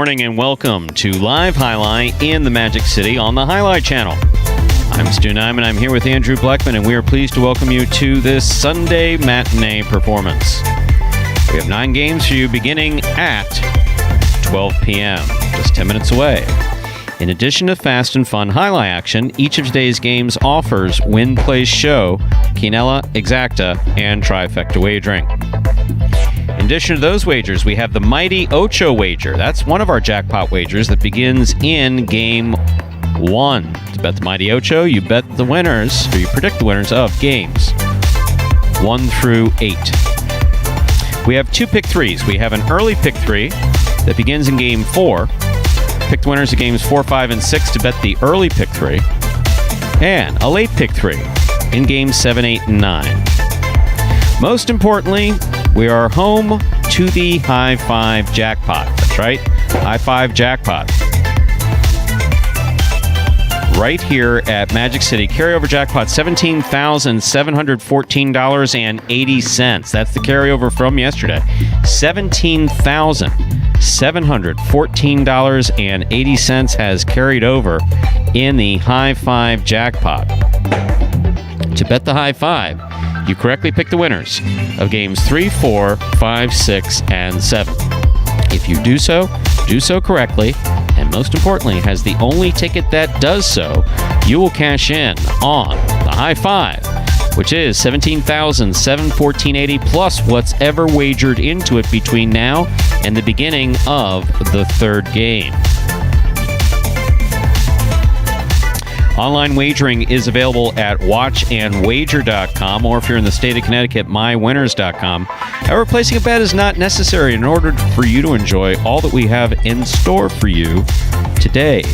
morning and welcome to Live Highlight in the Magic City on the Highlight Channel. I'm Stu Nyman. I'm here with Andrew Bleckman, and we are pleased to welcome you to this Sunday matinee performance. We have 9 games for you beginning at 12 p.m., just 10 minutes away. In addition to fast and fun highlight action, each of today's games offers Win, Place, Show, Quinella, Exacta, and Trifecta wagering. In addition to those wagers, we have the Mighty Ocho wager. That's one of our jackpot wagers that begins in Game 1. To bet the Mighty Ocho, you bet the winners, or you predict the winners of games 1 through 8. We have 2 pick 3s. We have an early pick 3 that begins in Game 4. Pick the winners of games 4, 5, and 6 to bet the early pick 3. And a late pick 3 in games 7, 8, and 9. Most importantly, we are home to the High 5 Jackpot. That's right, High 5 Jackpot. Right here at Magic City. Carryover jackpot, $17,714.80. That's the carryover from yesterday. $17,714.80 has carried over in the High 5 Jackpot. To bet the High 5, you correctly pick the winners of games 3, 4, 5, 6, and 7. If you do so correctly, and most importantly, has the only ticket that does so, you will cash in on the High 5, which is $17,714.80 plus what's ever wagered into it between now and the beginning of the third game. Online wagering is available at watchandwager.com, or if you're in the state of Connecticut, mywinners.com. However, placing a bet is not necessary in order for you to enjoy all that we have in store for you today.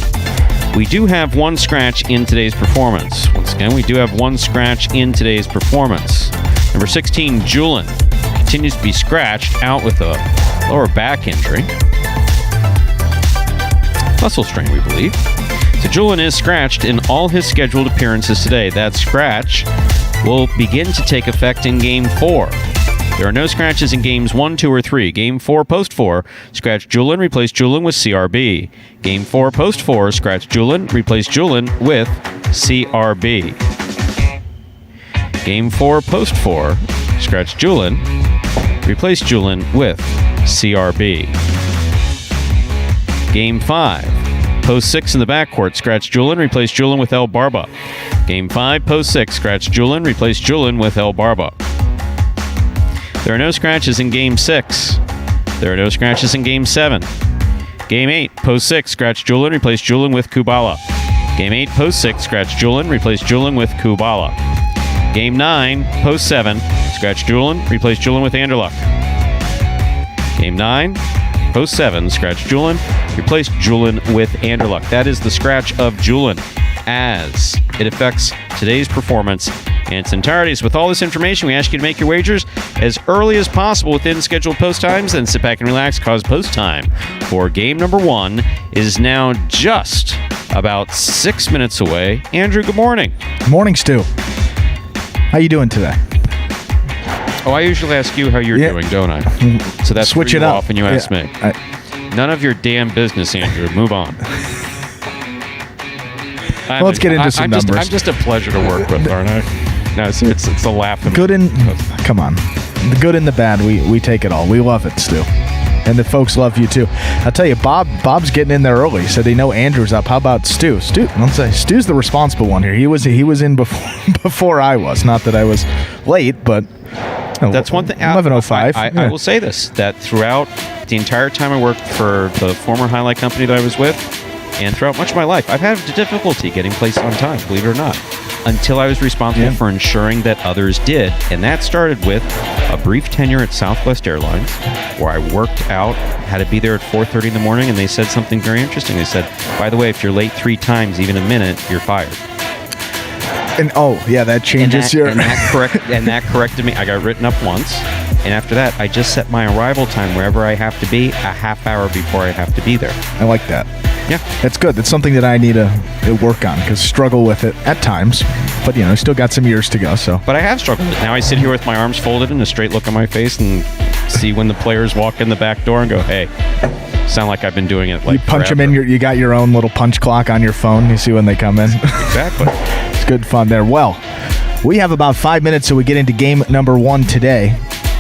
We do have one scratch in today's performance. Once again, we do have one scratch in today's performance. Number 16, Julian, continues to be scratched out with a lower back injury. Muscle strain, we believe. So Julian is scratched in all his scheduled appearances today. That scratch will begin to take effect in Game 4. There are no scratches in Games 1, 2, or 3. Game 4, Post 4, scratch Julian, replace Julian with CRB. Game 4, Post 4, scratch Julian, replace Julian with CRB. Game 4, Post 4, scratch Julian, replace Julian with CRB. Game 5, Post 6 in the backcourt, scratch Julian, replace Julian with El Barba. Game 5, Post 6, scratch Julian, replace Julian with El Barba. There are no scratches in Game 6. There are no scratches in Game 7. Game 8, Post 6, scratch Julian, replace Julian with Kubala. Game 8, Post 6, scratch Julian, replace Julian with Kubala. Game 9, Post 7, scratch Julian, replace Julian with Anderluck. Game 9, Post 7, scratch Julian, replace Julian with Anderluck. That is the scratch of Julian as it affects today's performance in its entirety. So with all this information, we ask you to make your wagers as early as possible within scheduled post times. Then sit back and relax, cause post time for game number 1 is now just about 6 minutes away. Andrew, good morning. Good morning, Stu. How you doing today? Oh, I usually ask you how you're doing, don't I? So that's switch it up, and you ask me. None of your damn business, Andrew. Move on. Let's get into some numbers. I'm just a pleasure to work with, aren't I? No, it's a laugh. Come on. The good and the bad, we take it all. We love it, Stu. And the folks love you, too. I'll tell you, Bob's getting in there early. He said they know Andrew's up. How about Stu? Let's say Stu's the responsible one here. He was in before I was. Not that I was late, but... That's one thing. 11:05. I will say this, that throughout the entire time I worked for the former highlight company that I was with, and throughout much of my life, I've had difficulty getting places on time, believe it or not, until I was responsible for ensuring that others did. And that started with a brief tenure at Southwest Airlines, where I worked out, had to be there at 4:30 in the morning, and they said something very interesting. They said, by the way, if you're late 3 times, even a minute, you're fired. And that changes and that corrected me. I got written up once, and after that, I just set my arrival time wherever I have to be a half hour before I have to be there. I like that. Yeah, that's good. That's something that I need to work on, because struggle with it at times, but still got some years to go. So, but I have struggled with it. Now I sit here with my arms folded and a straight look on my face, and see when the players walk in the back door and go, "Hey, Sound like I've been doing it like you punch forever. them in. You got your own little punch clock on your phone. You see when they come in. Exactly. It's good fun there. Well, we have about 5 minutes so we get into game number 1 today.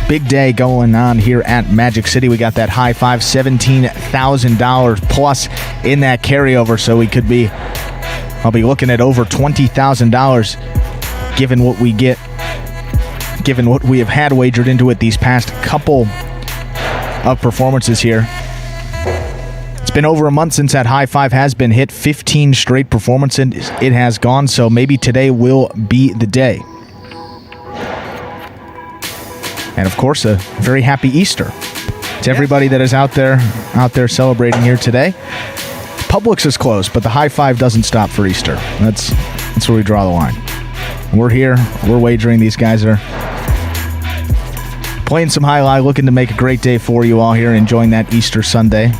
Big day going on here at Magic City. We got that high five, $17,000 plus in that carryover, so I'll be looking at over $20,000 given what we have had wagered into it these past couple of performances here. It's been over a month since that high five has been hit. 15 straight performances it has gone, so maybe today will be the day. And of course, a very happy Easter to everybody that is out there celebrating here today. Publix is closed, but the high five doesn't stop for Easter. That's where we draw the line. We're here. We're wagering. These guys are playing some highlight, looking to make a great day for you all here, enjoying that Easter Sunday.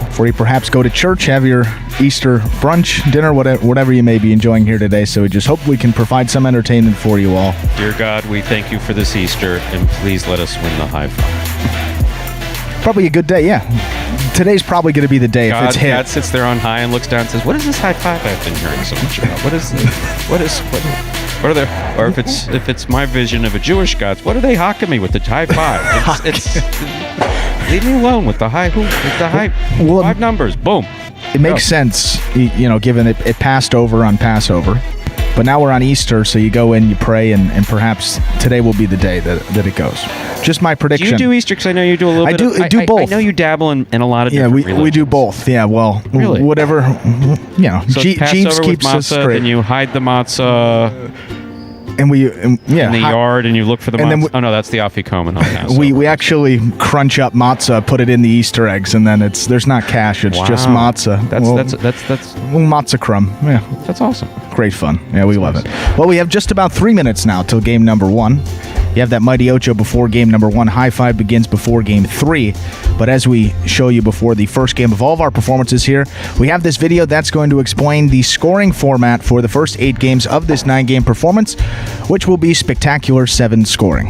Before you perhaps go to church, have your Easter brunch, dinner, whatever you may be enjoying here today. So we just hope we can provide some entertainment for you all. Dear God, we thank you for this Easter, and please let us win the high five. Probably a good day, yeah. Today's probably going to be the day if it's hit. God sits there on high and looks down and says, "What is this high five I've been hearing so much about? What are they?" Or if it's my vision of a Jewish God, what are they hawking me with the high five? It's leave me alone with the high Well, 5 numbers. Boom. It makes sense, given it passed over on Passover. But now we're on Easter, so you go in, you pray, and perhaps today will be the day that it goes. Just my prediction. Do you do Easter? Because I know you do a little bit. I do both. I know you dabble in a lot of different religions. we do both. Yeah, well, really? Whatever. So Jeeves keeps matzah, us straight. and you hide the matzah in the yard, and you look for the and matzah. Oh no, that's the afikomen on Passover. We actually crunch up matzah, put it in the Easter eggs, and then there's not cash. It's just matzah. That's matzah crumb. Yeah, that's awesome. Great fun. Yeah, we love it. Well, we have just about 3 minutes now till game number 1. You have that Mighty Ocho before game number 1. High five begins before game 3. But as we show you before the first game of all of our performances here, we have this video that's going to explain the scoring format for the first 8 games of this 9-game performance, which will be Spectacular 7 scoring.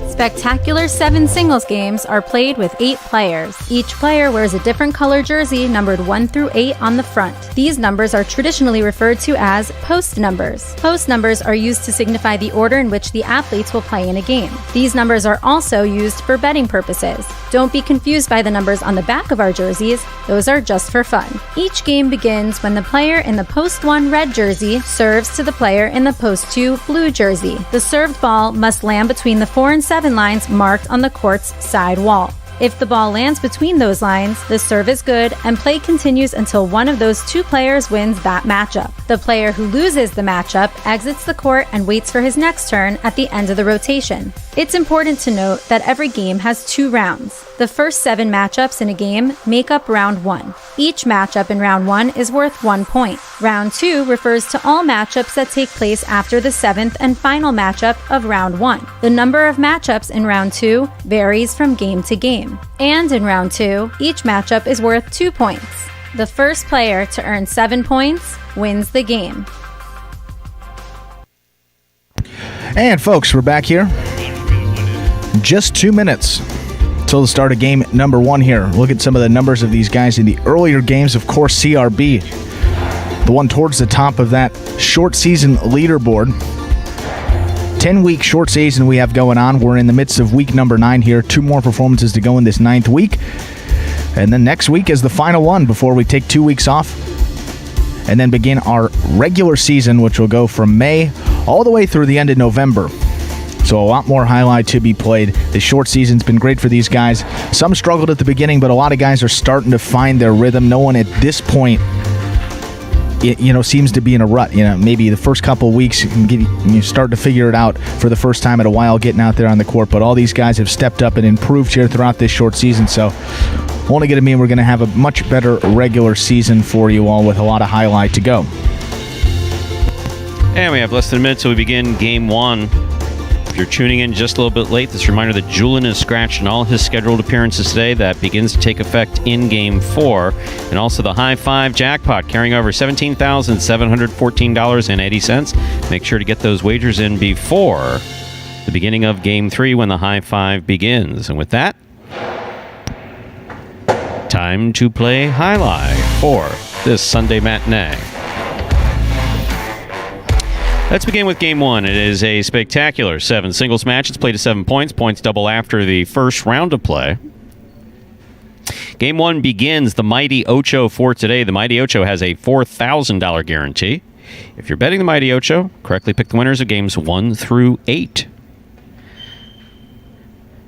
Spectacular 7 singles games are played with 8 players. Each player wears a different color jersey numbered 1 through 8 on the front. These numbers are traditionally referred to as post numbers. Post numbers are used to signify the order in which the athletes will play in a game. These numbers are also used for betting purposes. Don't be confused by the numbers on the back of our jerseys. Those are just for fun. Each game begins when the player in the post 1 red jersey serves to the player in the post 2 blue jersey. The served ball must land between the 4 and 7 lines marked on the court's side wall. If the ball lands between those lines, the serve is good and play continues until one of those 2 players wins that matchup. The player who loses the matchup exits the court and waits for his next turn at the end of the rotation. It's important to note that every game has 2 rounds. The first 7 matchups in a game make up round 1. Each matchup in round 1 is worth 1 point. Round 2 refers to all matchups that take place after the 7th and final matchup of round 1. The number of matchups in round 2 varies from game to game. And in round 2, each matchup is worth 2 points. The first player to earn 7 points wins the game. And folks, we're back here. Just 2 minutes till the start of game number 1 here. Look at some of the numbers of these guys in the earlier games. Of course, CRB, the one towards the top of that short season leaderboard. 10-week short season we have going on. We're in the midst of week number 9 here. 2 more performances to go in this 9th week. And then next week is the final one before we take 2 weeks off and then begin our regular season, which will go from May all the way through the end of November. So a lot more highlight to be played. The short season's been great for these guys. Some struggled at the beginning, but a lot of guys are starting to find their rhythm. No one at this point seems to be in a rut. Maybe the first couple of weeks you start to figure it out for the first time in a while, getting out there on the court. But all these guys have stepped up and improved here throughout this short season. So only going to mean we're going to have a much better regular season for you all with a lot of highlight to go. And we have less than a minute till we begin game 1. If you're tuning in just a little bit late, this reminder that Julian is scratched in all his scheduled appearances today. That begins to take effect in Game 4. And also the High Five Jackpot carrying over $17,714.80. Make sure to get those wagers in before the beginning of Game 3 when the High Five begins. And with that, Time to play Jai-Alai for this Sunday matinee. Let's begin with game one. It is a spectacular 7 singles match. It's played to 7 points. Points double after the first round of play. Game one begins the Mighty Ocho for today. The Mighty Ocho has a $4,000 guarantee. If you're betting the Mighty Ocho, correctly pick the winners of games 1 through 8.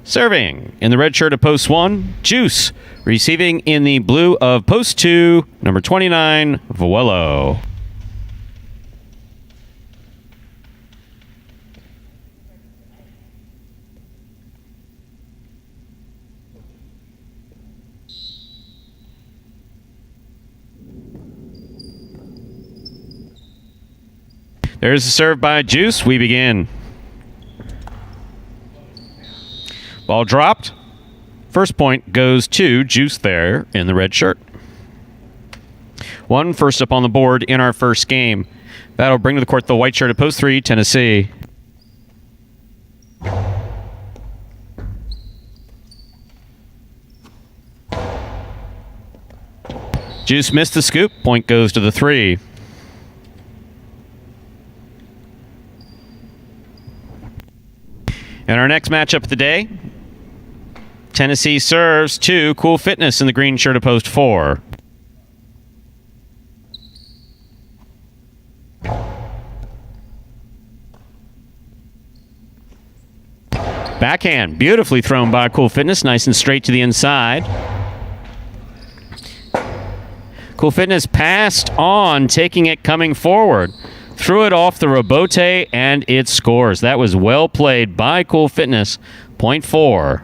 Serving in the red shirt of post 1, Juice. Receiving in the blue of post 2, number 29, Vuelo. There's a serve by Juice. We begin. Ball dropped. First point goes to Juice there in the red shirt. 1 first up on the board in our first game. That'll bring to the court the white shirt at post 3, Tennessee. Juice missed the scoop. Point goes to the 3. And our next matchup of the day, Tennessee serves to Cool Fitness in the green shirt of post 4. Backhand, beautifully thrown by Cool Fitness, nice and straight to the inside. Cool Fitness passed on, taking it coming forward. Threw it off the rebote, and it scores. That was well played by Cool Fitness. Point 4.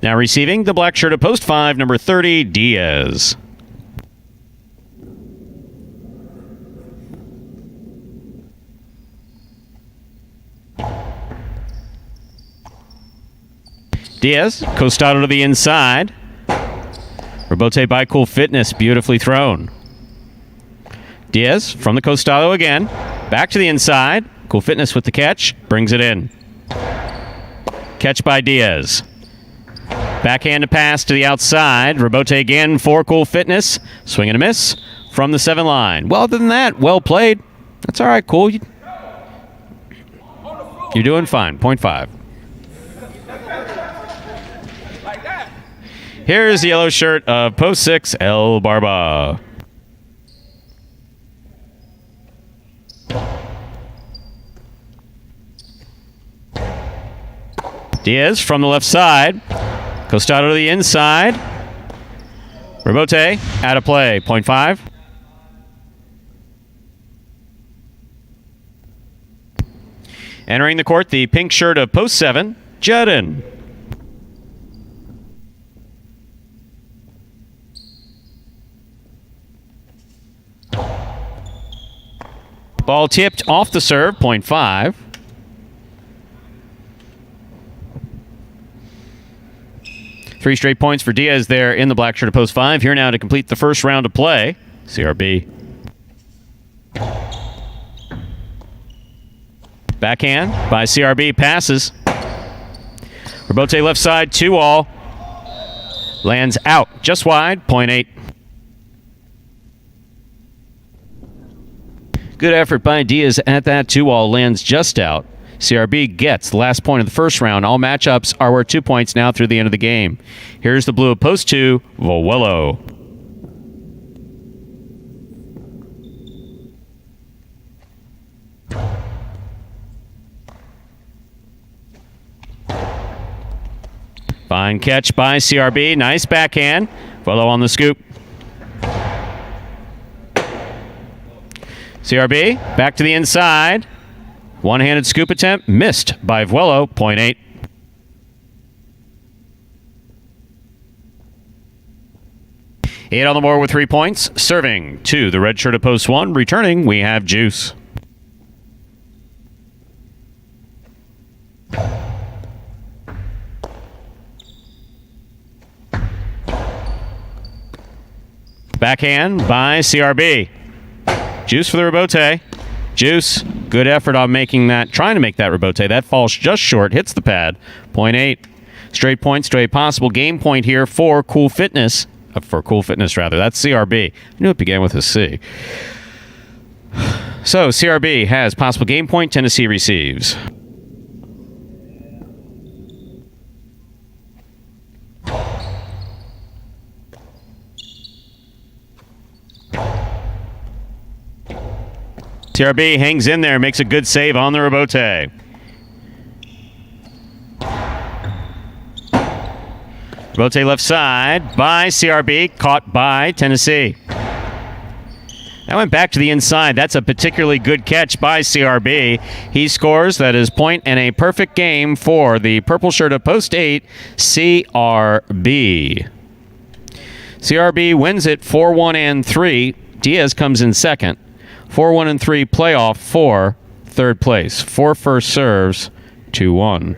Now receiving the black shirt of post 5, number 30, Diaz. Diaz, costado to the inside. Rebote by Cool Fitness, beautifully thrown. Diaz from the costado again. Back to the inside. Cool Fitness with the catch. Brings it in. Catch by Diaz. Backhand to pass to the outside. Rebote again for Cool Fitness. Swing and a miss from the 7 line. Well, other than that, well played. That's all right, Cool. You're doing fine. Point 5. Here's the yellow shirt of post 6, El Barba. Diaz from the left side. Costado to the inside. Rebote out of play. Point 5. Entering the court, the pink shirt of post 7, Judden. Ball tipped off the serve. Point 5. Three straight points for Diaz there in the black shirt of post 5. Here now to complete the first round of play. CRB. Backhand by CRB. Passes. Rebote left side. 2-all. Lands out. Just wide. Point 8. Good effort by Diaz at that 2-all. Lands just out. CRB gets the last point of the first round. All matchups are worth 2 points now through the end of the game. Here's the blue of post 2, Vuelo. Fine catch by CRB. Nice backhand. Vuelo on the scoop. CRB back to the inside. One-handed scoop attempt missed by Vuelo. Point 8. Eight on the board with 3 points. Serving to the red shirt of post 1. Returning, we have Juice. Backhand by CRB. Juice for the rebote. Juice, good effort on making that, trying to make that rebote. That falls just short, hits the pad. Point 8. Straight point, straight possible. Game point here for Cool Fitness. For Cool Fitness, rather. That's CRB. I knew it began with a C. So, CRB has possible game point. Tennessee receives. CRB hangs in there, makes a good save on the rebote. Rebote left side by CRB, caught by Tennessee. That went back to the inside. That's a particularly good catch by CRB. He scores. That is point and a perfect game for the purple shirt of Post 8, CRB. CRB wins it 4-1 and 3. Diaz comes in second. 4-1 and 3 playoff for third place. 4 first serves, 2-1.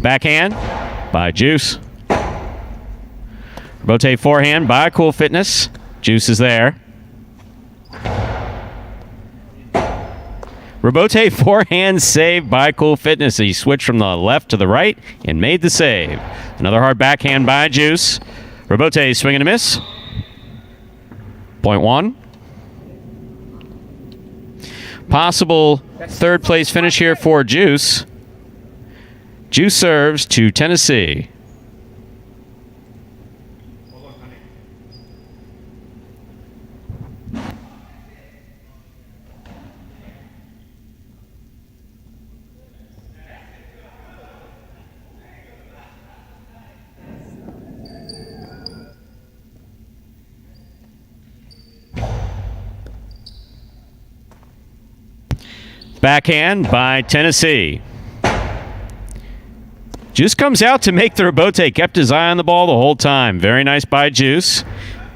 Backhand by Juice. Rebote forehand by Cool Fitness. Juice is there. Rebote forehand save by Cool Fitness. He switched from the left to the right and made the save. Another hard backhand by Juice. Rebote swing and a miss. Point 1. Possible third place finish here for Juice. Juice serves to Tennessee. Backhand by Tennessee. Juice comes out to make the rebote. Kept his eye on the ball the whole time. Very nice by Juice.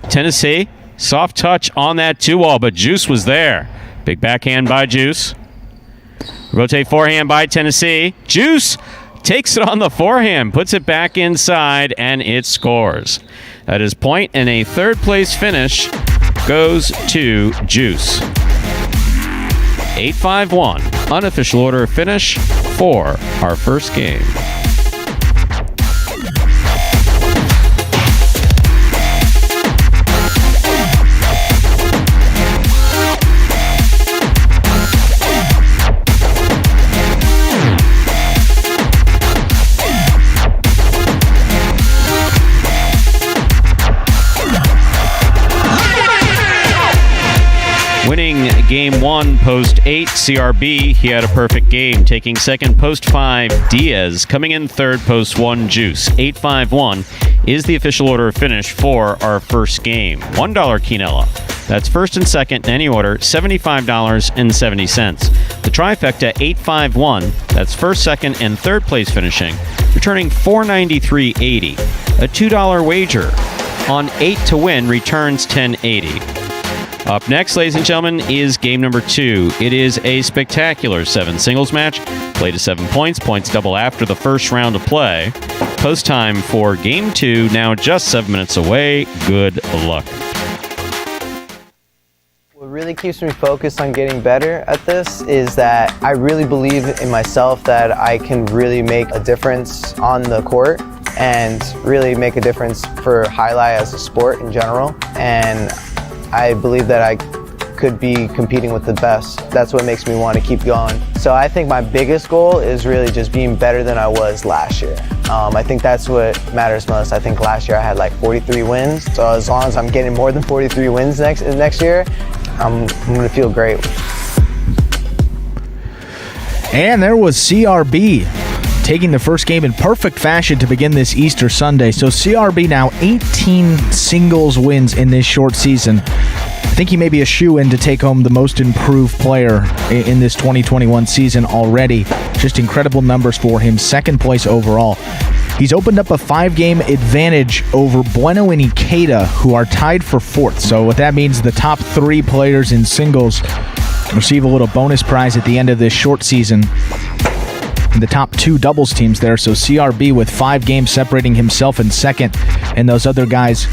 Tennessee, soft touch on that 2-wall, but Juice was there. Big backhand by Juice. Rebote forehand by Tennessee. Juice takes it on the forehand, puts it back inside, and it scores. That is point, and a third place finish goes to Juice. 8-5-1, unofficial order of finish for our first game. Winning game 1, Post 8, CRB. He had a perfect game. Taking second, Post 5, Diaz. Coming in third, Post 1, Juice. 8-5-1 is the official order of finish for our first game. $1 quinella. That's first and second in any order, $75.70. The trifecta, 8-5-1. That's first, second, and third place finishing, returning $493.80. A $2 wager on 8 to win returns $10.80. Up next, ladies and gentlemen, is game number 2. It is a spectacular 7 singles match. Played to 7 points. Points double after the first round of play. Post time for game 2, now just 7 minutes away. Good luck. What really keeps me focused on getting better at this is that I really believe in myself that I can really make a difference on the court and really make a difference for Jai-Alai as a sport in general. And I believe that I could be competing with the best. That's what makes me want to keep going. So I think my biggest goal is really just being better than I was last year. I think that's what matters most. I think last year I had like 43 wins. So as long as I'm getting more than 43 wins next year, I'm going to feel great. And there was CRB taking the first game in perfect fashion to begin this Easter Sunday. So CRB now 18 singles wins in this short season. I think he may be a shoo-in to take home the most improved player in this 2021 season already. Just incredible numbers for him. Second place overall. He's opened up a 5-game advantage over Bueno and Ikeda, who are tied for 4th. So what that means, the top 3 players in singles receive a little bonus prize at the end of this short season. The top 2 doubles teams there, so CRB with 5 games separating himself in second, and those other guys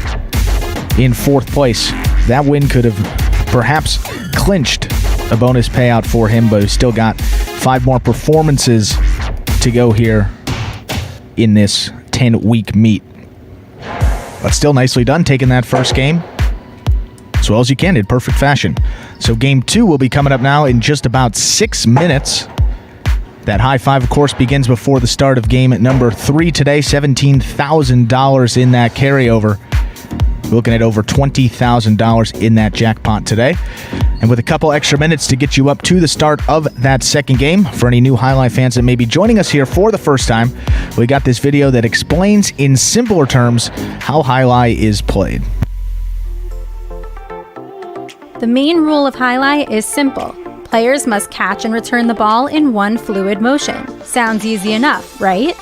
in 4th place. That win could have perhaps clinched a bonus payout for him, but he's still got 5 more performances to go here in this 10-week meet. But still nicely done, taking that first game as well as you can in perfect fashion. So game 2 will be coming up now in just about 6 minutes. That high five, of course, begins before the start of game number 3 today. $17,000 in that carryover. We're looking at over $20,000 in that jackpot today. And with a couple extra minutes to get you up to the start of that second game, for any new Highlight fans that may be joining us here for the first time, we got this video that explains in simpler terms how Highlight is played. The main rule of Highlight is simple. Players must catch and return the ball in one fluid motion. Sounds easy enough, right?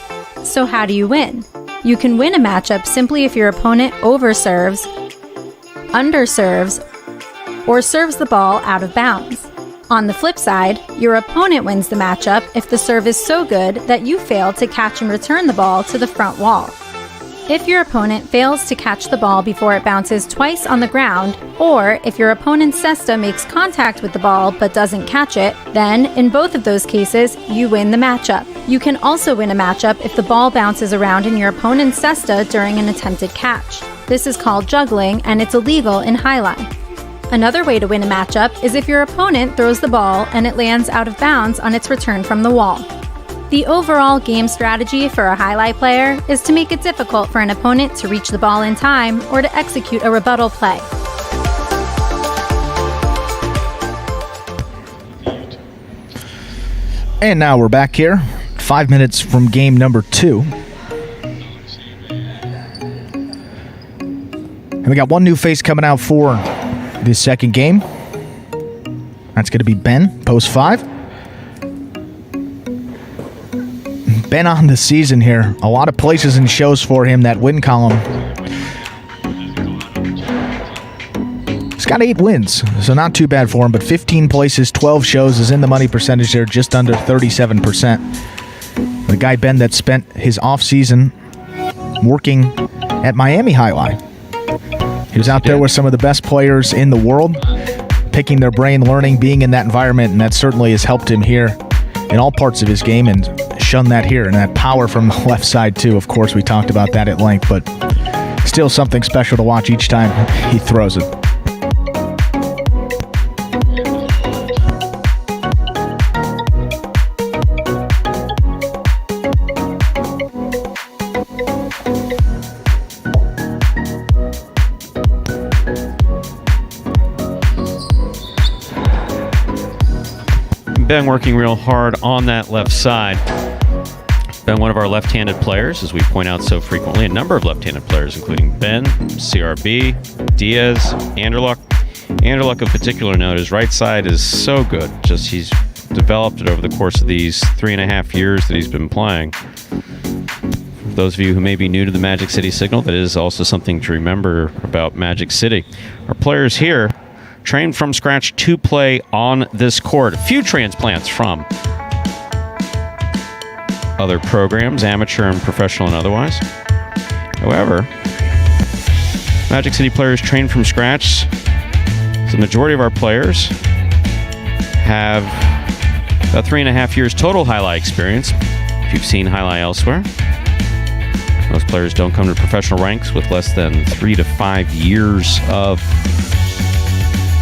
So how do you win? You can win a matchup simply if your opponent overserves, underserves, or serves the ball out of bounds. On the flip side, your opponent wins the matchup if the serve is so good that you fail to catch and return the ball to the front wall. If your opponent fails to catch the ball before it bounces twice on the ground, or if your opponent's cesta makes contact with the ball but doesn't catch it, then in both of those cases, you win the matchup. You can also win a matchup if the ball bounces around in your opponent's cesta during an attempted catch. This is called juggling, and it's illegal in Highlight. Another way to win a matchup is if your opponent throws the ball and it lands out of bounds on its return from the wall. The overall game strategy for a Highlight player is to make it difficult for an opponent to reach the ball in time or to execute a rebuttal play. And now we're back here, 5 minutes from game number 2. And we got one new face coming out for this second game. That's going to be Ben, post 5. Ben on the season here. A lot of places and shows for him, that win column. He's got 8 wins, so not too bad for him, but 15 places, 12 shows is in the money percentage there, just under 37%. The guy Ben that spent his offseason working at Miami Highlight. He was out there with some of the best players in the world, picking their brain, learning, being in that environment, and that certainly has helped him here in all parts of his game, and shown that here, and that power from the left side too. Of course, we talked about that at length, but still something special to watch each time he throws it. Ben working real hard on that left side. Ben, one of our left-handed players, as we point out so frequently, a number of left-handed players, including Ben, CRB, Diaz, Anderluck. Anderluck, of particular note, his right side is so good. Just he's developed it over the course of these 3.5 years that he's been playing. For those of you who may be new to the Magic City signal, that is also something to remember about Magic City. Our players here trained from scratch to play on this court. A few transplants from other programs, amateur and professional and otherwise. However, Magic City players trained from scratch. The majority of our players have about 3.5 years total Highlight experience. If you've seen Highlight elsewhere, most players don't come to professional ranks with less than 3 to 5 years of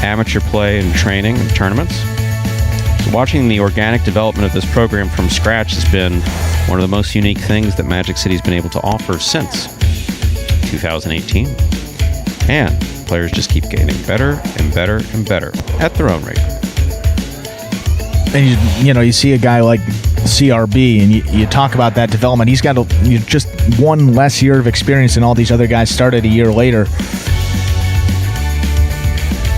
amateur play and training and tournaments. So watching the organic development of this program from scratch has been one of the most unique things that Magic City's been able to offer since 2018. And players just keep getting better and better and better at their own rate. And you see a guy like CRB, and you talk about that development. He's got just one less year of experience than all these other guys started a year later.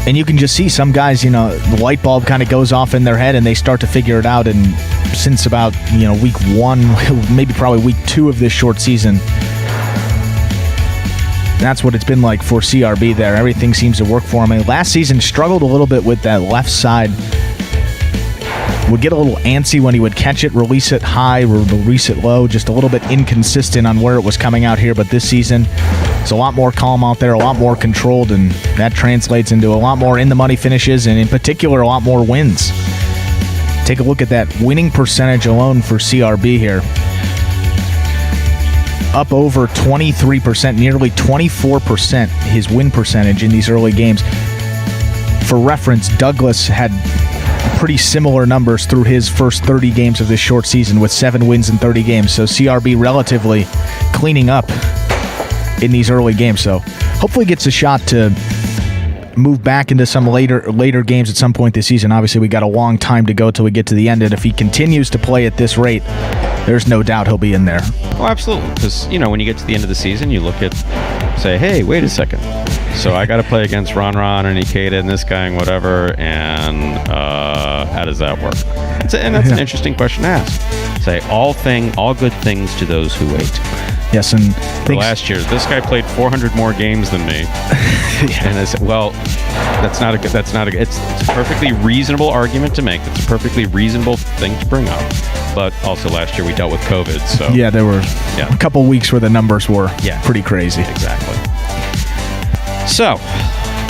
And you can just see some guys, the light bulb kind of goes off in their head and they start to figure it out. And since about, week 1, maybe probably week 2 of this short season, that's what it's been like for CRB there. Everything seems to work for him. And last season struggled a little bit with that left side would get a little antsy when he would catch it, release it high, release it low, just a little bit inconsistent on where it was coming out here. But this season, it's a lot more calm out there, a lot more controlled, and that translates into a lot more in-the-money finishes, and in particular, a lot more wins. Take a look at that winning percentage alone for CRB here. Up over 23%, nearly 24% his win percentage in these early games. For reference, Douglas had pretty similar numbers through his first 30 games of this short season with 7 wins in 30 games. So CRB relatively cleaning up in these early games. So hopefully gets a shot to move back into some later games at some point this season. Obviously, we got a long time to go till we get to the end. And if he continues to play at this rate, there's no doubt he'll be in there. Oh, absolutely. Because, when you get to the end of the season, you look at, say, hey, wait a second. So I got to play against Ron and Ikeda and this guy and whatever, and how does that work? That's an interesting question to ask. Say, all good things to those who wait. Yes, and last year, this guy played 400 more games than me. And I said, well, it's a perfectly reasonable argument to make. It's a perfectly reasonable thing to bring up. But also last year we dealt with COVID, so yeah, there were a couple weeks where the numbers were pretty crazy. Exactly. So,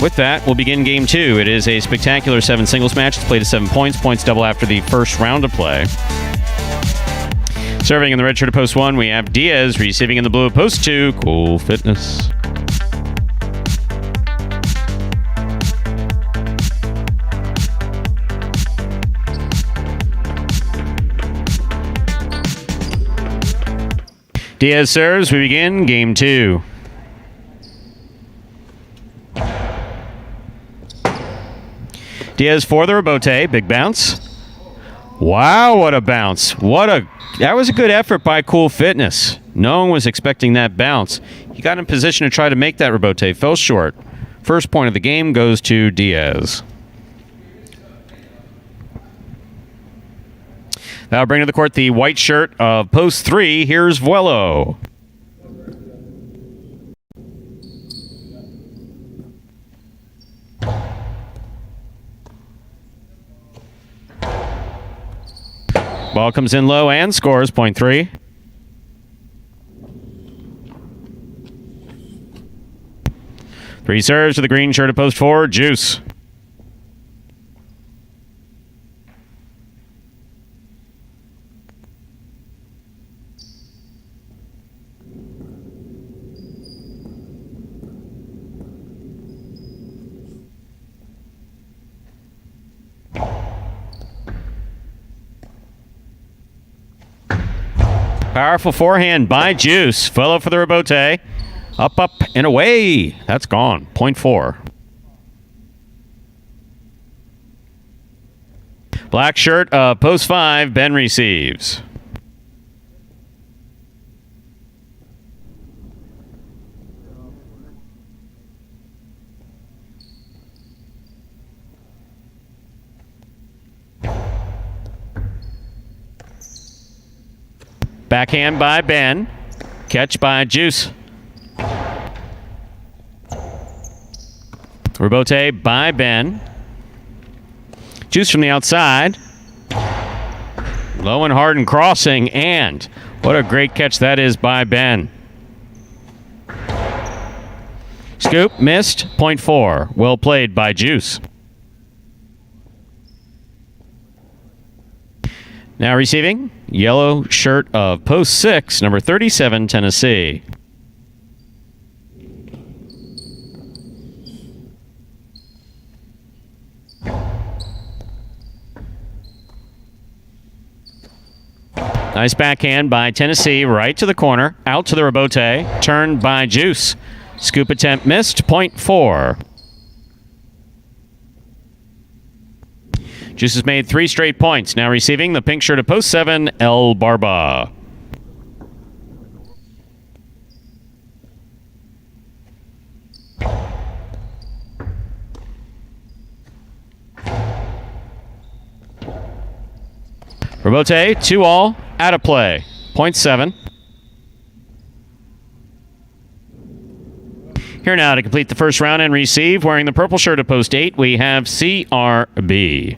with that, we'll begin Game 2. It is a spectacular 7 singles match. It's played at 7 points. Points double after the first round of play. Serving in the red shirt of post 1, we have Diaz. Receiving in the blue of post 2, Cool Fitness. Diaz serves. We begin Game 2. Diaz for the rebote. Big bounce. Wow, what a bounce. That was a good effort by Cool Fitness. No one was expecting that bounce. He got in position to try to make that rebote. Fell short. First point of the game goes to Diaz. That'll bring to the court the white shirt of post 3. Here's Vuelo. Ball comes in low and scores, point 3. Three serves to the green shirt of post 4, Juice. Powerful forehand by Juice. Follow for the rebote. Up, and away. That's gone. Point 4. Black shirt, post 5. Ben receives. Backhand by Ben. Catch by Juice. Rebote by Ben. Juice from the outside. Low and hard and crossing, and what a great catch that is by Ben. Scoop, missed, point 4. Well played by Juice. Now receiving, yellow shirt of post 6, number 37, Tennessee. Nice backhand by Tennessee, right to the corner, out to the rebote, turned by Juice. Scoop attempt missed, point 4. Juice has made 3 straight points. Now receiving the pink shirt of post 7, El Barba. Rebote, 2-all, out of play. Point 7. Here now to complete the first round and receive, wearing the purple shirt of post 8, we have CRB.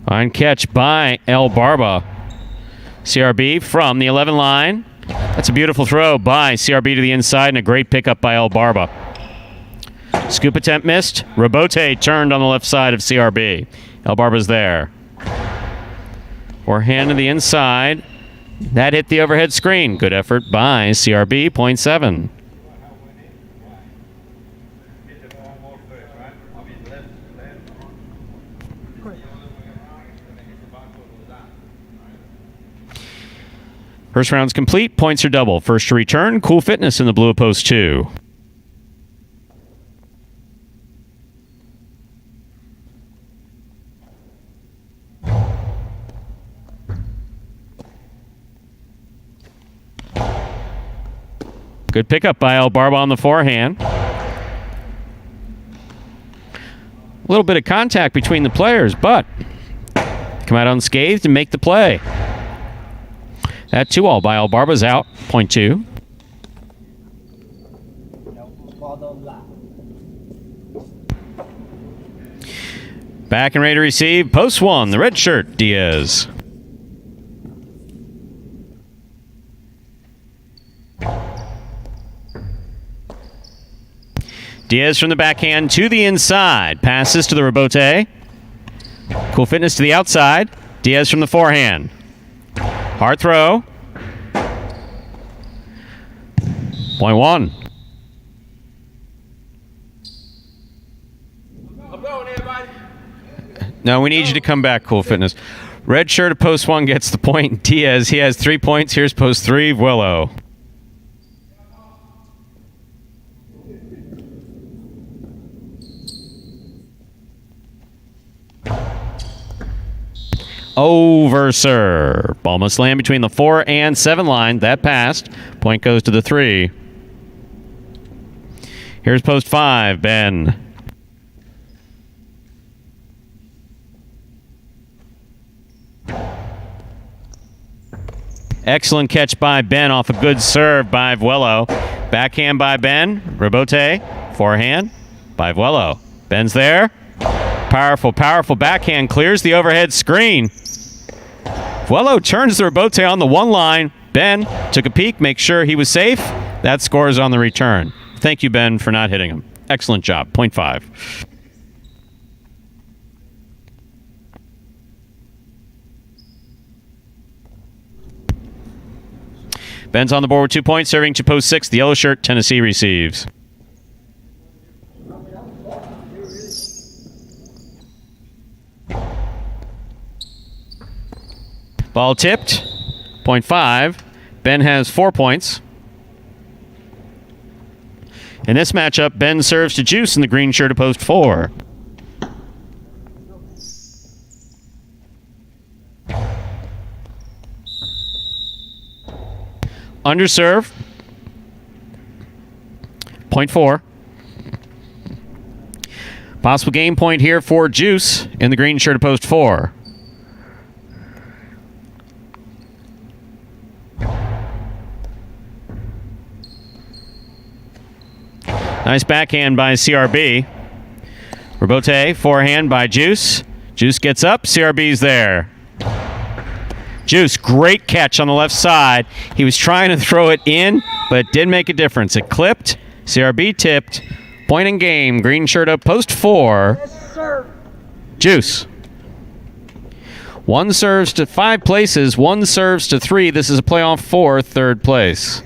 Fine catch by El Barba. CRB from the 11 line. That's a beautiful throw by CRB to the inside and a great pickup by El Barba. Scoop attempt missed. Robote turned on the left side of CRB. El Barba's there. Forehand to the inside. That hit the overhead screen. Good effort by CRB, 0.7. First round's complete. Points are double. First to return, Cool Fitness in the blue post 2. Good pickup by El Barba on the forehand. A little bit of contact between the players, but come out unscathed and make the play. That 2-all by El Barba's out, 0.2. Back and ready to receive, post 1, the red shirt, Diaz. Diaz from the backhand to the inside. Passes to the Robote. Cool Fitness to the outside. Diaz from the forehand. Hard throw. 0.1. No, we need you to come back, Cool Fitness. Red shirt of post 1 gets the point. Diaz, he has 3 points. Here's post 3, Vuelo. Over serve. Ball must land between the 4 and 7 line. That passed. Point goes to the 3. Here's post 5, Ben. Excellent catch by Ben off a good serve by Vuelo. Backhand by Ben. Robote. Forehand by Vuelo. Ben's there. Powerful, powerful backhand. Clears the overhead screen. Vuelo turns the Robote on the 1 line. Ben took a peek, make sure he was safe. That scores on the return. Thank you, Ben, for not hitting him. Excellent job. 0.5. Ben's on the board with 2 points, serving to post 6. The yellow shirt, Tennessee receives. Ball tipped, 0.5. Ben has 4 points. In this matchup, Ben serves to Juice in the green shirt of post 4. Underserve, 0.4. Possible game point here for Juice in the green shirt of post 4. Nice backhand by CRB. Robote, forehand by Juice. Juice gets up, CRB's there. Juice, great catch on the left side. He was trying to throw it in, but it did make a difference. It clipped, CRB tipped, point in game, green shirt up, post 4. Yes, sir. Juice. 1 serves to 5 places, 1 serves to 3. This is a playoff for 3rd place.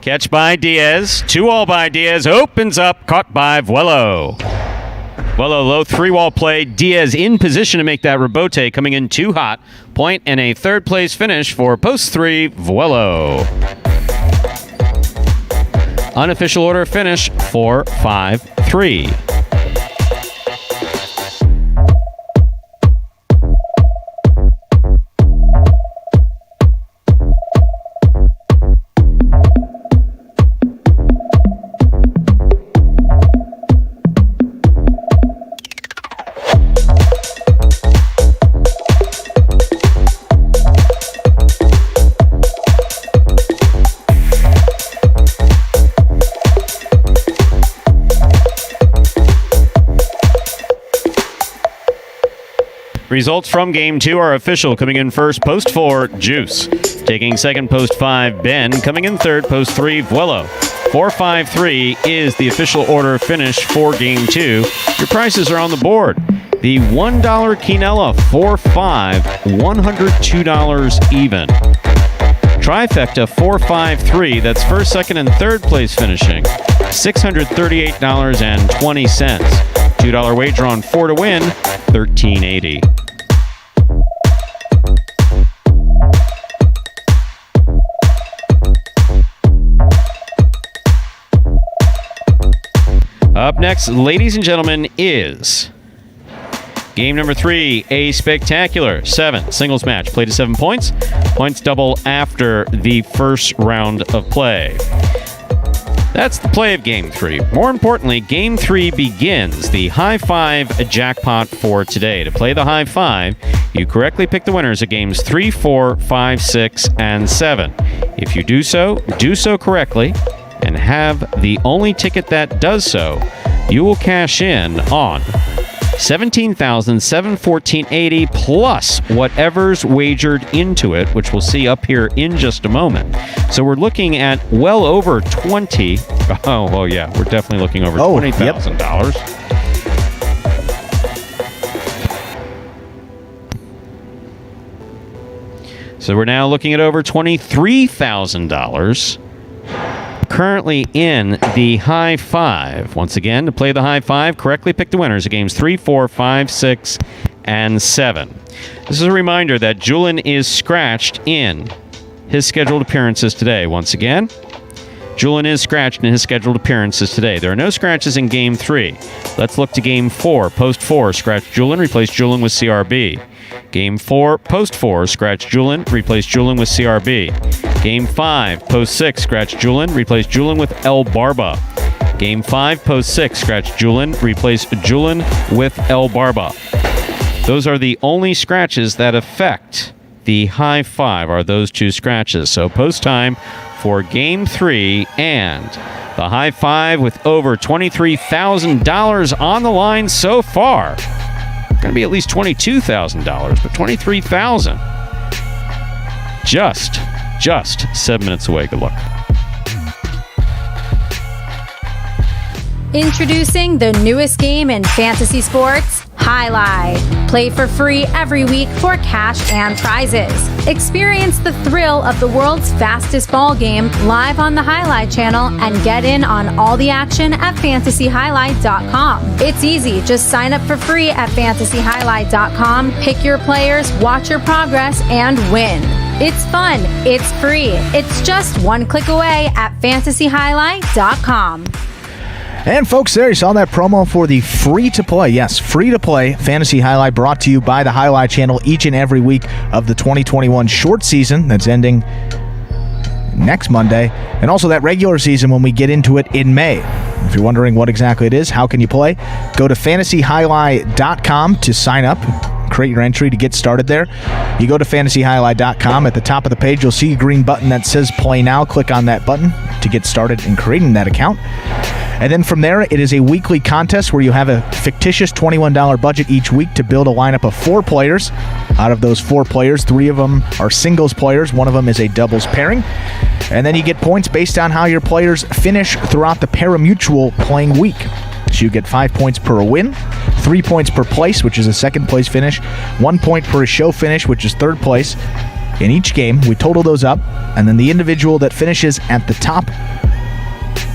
Catch by Diaz. 2-all by Diaz. Opens up. Caught by Vuelo. Vuelo low 3-wall play. Diaz in position to make that Robote. Coming in too hot. Point and a 3rd place finish for post 3, Vuelo. Unofficial order finish 4-5-3. Results from Game 2 are official. Coming in first, Post 4, Juice. Taking second, Post 5, Ben. Coming in third, Post 3, Vuelo. 4-5-3 is the official order finish for Game 2. Your prices are on the board. The $1 Quinella 4-5, $102 even. Trifecta 4-5-3, that's first, second, and third place finishing, $638.20. $2 wager on 4 to win, $13.80. Up next, ladies and gentlemen, is game number 3, a spectacular 7 singles match. Played to 7 points. Points double after the first round of play. That's the play of Game 3. More importantly, Game 3 begins the High 5 jackpot for today. To play the High 5, you correctly pick the winners of Games 3, 4, 5, 6, and 7. If you do so correctly, and have the only ticket that does so, you will cash in on $17,714.80 plus whatever's wagered into it, which we'll see up here in just a moment. So we're looking at well over 20. Oh, well, yeah, we're definitely looking over $20,000. So we're now looking at over $23,000. Currently in the High 5. Once again, to play the High 5, correctly pick the winners of Games 3, 4, 5, 6, and 7. This is a reminder that Julian is scratched in his scheduled appearances today. Once again, Julian is scratched in his scheduled appearances today. There are no scratches in Game 3. Let's look to Game 4. Post 4, scratch Julian, replace Julian with CRB. Game 4, Post 4, scratch Julian, replace Julian with CRB. Game 5, Post 6, scratch Julian, replace Julian with El Barba. Game 5, Post 6, scratch Julian, replace Julian with El Barba. Those are the only scratches that affect the High 5, are those 2 scratches. So post time for Game 3 and the High 5 with over $23,000 on the line so far. Going to be at least $22,000, but $23,000. Just 7 minutes away. Good luck. Introducing the newest game in fantasy sports, Jai-Alai. Play for free every week for cash and prizes. Experience the thrill of the world's fastest ball game live on the Jai-Alai channel and get in on all the action at fantasyjai-alai.com. It's easy. Just sign up for free at fantasyjai-alai.com, pick your players, watch your progress, and win. It's fun. It's free. It's just one click away at fantasyjai-alai.com. And folks, there you saw that promo for the free-to-play, yes, free-to-play Fantasy Jai-Alai, brought to you by the Jai-Alai channel each and every week of the 2021 short season that's ending next Monday, and also that regular season when we get into it in May. If you're wondering what exactly it is, how can you play? Go to fantasyjai-alai.com to sign up. Create your entry to get started there. You go to fantasyjai-alai.com. At the top of the page, you'll see a green button that says Play Now. Click on that button to get started in creating that account. And then from there, it is a weekly contest where you have a fictitious $21 budget each week to build a lineup of 4 players. Out of those 4 players, 3 of them are singles players. 1 of them is a doubles pairing. And then you get points based on how your players finish throughout the Parimutuel playing week. So you get 5 points per win, 3 points per place, which is a second place finish, 1 point per show finish, which is third place. In each game, we total those up, and then the individual that finishes at the top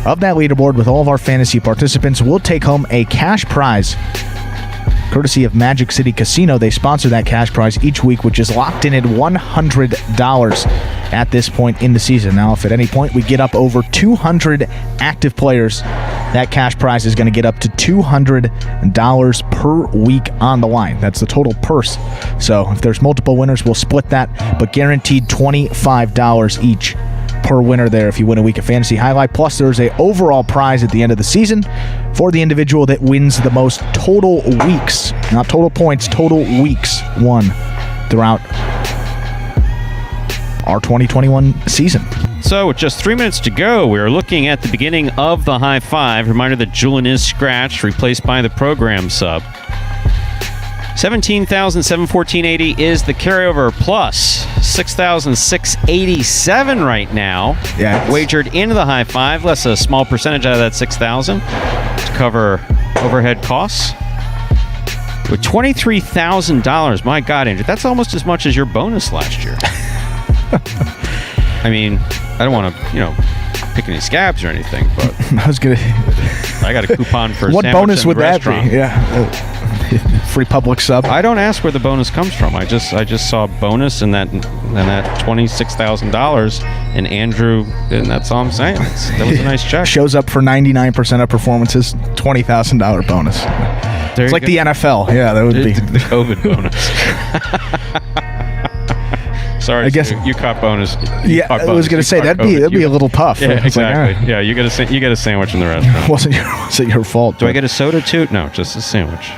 of that leaderboard with all of our fantasy participants will take home a cash prize courtesy of Magic City Casino. They sponsor that cash prize each week, which is locked in at $100 at this point in the season. Now, if at any point we get up over 200 active players, that cash prize is going to get up to $200 per week on the line. That's the total purse. So if there's multiple winners, we'll split that, but guaranteed $25 each per winner there if you win a week of Fantasy Jai-Alai. Plus, there's a overall prize at the end of the season for the individual that wins the most total weeks, not total points, total weeks won throughout our 2021 season. So with just 3 minutes to go, we're looking at the beginning of the High 5. Reminder that Julian is scratched, replaced by the program sub. $17,714.80 is the carryover, plus $6,687 right now. Yeah. Wagered into the high five, less a small percentage out of that $6,000 to cover overhead costs. With $23,000, my God, Andrew, that's almost as much as your bonus last year. I mean, I don't want to, pick any scabs or anything, but I was gonna. I got a coupon for What sandwich bonus in the would that be? restaurant. Yeah. Free public sub. I don't ask where the bonus comes from. I just saw a bonus in that $26,000, and Andrew, and that's all I'm saying. That was a nice check. Shows up for 99% of performances, $20,000 bonus. There It's you like go. the NFL. Yeah, that would be. The COVID bonus. Sorry, I guess- Stu, you caught bonus. Yeah, I was gonna say that'd be a little tough. Yeah, It's like, exactly. Yeah, you get a sandwich in the restaurant. wasn't your fault. Do I get a soda too? No, just a sandwich.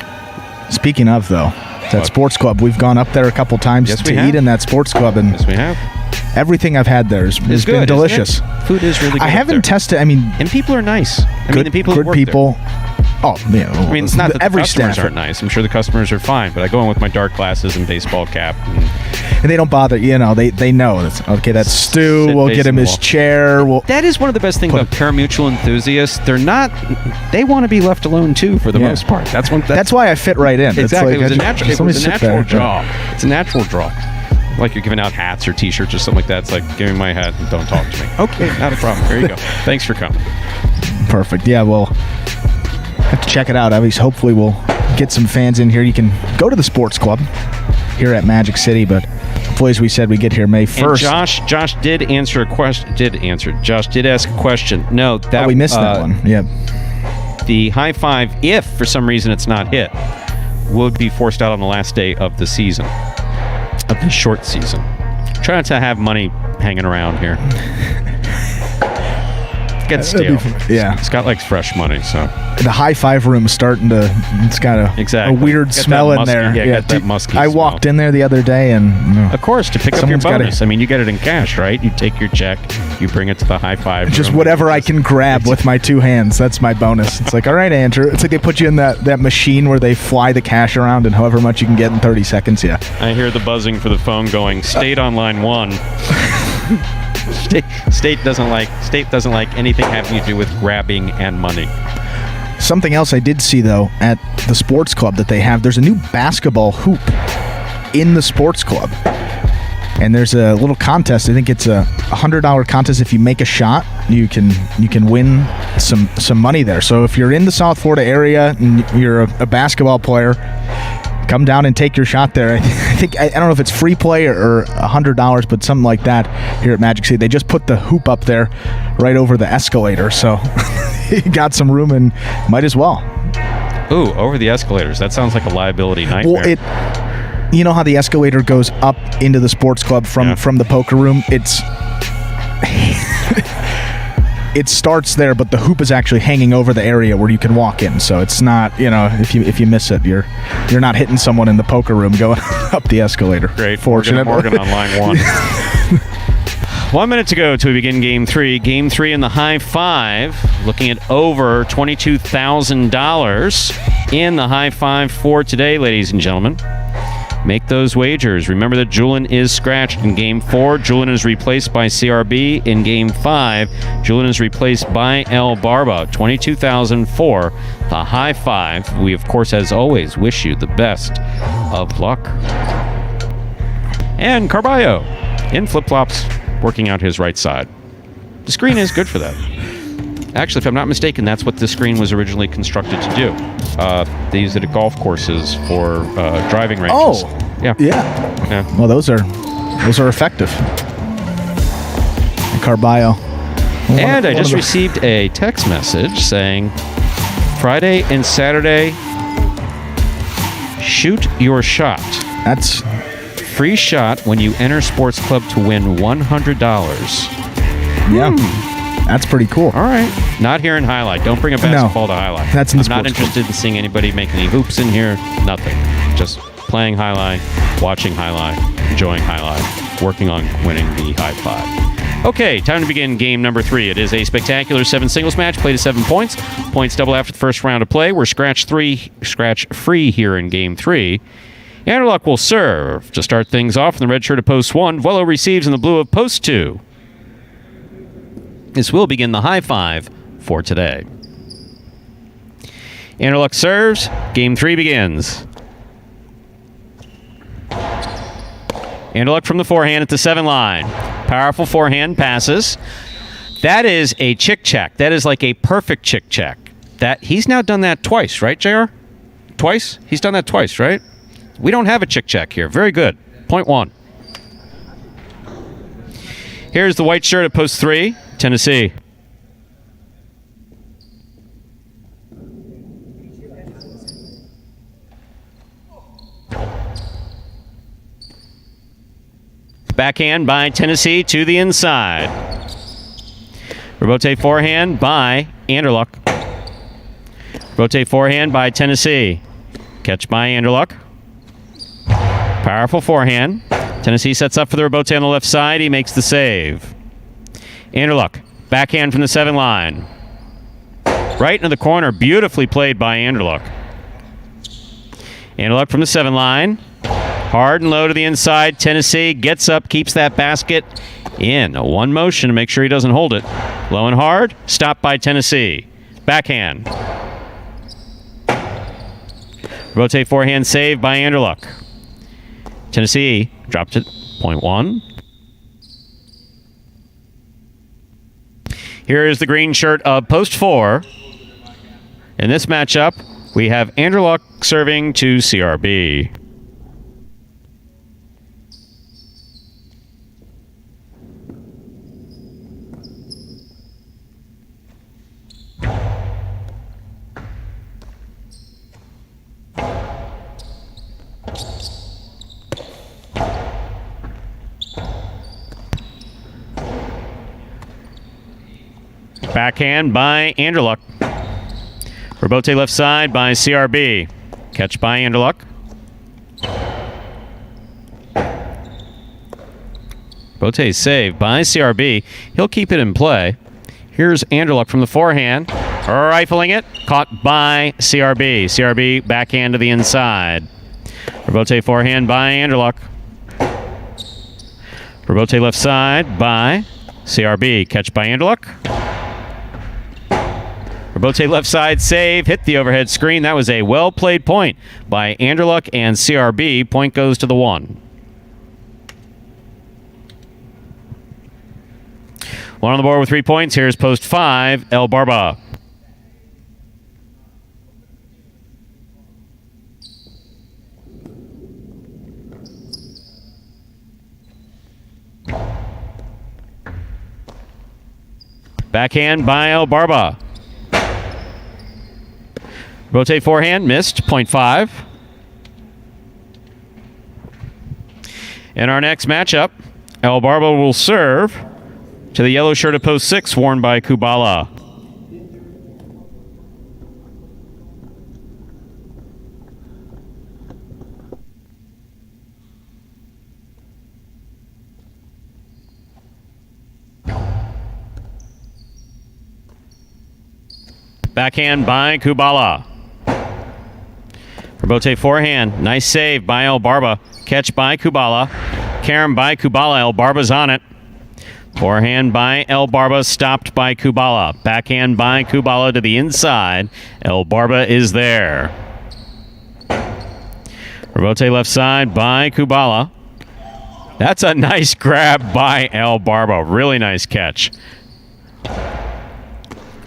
Speaking of though, that What? sports club, we've gone up there a couple times Yes, to we have. eat in that sports club, and Yes, we have. everything I've had there has It's been good, delicious. isn't it? Food is really good. I up haven't there. tested. I mean, And people are nice. I mean, the people who good work people. Oh, yeah. There. I mean, it's not that the every customers staff, aren't nice. I'm sure the customers are fine, but I go in with my dark glasses and baseball cap. and they don't bother. They know. That's, okay, that's Stu. Sit We'll get facing him the his wall. chair. We'll. That is one of the best things about Parimutuel enthusiasts. They want to be left alone too, for the Yeah. most part. That's why I fit right in. Exactly. It's It like, was a let me sit natural there. draw. It's a natural draw. Like you're giving out hats or T-shirts or something like that. It's like, give me my hat and don't talk to me. Okay, not a problem. There you go. Thanks for coming. Perfect. Yeah, we'll have to check it out. At least hopefully we'll get some fans in here. You can go to the sports club here at Magic City, but hopefully, as we said, we get here May 1st. And Josh did answer a question. Josh did ask a question. No, that we missed that one. Yeah. The high five, if for some reason it's not hit, would be forced out on the last day of the season, of the short season. Try not to have money hanging around here. Gets stale. Yeah. Scott likes fresh money, so The high five room is starting to. It's got a Exactly. weird Got that smell in musky- there. yeah, got that musky I smell. walked in there the other day and. of course, to pick Someone's up your gotta- bonus. I mean, you get it in cash, right? You take your check, you bring it to the high five. Just room. whatever I can grab with my two hands. That's my bonus. It's like, all right, Andrew. It's like they put you in that machine where they fly the cash around and however much you can get in 30 seconds. Yeah. I hear the buzzing for the phone going, State on line 1. State doesn't like anything having to do with grabbing and money. Something else I did see, though, at the sports club that they have, there's a new basketball hoop in the sports club. And there's a little contest. I think it's a $100 contest. If you make a shot, you can win some money there. So if you're in the South Florida area and you're a basketball player, come down and take your shot there. I don't know if it's free play or $100, but something like that here at Magic City. They just put the hoop up there right over the escalator, so you got some room and might as well. Ooh, over the escalators. That sounds like a liability nightmare. Well, you know how the escalator goes up into the sports club from the poker room? It starts there, but the hoop is actually hanging over the area where you can walk in. So it's not, if you miss it, you're not hitting someone in the poker room going up the escalator. Great. Fortunately. Morgan on line 1. 1 minute to go to begin Game 3. Game 3 in the high five. Looking at over $22,000 in the high five for today, ladies and gentlemen. Make those wagers. Remember that Julian is scratched in Game 4. Julian is replaced by CRB. In Game 5, Julian is replaced by El Barba. $22,004. The high five. We, of course, as always, wish you the best of luck. And Carballo in flip-flops, working out his right side. The screen is good for that. Actually, if I'm not mistaken, that's what the screen was originally constructed to do. They use it at golf courses for driving ranges. Oh, yeah. Yeah. Well, those are effective. Carballo. And I just received a text message saying, Friday and Saturday, shoot your shot. That's Free shot when you enter Sports Club to win $100. yeah. That's pretty cool. All right. Not here in Highlight. Don't bring a basketball to Highlight. That's in the I'm not sports club. interested in seeing anybody make any hoops in here. Nothing. Just playing Highlight, watching Highlight, enjoying Highlight, working on winning the high five. Okay, time to begin game number 3. It is a spectacular 7 singles match, played to 7 points. Points double after the first round of play. We're scratch free here in game 3. Anderluck will serve. To start things off in the red shirt of post 1, Vuelo receives in the blue of post 2. This will begin the high five for today. Anderluck serves. Game 3 begins. Anderluck from the forehand at the 7 line. Powerful forehand passes. That is a chick check. That is like a perfect chick check. That he's now done that twice, right, JR? Twice? He's done that twice, right? We don't have a chick check here. Very good. Point 1. Here's the white shirt at post 3, Tennessee. Backhand by Tennessee to the inside. Rebote forehand by Anderluck. Rebote forehand by Tennessee. Catch by Anderluck. Powerful forehand. Tennessee sets up for the rebote on the left side. He makes the save. Anderluck. Backhand from the 7 line. Right into the corner. Beautifully played by Anderluck. Anderluck from the 7 line. Hard and low to the inside. Tennessee gets up, keeps that basket in. A one motion to make sure he doesn't hold it. Low and hard. Stopped by Tennessee. Backhand. Rotate forehand save by Anderluck. Tennessee dropped it. Point 1. Here is the green shirt of post 4. In this matchup, we have Anderluck serving to CRB. Backhand by Anderluck. Rebote left side by CRB. Catch by Anderluck. Rebote save by CRB. He'll keep it in play. Here's Anderluck from the forehand. Rifling it. Caught by CRB. CRB backhand to the inside. Rebote forehand by Anderluck. Rebote left side by CRB. Catch by Anderluck. Rebote left side save, hit the overhead screen. That was a well-played point by Anderluck and CRB. Point goes to the 1. 1 on the board with 3 points. Here's post 5, El Barba. Backhand by El Barba. Rotate forehand, missed, point 5. In our next matchup, El Barba will serve to the yellow shirt of post 6 worn by Kubala. Backhand by Kubala. Rebote forehand. Nice save by El Barba. Catch by Kubala. Carom by Kubala. El Barba's on it. Forehand by El Barba. Stopped by Kubala. Backhand by Kubala to the inside. El Barba is there. Rebote left side by Kubala. That's a nice grab by El Barba. Really nice catch.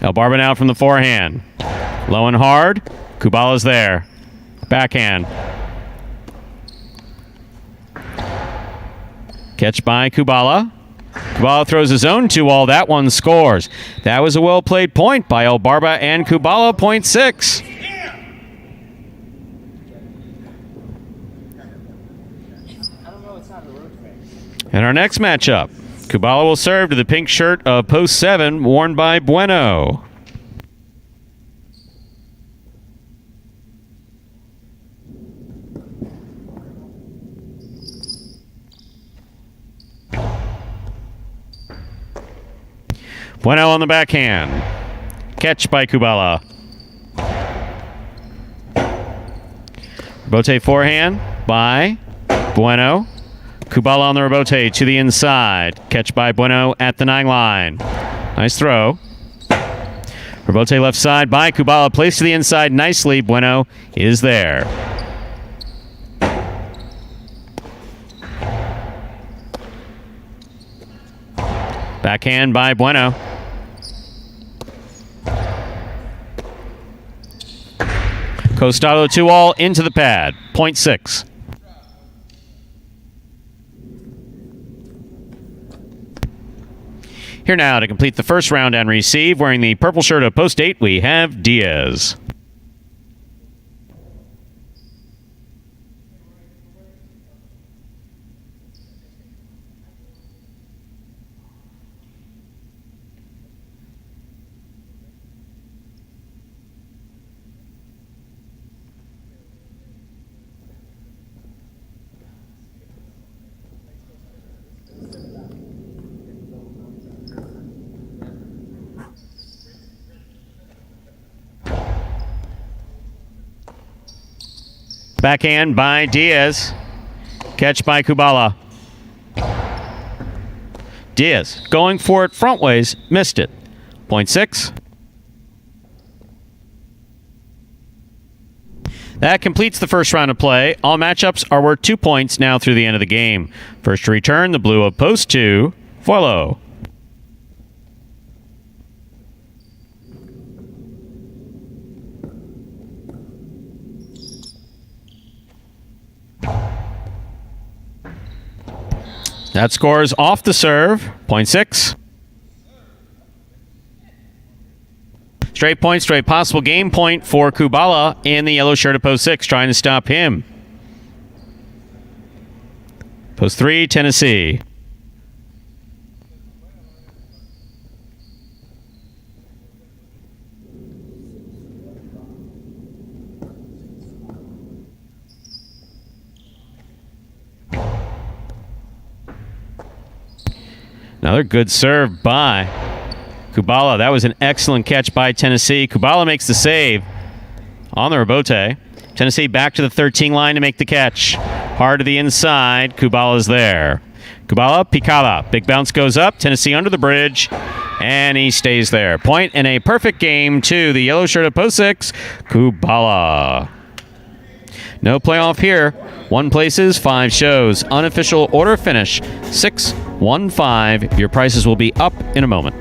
El Barba now from the forehand. Low and hard. Kubala's there. Backhand. Catch by Kubala. Kubala throws his own 2-all. That one scores. That was a well-played point by El Barba and Kubala, point 6. In our next matchup, Kubala will serve to the pink shirt of post 7 worn by Bueno. Bueno on the backhand. Catch by Kubala. Bote forehand. by Bueno. Kubala on the rebote to the inside. Catch by Bueno at the 9 line. Nice throw. Rebote left side by Kubala. Placed to the inside nicely. Bueno is there. Backhand by Bueno. Costado 2-all into the pad. 0.6. Here now to complete the first round and receive, wearing the purple shirt of post 8, we have Diaz. Backhand by Diaz. Catch by Kubala. Diaz going for it frontways. Missed it. 0.6. That completes the first round of play. All matchups are worth 2 points now through the end of the game. First to return, the blue of post 2, Fuelo. That scores off the serve. 0.6. Straight point, straight possible game point for Kubala in the yellow shirt of post 6, trying to stop him. Post 3, Tennessee. Another good serve by Kubala. That was an excellent catch by Tennessee. Kubala makes the save on the rebote. Tennessee back to the 13 line to make the catch. Hard to the inside. Kubala's there. Kubala, Picala. Big bounce goes up. Tennessee under the bridge. And he stays there. Point and a perfect game to the yellow shirt of post 6, Kubala. No playoff here. 1 places, 5 shows. Unofficial order finish 6-1-5. Your prices will be up in a moment.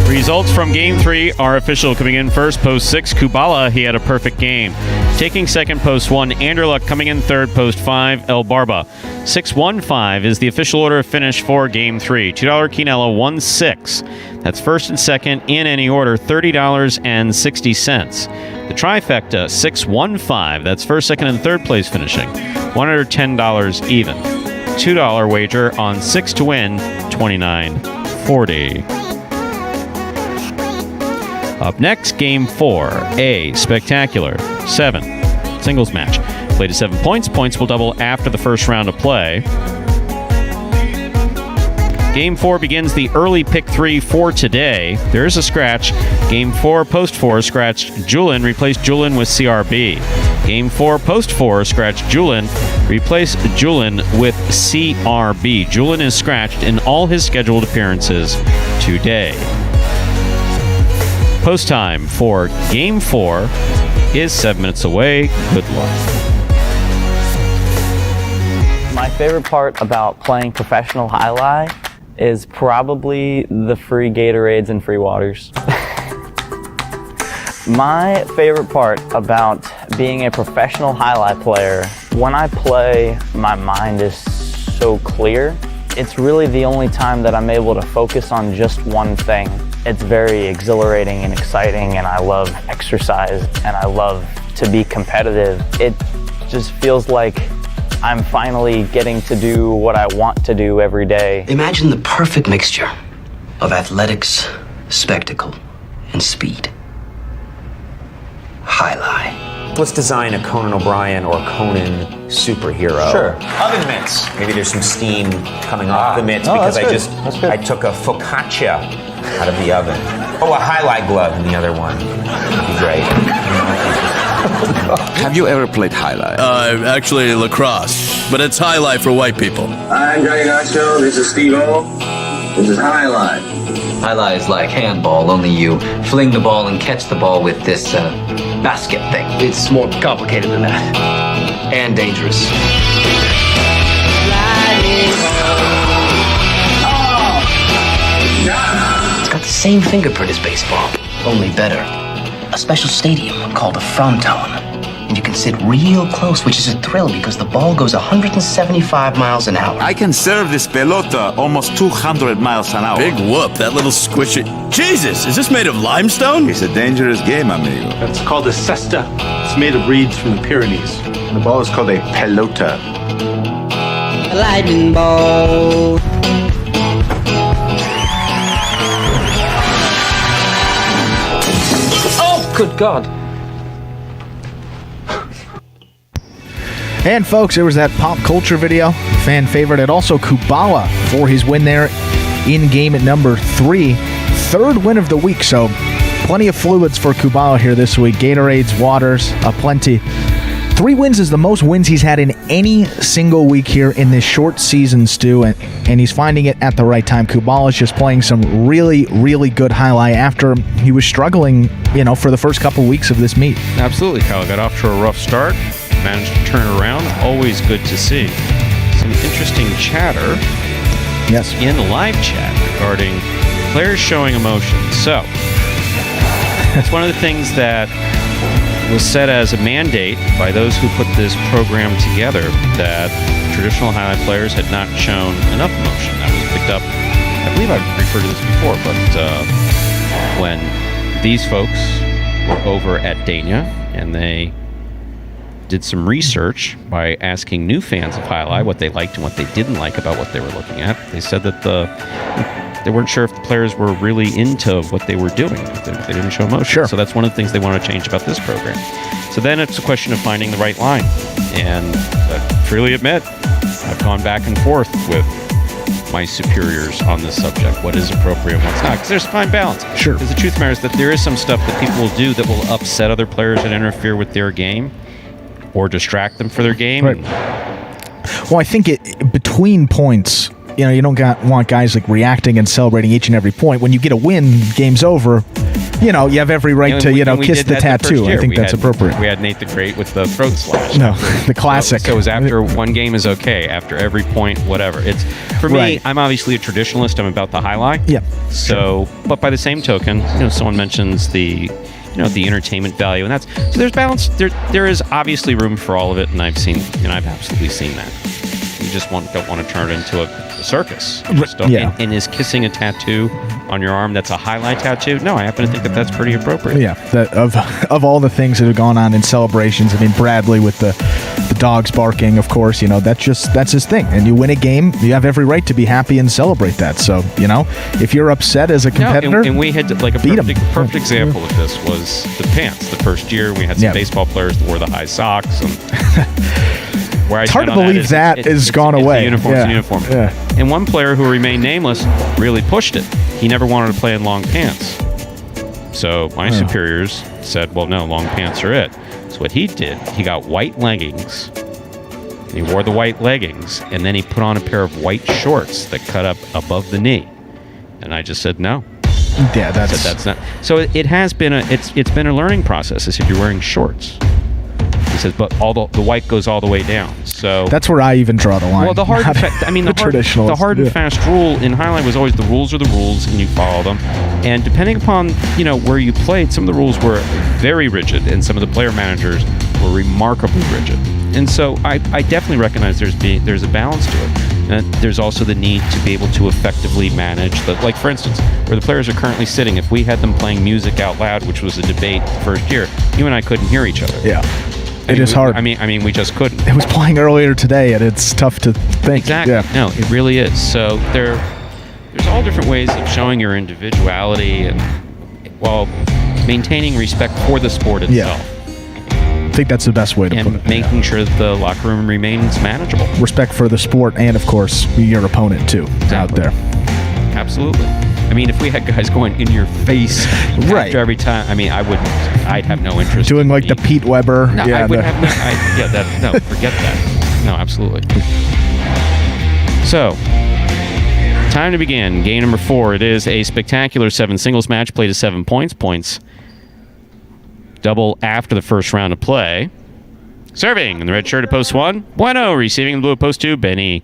Results from Game 3 are official. Coming in first, post 6, Kubala. He had a perfect game. Taking second, post 1, Anderluck. Coming in third, post 5, El Barba. 6-1-5 is the official order of finish for Game 3. $2 Quinella, 1-6. That's first and second in any order, $30.60. The trifecta, 6-1-5. That's first, second, and third place finishing, $110 even. $2 wager on 6 to win, $29.40. Up next, Game 4, a spectacular 7 singles match. Played to 7 points. Points will double after the first round of play. Game 4 begins the early pick 3 for today. There is a scratch. Game 4, post 4, scratched Julin, replaced Julin with CRB. Game 4, post 4, scratched Julin, replaced Julin with CRB. Julin is scratched in all his scheduled appearances today. Post time for Game 4 is 7 minutes away. Good luck. My favorite part about playing professional Jai-Alai is probably the free Gatorades and free waters. My favorite part about being a professional Jai-Alai player, when I play, my mind is so clear. It's really the only time that I'm able to focus on just one thing. It's very exhilarating and exciting, and I love exercise, and I love to be competitive. It just feels like I'm finally getting to do what I want to do every day. Imagine the perfect mixture of athletics, spectacle, and speed. Jai-Alai. Let's design a Conan O'Brien or Conan superhero. Sure. Oven mitts. Maybe there's some steam coming off the mitts because I took a focaccia out of the oven. Oh, a highlight glove in the other one. That'd be great. Have you ever played Jai-Alai? Actually lacrosse, but it's Jai-Alai for white people. I'm Johnny Nacho. This is Steve-O. This is Jai-Alai. Jai-Alai is like handball, only you fling the ball and catch the ball with this basket thing. It's more complicated than that. And dangerous. It's got the same fingerprint as baseball, only better. A special stadium called a fronton. And you can sit real close, which is a thrill because the ball goes 175 miles an hour. I can serve this pelota almost 200 miles an hour. Big whoop, that little squishy. Jesus, is this made of limestone? It's a dangerous game, amigo. It's called a cesta. It's made of reeds from the Pyrenees. The ball is called a pelota. A lightning ball. Oh, good God. And folks, there was that pop culture video, fan favorite, and also Kubala for his win there in game at number 3. Third win of the week, so plenty of fluids for Kubala here this week. Gatorades, waters, plenty. 3 wins is the most wins he's had in any single week here in this short season, Stu, and he's finding it at the right time. Kubala's just playing some really, really good Jai-Alai after he was struggling, for the first couple weeks of this meet. Absolutely, Kyle. Got off to a rough start. Managed to turn around. Always good to see. Some interesting chatter in the live chat regarding players showing emotion. So, it's one of the things that was set as a mandate by those who put this program together, that traditional Jai-Alai players had not shown enough emotion. That was picked up, I believe I've referred to this before, but when these folks were over at Dania and they did some research by asking new fans of Jai-Alai what they liked and what they didn't like about what they were looking at. They said that they weren't sure if the players were really into what they were doing. They didn't show emotion. Sure. So that's one of the things they want to change about this program. So then it's a question of finding the right line. And I freely admit, I've gone back and forth with my superiors on this subject. What is appropriate and what's not? Because there's a fine balance. Sure. Because the truth matter is that there is some stuff that people will do that will upset other players and interfere with their game, or distract them for their game. Right. Well, I think between points, you don't want guys like reacting and celebrating each and every point. When you get a win, game's over. You have every right to kiss the tattoo. I think that's appropriate. We had Nate the Great with the throat slash. No, the classic. So it was after one game is okay. After every point, whatever. It's for me. I'm obviously a traditionalist. I'm about the Jai-Alai. Yeah. So, but by the same token, someone mentions the entertainment value, and that's so there's balance. There is obviously room for all of it, and I've absolutely seen that. You just don't want to turn it into a circus. And is kissing a tattoo on your arm that's a Jai-Alai tattoo? No, I happen to think that that's pretty appropriate. Yeah, of all the things that have gone on in celebrations, Bradley with the dogs barking, of course, that's his thing. And you win a game, you have every right to be happy and celebrate that. So, if you're upset as a competitor, and we had a perfect example of this was the pants. The first year we had some baseball players that wore the high socks. And where it's hard to believe that has gone away. Uniform. Yeah. And one player who remained nameless really pushed it. He never wanted to play in long pants. So my superiors said, well, no, long pants are it. So what he did, he got white leggings. He wore the white leggings, and then he put on a pair of white shorts that cut up above the knee. And I just said no. Yeah, that's not. So it has been it's been a learning process. I said you're wearing shorts. He says, but all the white goes all the way down. So that's where I even draw the line. Well, the hard and fast rule in Jai-Alai was always the rules are the rules, and you follow them. And depending upon where you played, some of the rules were very rigid, and some of the player managers were remarkably rigid. And so I definitely recognize there's a balance to it. And there's also the need to be able to effectively manage like for instance, where the players are currently sitting, if we had them playing music out loud, which was a debate the first year, you and I couldn't hear each other. Yeah. It is hard. I mean, we just couldn't. It was playing earlier today, and it's tough to think. Exactly. Yeah. No, it really is. So there's all different ways of showing your individuality and while maintaining respect for the sport itself. I think that's the best way to put it. And making sure that the locker room remains manageable. Respect for the sport and, of course, your opponent, too, out there. Absolutely. I mean, if we had guys going in your face after every time, I mean, I'd have no interest. Doing like the Pete Weber. No, I would have no, forget that. No, absolutely. So, time to begin. Game number 4. It is a spectacular 7 singles match played at 7 points. Points double after the first round of play. Serving in the red shirt at post 1, Bueno. Receiving in the blue at post 2, Benny.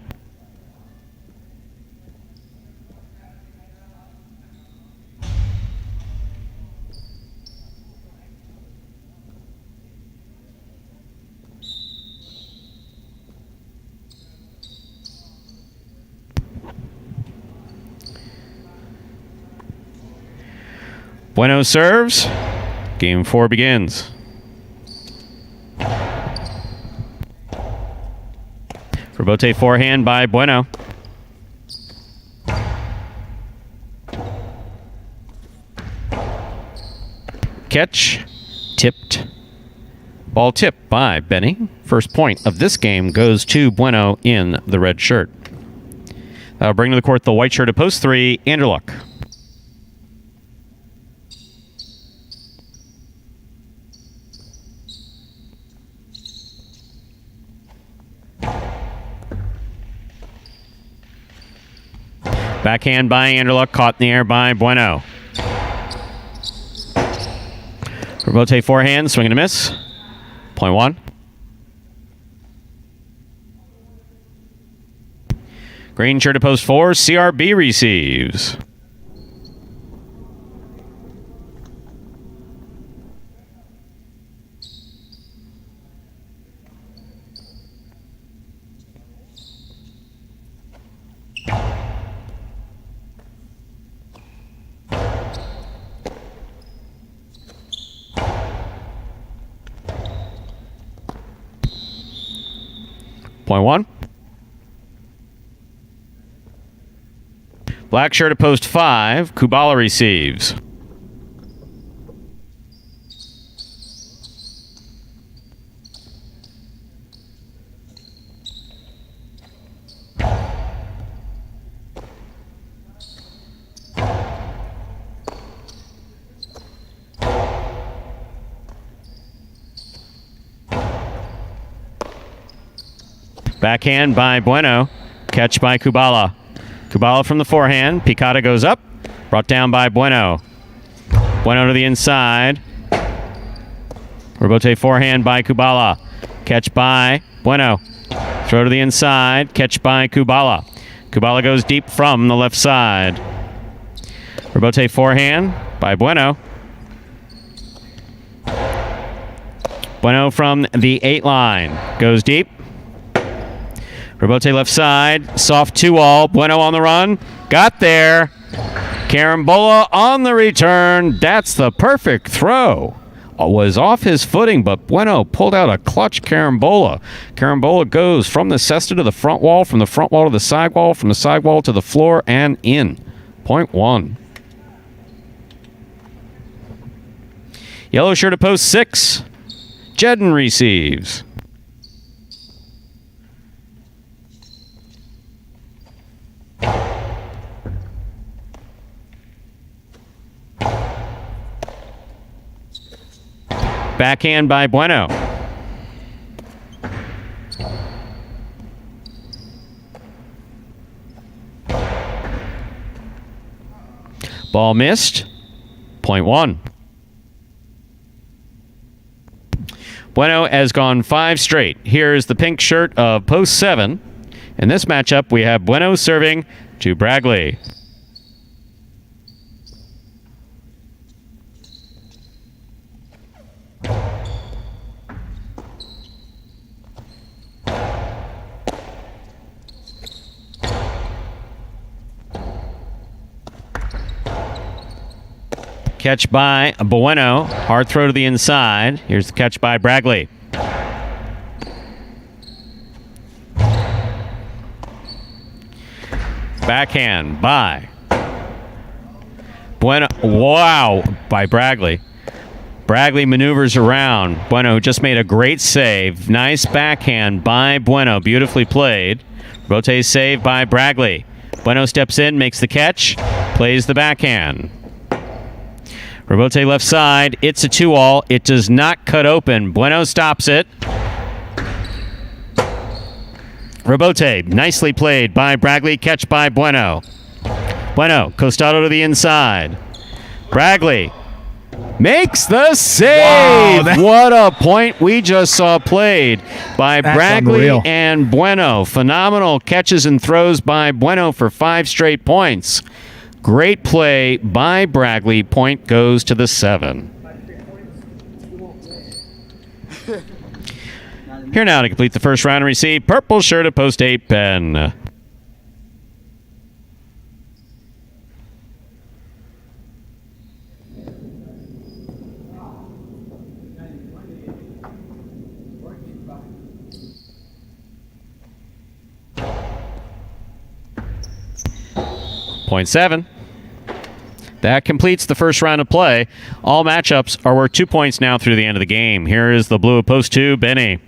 Bueno serves. Game 4 begins. Rebote forehand by Bueno. Catch. Tipped. Ball tipped by Benny. First point of this game goes to Bueno in the red shirt. That'll bring to the court the white shirt at post 3, Andrew Luck. Backhand by Anderluck, caught in the air by Bueno. Rebote forehand, swing and a miss. Point 1. Green shirt to post 4, CRB receives. Point 1. Black shirt at post 5. Kubala receives. Backhand by Bueno. Catch by Kubala. Kubala from the forehand. Picata goes up. Brought down by Bueno. Bueno to the inside. Rebote forehand by Kubala. Catch by Bueno. Throw to the inside. Catch by Kubala. Kubala goes deep from the left side. Rebote forehand by Bueno. Bueno from the 8 line. Goes deep. Rebote left side. Soft 2-all. Bueno on the run. Got there. Carambola on the return. That's the perfect throw. Was off his footing, but Bueno pulled out a clutch carambola. Carambola goes from the cesta to the front wall, from the front wall to the side wall, from the side wall to the floor, and in. Point 1. Yellow shirt at post 6. Jedden receives. Backhand by Bueno. Ball missed. Point 1. Bueno has gone 5 straight. Here's the pink shirt of post 7. In this matchup, we have Bueno serving to Bragley. Catch by Bueno. Hard throw to the inside. Here's the catch by Bragley. Backhand by Bueno. Wow, by Bragley. Bragley maneuvers around. Bueno just made a great save. Nice backhand by Bueno. Beautifully played. Rebote save by Bragley. Bueno steps in, makes the catch, plays the backhand. Rebote left side. It's a 2-all. It does not cut open. Bueno stops it. Rebote, nicely played by Bragley. Catch by Bueno. Bueno, Costado to the inside. Bragley makes the save. Wow, what a point we just saw played by Bragley unreal. and Bueno. Phenomenal catches and throws by Bueno for 5 straight points. Great play by Bragley. Point goes to the 7. Here now to complete the first round and receive purple shirt at post 8, Ben. Point 7. That completes the first round of play. All matchups are worth 2 points now through the end of the game. Here is the blue at post 2, Benny.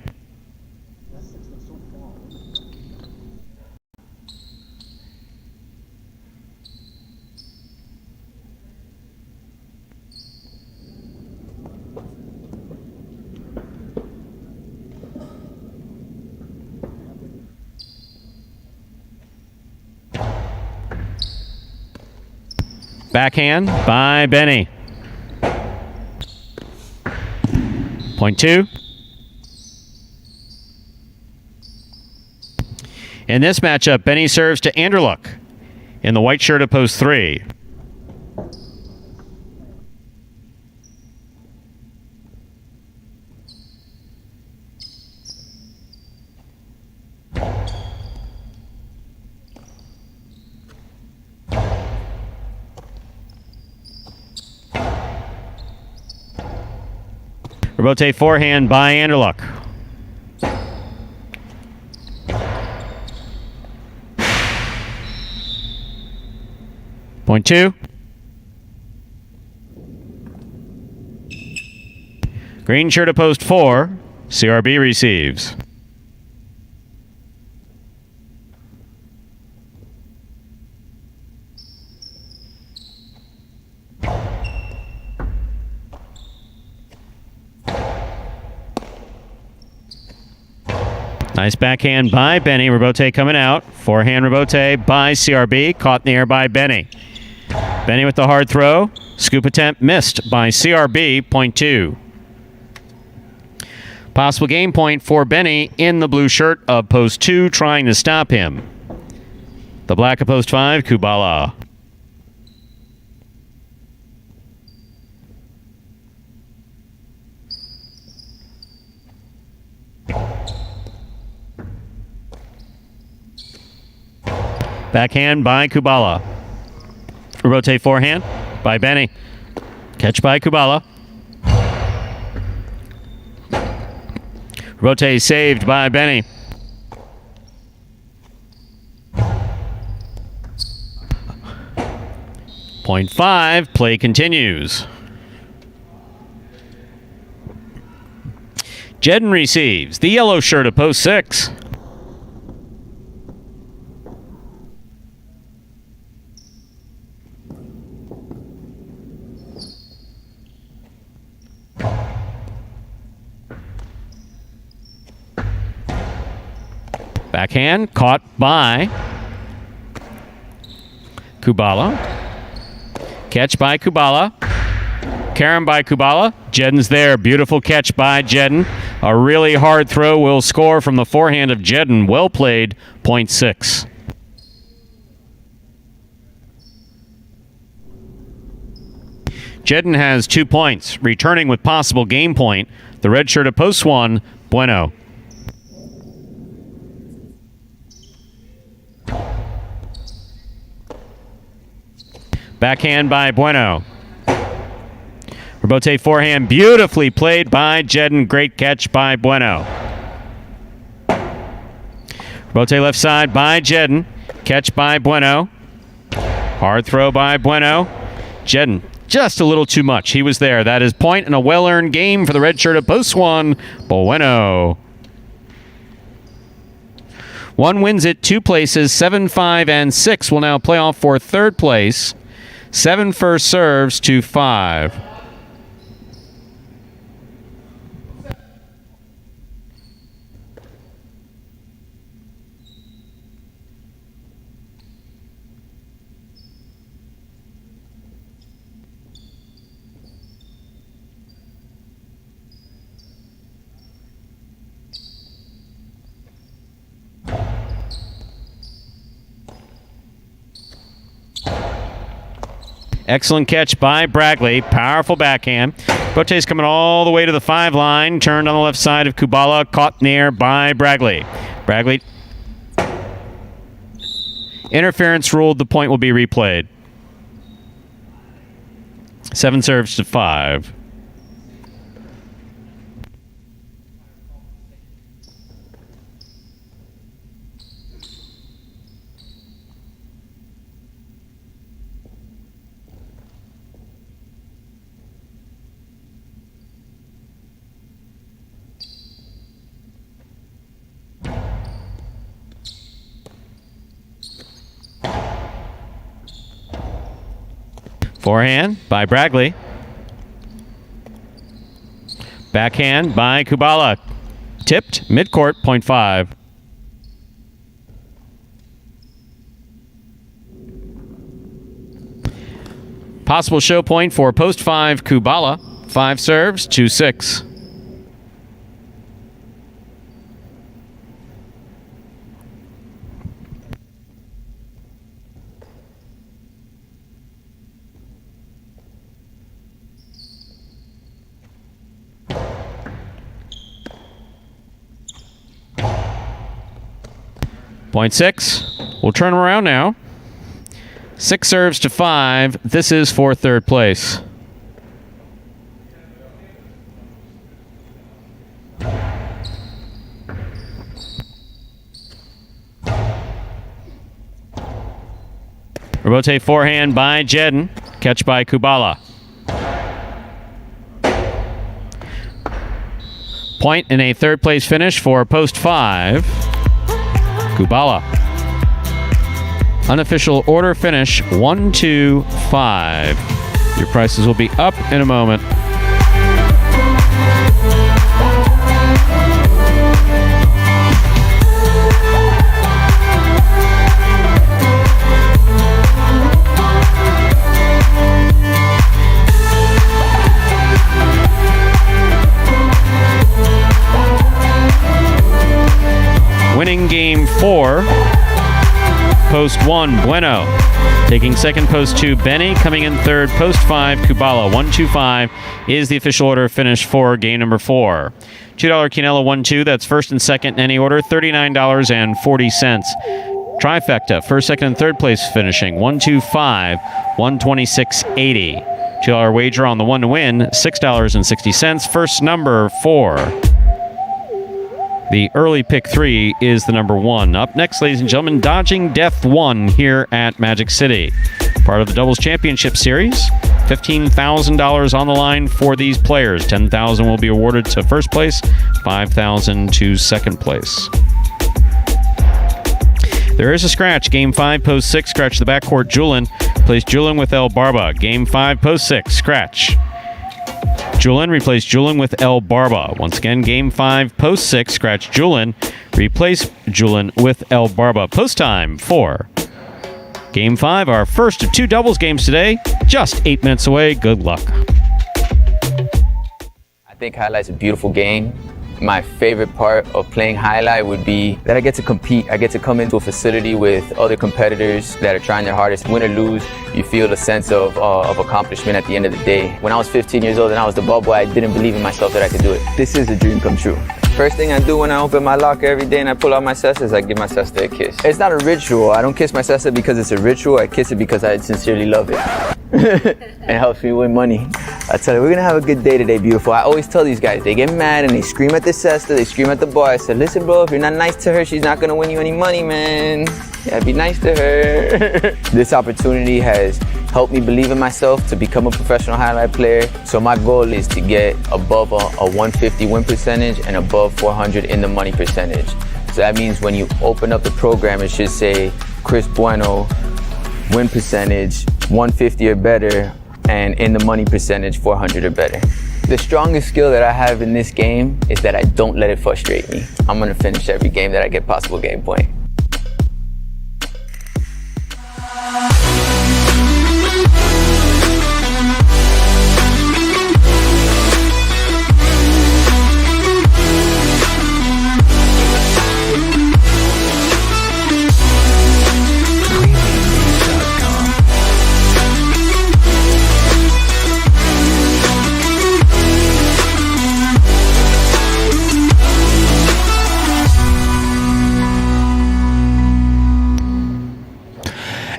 Backhand by Benny. Point 2. In this matchup, Benny serves to Anderluck in the white shirt at post 3. Rebote forehand by Anderluck. Point 2. Green shirt at post 4. CRB receives. Nice backhand by Benny. Rebote coming out. Forehand Rebote by CRB. Caught in the air by Benny. Benny with the hard throw. Scoop attempt missed by CRB. Point 2. Possible game point for Benny in the blue shirt of post 2, trying to stop him. The black of post 5, Kubala. Backhand by Kubala. Rebote forehand by Benny. Catch by Kubala. Rebote saved by Benny. Point 5, play continues. Jedden receives the yellow shirt of post 6. Backhand caught by Kubala. Catch by Kubala. Carom by Kubala. Jedden's there. Beautiful catch by Jedden. A really hard throw will score from the forehand of Jedden. Well played. Point 6. Jedden has 2 points. Returning with possible game point. The red shirt of post 1, Bueno. Backhand by Bueno. Rebote forehand beautifully played by Jedden. Great catch by Bueno. Rebote left side by Jedden. Catch by Bueno. Hard throw by Bueno. Jedden, just a little too much. He was there. That is point and a well-earned game for the red shirt of post one. Bueno. One wins it 2 places. 7, 5, and 6 will now play off for third place. 7 first serves to 5. Excellent catch by Bragley. Powerful backhand. Bote's coming all the way to the 5 line. Turned on the left side of Kubala. Caught near by Bragley. Bragley. Interference ruled. The point will be replayed. 7 serves to 5. Forehand by Bragley. Backhand by Kubala. Tipped, midcourt, 0.5. Possible show point for post 5, Kubala. 5 serves, 2-6. Point 6. We'll turn them around now. 6 serves to 5. This is for third place. Rebote forehand by Jedden. Catch by Kubala. Point in a third place finish for post 5. Kubala. Unofficial order finish 1, 2, 5. Your prices will be up in a moment. Winning game 4, post 1, Bueno. Taking second, post 2, Benny. Coming in third, post 5, Kubala. 1, 2, 5 is the official order finish for game number 4. $2 Quinella 1, 2. That's first and second in any order, $39.40. Trifecta, first, second, and third place finishing 1, 2, 5, $126.80. $2 wager on the 1 to win, $6.60. First number 4. The early pick 3 is the number 1. Up next, ladies and gentlemen, Dodging Death 1 here at Magic City. Part of the Doubles Championship Series. $15,000 on the line for these players. $10,000 will be awarded to first place, $5,000 to second place. There is a scratch. Game 5, post 6, scratch the backcourt. Julin plays Julin with El Barba. Game 5, post 6, scratch. Julin replaced Julin with El Barba. Once again, game 5, post 6, scratch Julin. Replace Julin with El Barba. Post time 4. Game 5, our first of 2 doubles games today. Just 8 minutes away. Good luck. I think Highlight's a beautiful game. My favorite part of playing Highlight would be that I get to compete. I get to come into a facility with other competitors that are trying their hardest. Win or lose, you feel the sense of accomplishment at the end of the day. When I was 15 years old and I was the ball boy, I didn't believe in myself that I could do it. This is a dream come true. First thing I do when I open my locker every day and I pull out my cesta is I give my cesta a kiss. It's not a ritual. I don't kiss my cesta because it's a ritual. I kiss it because I sincerely love it. It helps me win money. I tell you, we're gonna have a good day today, beautiful. I always tell these guys, they get mad and they scream at the cesta, they scream at the bar. I said, listen, bro, if you're not nice to her, she's not gonna win you any money, man. Yeah, be nice to her. This opportunity has helped me believe in myself to become a professional highlight player. So my goal is to get above a 150 win percentage and above 400 in the money percentage. So that means when you open up the program, it should say Chris Bueno, win percentage 150 or better, and in the money percentage 400 or better. The strongest skill that I have in this game is that I don't let it frustrate me. I'm gonna finish every game that I get possible game point.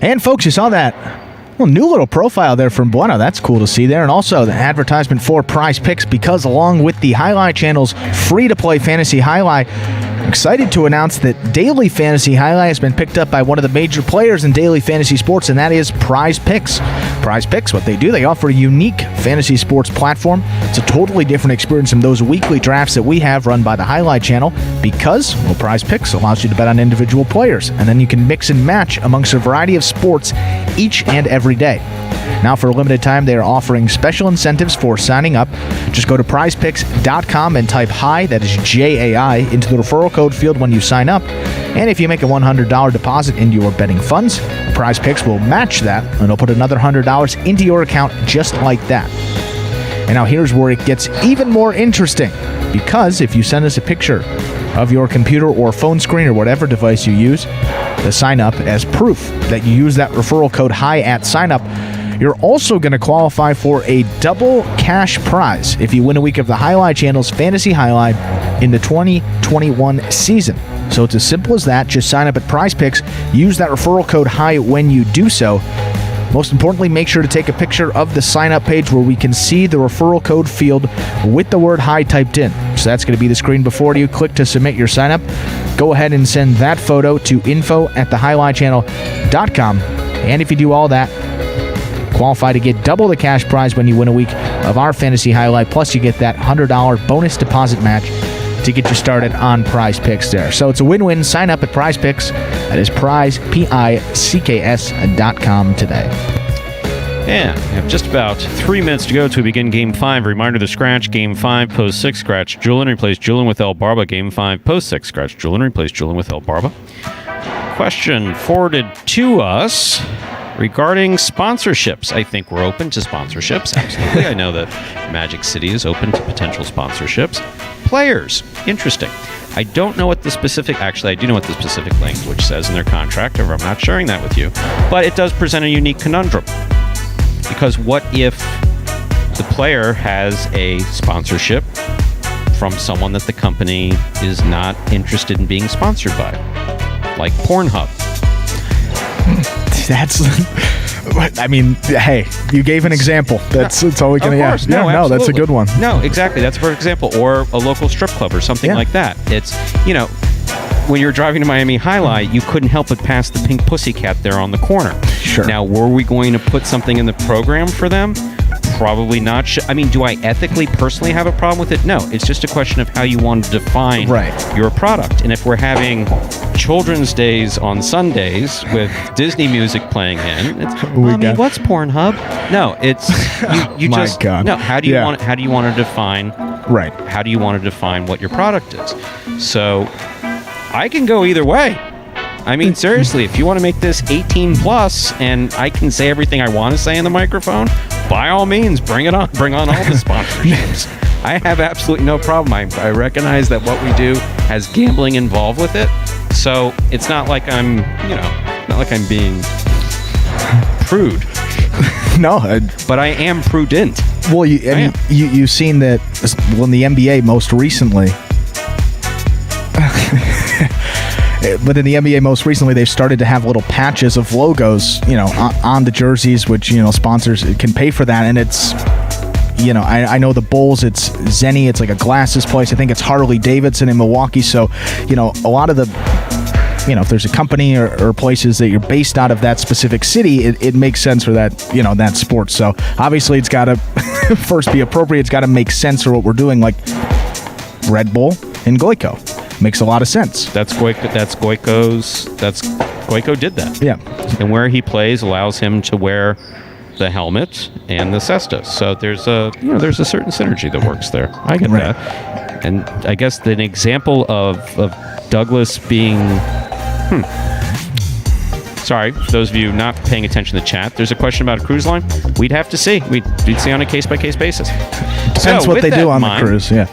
And folks, you saw that new little profile there from Bueno. That's cool to see there. And also the advertisement for Prize Picks, because along with the Highlight Channel's free-to-play Fantasy Highlight, I'm excited to announce that Daily Fantasy Highlight has been picked up by one of the major players in daily fantasy sports, and that is Prize Picks. Prize Picks, what they do, they offer a unique fantasy sports platform. It's a totally different experience from those weekly drafts that we have run by the Highlight Channel, because, well, Prize Picks allows you to bet on individual players, and then you can mix and match amongst a variety of sports each and every day. Now, for a limited time, they are offering special incentives for signing up. Just go to prizepicks.com and type HI, that is J-A-I, into the referral code field when you sign up. And if you make a $100 deposit into your betting funds, Prize Picks will match that, and they'll put another $100 into your account just like that. And now here's where it gets even more interesting, because if you send us a picture of your computer or phone screen or whatever device you use to sign up as proof that you use that referral code HI at sign up, you're also going to qualify for a double cash prize if you win a week of the Highlight Channel's Fantasy Highlight in the 2021 season. So it's as simple as that. Just sign up at Prize Picks, use that referral code HI when you do so. Most importantly, make sure to take a picture of the sign-up page where we can see the referral code field with the word HI typed in. So that's going to be the screen before you. Click to submit your sign-up. Go ahead and send that photo to info@thehighlightchannel.com. And if you do all that, qualify to get double the cash prize when you win a week of our Fantasy Highlight. Plus, you get that $100 bonus deposit match to get you started on Prize Picks there. So it's a win-win. Sign up at Prize Picks. That is prizepicks.com today. Yeah, we have just about 3 minutes to go to begin Game 5. Reminder to scratch Game 5, Post 6, scratch Julian, replace Julian with El Barba. Game 5, Post 6, scratch Julian, replace Julian with El Barba. Question forwarded to us regarding sponsorships. I think we're open to sponsorships. Absolutely. I know that Magic City is open to potential sponsorships. Players. Interesting. I don't know what the specific... Actually, I do know what the specific language says in their contract, or I'm not sharing that with you. But it does present a unique conundrum. Because what if the player has a sponsorship from someone that the company is not interested in being sponsored by? Like Pornhub. That's... I mean, hey, you gave an example. That's all we can... Of course. Yeah, no, that's a good one. No, exactly. That's a perfect example. Or a local strip club or something like that. It's, when you're driving to Miami Highlight, you couldn't help but pass the Pink Pussycat there on the corner. Sure. Now, were we going to put something in the program for them? Probably not. Do I ethically, personally have a problem with it? No. It's just a question of how you want to define your product. And if we're having children's days on Sundays with Disney music playing in, it's, what's Pornhub? No, it's you My just God. no. How do you want to define? Right. How do you want to define what your product is? So I can go either way. I mean, seriously, if you want to make this 18 plus and I can say everything I want to say in the microphone, by all means, bring it on. Bring on all the sponsorships. I have absolutely no problem. I recognize that what we do has gambling involved with it. So it's not like I'm, not like I'm being prude. No. But I am prudent. Well, you've seen that, in the NBA most recently. But in the NBA most recently, they've started to have little patches of logos, on the jerseys, which, sponsors can pay for that. And it's, I know the Bulls, it's Zenny, it's like a glasses place. I think it's Harley Davidson in Milwaukee. So, a lot of the if there's a company or places that you're based out of that specific city, it makes sense for that, that sport. So obviously it's got to first be appropriate. It's got to make sense for what we're doing, like Red Bull and Goico. Makes a lot of sense. Goico did that. Yeah. And where he plays allows him to wear the helmet and the cestus. So there's a certain synergy that works there. I get that. And I guess an example of Douglas being sorry, for those of you not paying attention to the chat, there's a question about a cruise line. We'd have to see. We'd see on a case-by-case basis. Depends what they do on the cruise, yeah.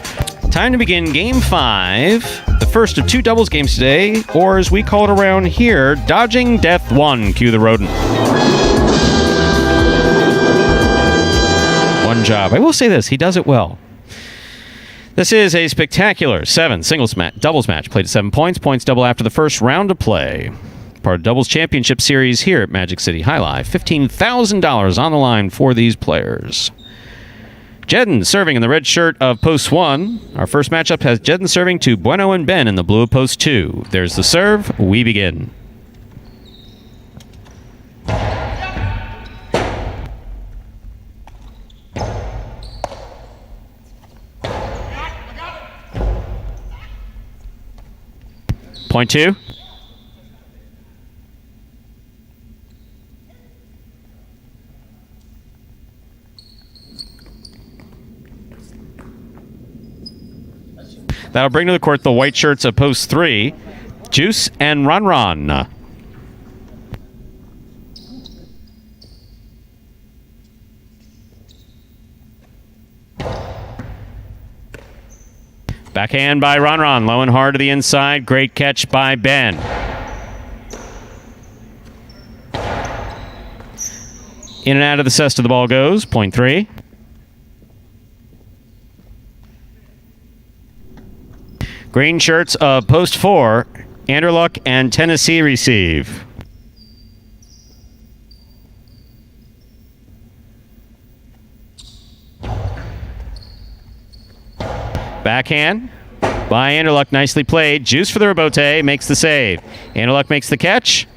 Time to begin Game 5, the first of 2 doubles games today, or as we call it around here, Dodging Death 1. Cue the rodent. One job. I will say this, he does it well. This is a spectacular 7 doubles match, played at 7 points. Points double after the first round of play. Part of Doubles Championship Series here at Magic City Jai-Alai. $15,000 on the line for these players. Jedden serving in the red shirt of Post 1. Our first matchup has Jedden serving to Bueno and Ben in the blue of Post 2. There's the serve. We begin. Point 2. That'll bring to the court the white shirts of Post 3, Juice and Ron. Backhand by Ron, low and hard to the inside. Great catch by Ben. In and out of the cesta the ball goes. Point 3. Green shirts of Post 4, Anderluck and Tennessee receive. Backhand by Anderluck, nicely played. Juice for the rebote, makes the save. Anderluck makes the catch.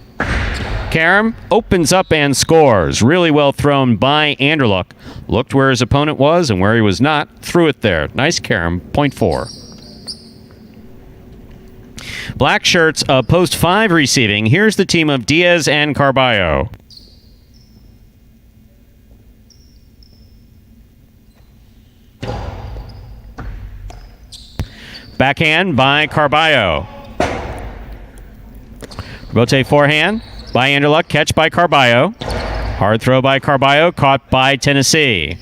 Karam opens up and scores. Really well thrown by Anderluck. Looked where his opponent was and where he was not. Threw it there. Nice Karam, point 4. Black shirts of Post 5 receiving. Here's the team of Diaz and Carballo. Backhand by Carballo. Rebote forehand by Anderluck. Catch by Carballo. Hard throw by Carballo. Caught by Tennessee.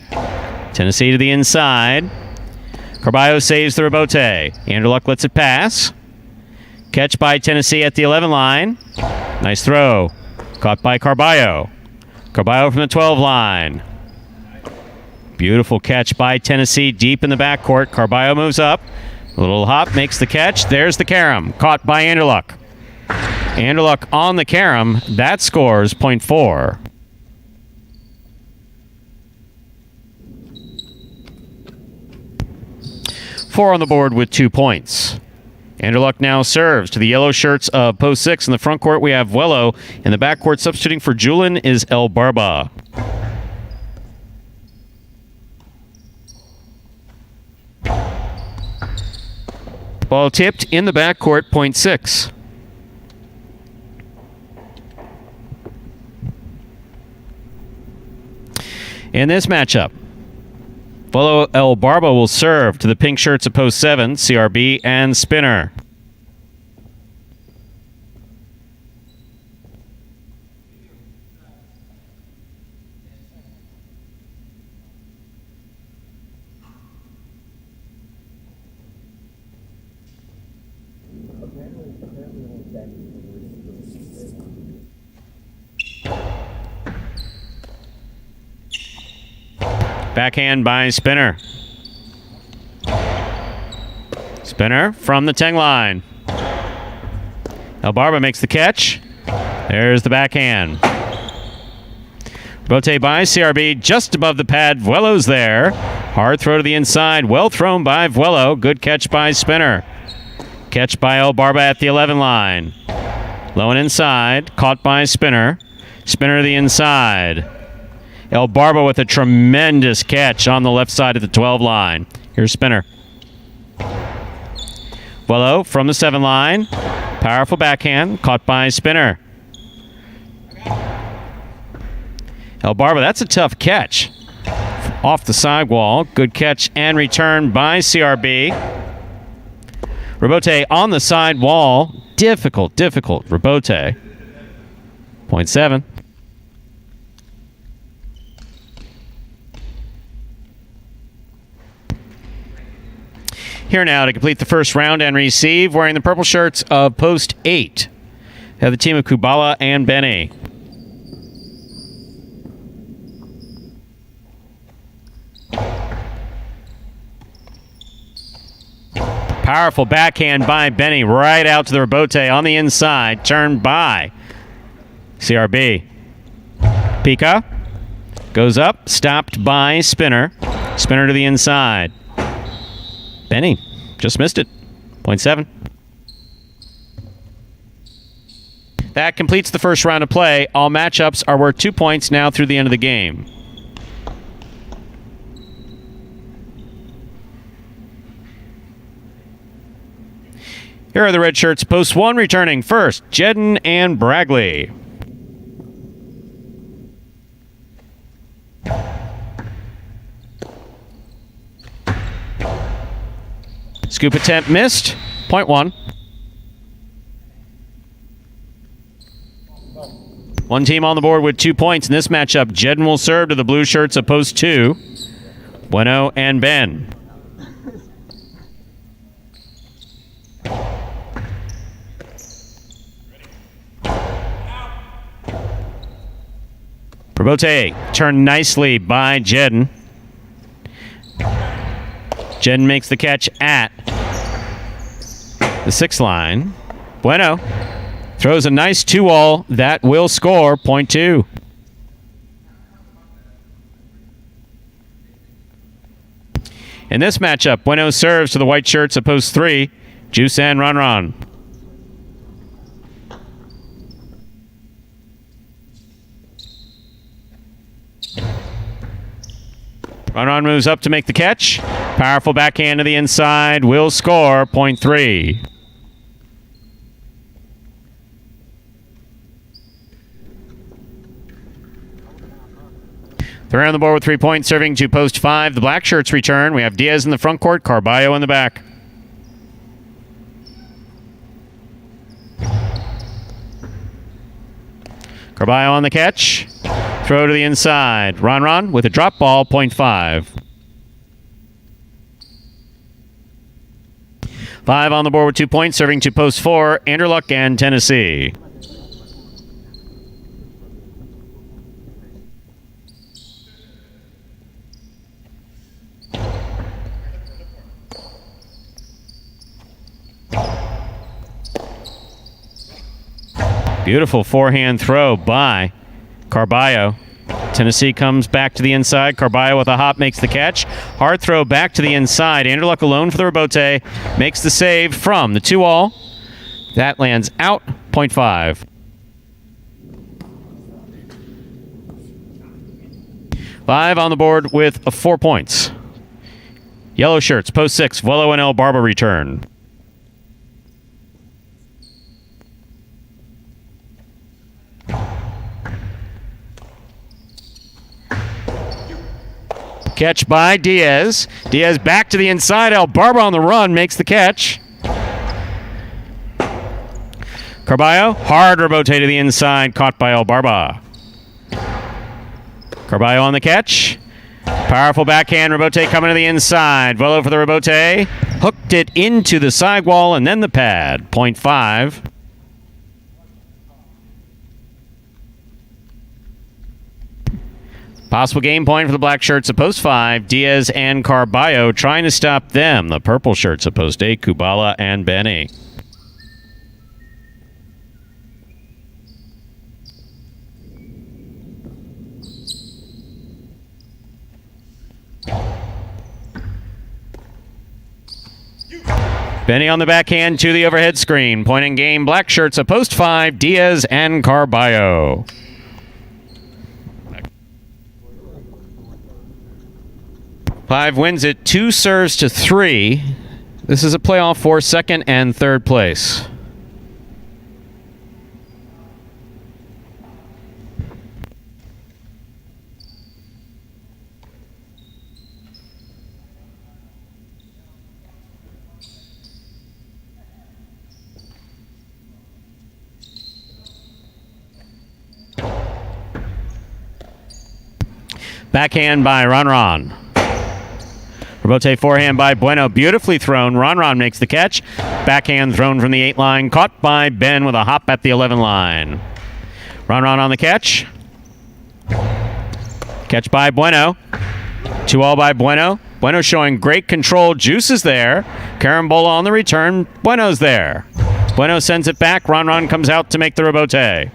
Tennessee to the inside. Carballo saves the rebote. Anderluck lets it pass. Catch by Tennessee at the 11 line. Nice throw. Caught by Carballo. Carballo from the 12 line. Beautiful catch by Tennessee deep in the backcourt. Carballo moves up. A little hop, makes the catch. There's the carom. Caught by Anderluck. Anderluck on the carom. That scores point 4. Four on the board with 2 points. Anderluck now serves to the yellow shirts of Post 6. In the front court, we have Vuelo. In the backcourt, substituting for Julian is El Barba. Ball tipped in the backcourt, point 6. In this matchup, Vuelo El Barba will serve to the pink shirts of Post 7, CRB and Spinner. Backhand by Spinner. Spinner from the 10 line. El Barba makes the catch. There's the backhand. Bote by CRB just above the pad. Vuelo's there. Hard throw to the inside. Well thrown by Vuelo. Good catch by Spinner. Catch by El Barba at the 11 line. Low and inside. Caught by Spinner. Spinner to the inside. El Barba with a tremendous catch on the left side of the 12 line. Here's Spinner. Vuelo from the 7 line. Powerful backhand. Caught by Spinner. El Barba, that's a tough catch. Off the sidewall. Good catch and return by CRB. Rebote on the side wall. Difficult. Rebote. 0.7. Here now to complete the first round and receive, wearing the purple shirts of Post 8. Have the team of Kubala and Benny. Powerful backhand by Benny right out to the rebote on the inside. Turned by CRB. Pika goes up, stopped by Spinner. Spinner to the inside. Benny just missed it. 0.7. That completes the first round of play. All matchups are worth 2 points now through the end of the game. Here are the red shirts. Post 1 returning first, Jedden and Bragley. Scoop attempt missed. 0.1. One team on the board with 2 points in this matchup. Jedden will serve to the blue shirts of Post 2. Bueno and Ben. Rebote turned nicely by Jedden. Jedden makes the catch at the 6 line. Bueno throws a nice 2-all. That will score. 0.2. In this matchup, Bueno serves to the white shirts of Post 3. Juice and Ron. Ron moves up to make the catch. Powerful backhand to the inside. Will score. 0.3. They're on the board with 3 points, serving to Post 5. The black shirts return. We have Diaz in the front court, Carballo in the back. Carballo on the catch. Throw to the inside. Ron with a drop ball, 0.5. 5 on the board with 2 points, serving to Post 4, Andrew Luck and Tennessee. Beautiful forehand throw by Carballo. Tennessee comes back to the inside. Carballo with a hop makes the catch. Hard throw back to the inside. Andrew Luck alone for the rebote. Makes the save from the 2-all. That lands out. 0.5. 5 on the board with 4 points. Yellow shirts, Post 6. Vuelo and El Barba return. Catch by Diaz. Diaz back to the inside. El Barba on the run makes the catch. Carballo, hard rebote to the inside, caught by El Barba. Carballo on the catch. Powerful backhand rebote coming to the inside. Vuelo for the rebote. Hooked it into the sidewall and then the pad. 0.5. Possible game point for the black shirts of Post 5. Diaz and Carballo trying to stop them. The purple shirts of Post 8. Kubala and Benny. Benny on the backhand to the overhead screen. Point in game, black shirts, a post 5, Diaz and Carballo. Five wins it 2 serves to 3. This is a playoff for second and third place. Backhand by Ron. Rebote forehand by Bueno. Beautifully thrown. Ron makes the catch. Backhand thrown from the 8 line. Caught by Ben with a hop at the 11 line. Ron on the catch. Catch by Bueno. 2-all by Bueno. Bueno showing great control. Juice is there. Carambola on the return. Bueno's there. Bueno sends it back. Ron comes out to make the rebote.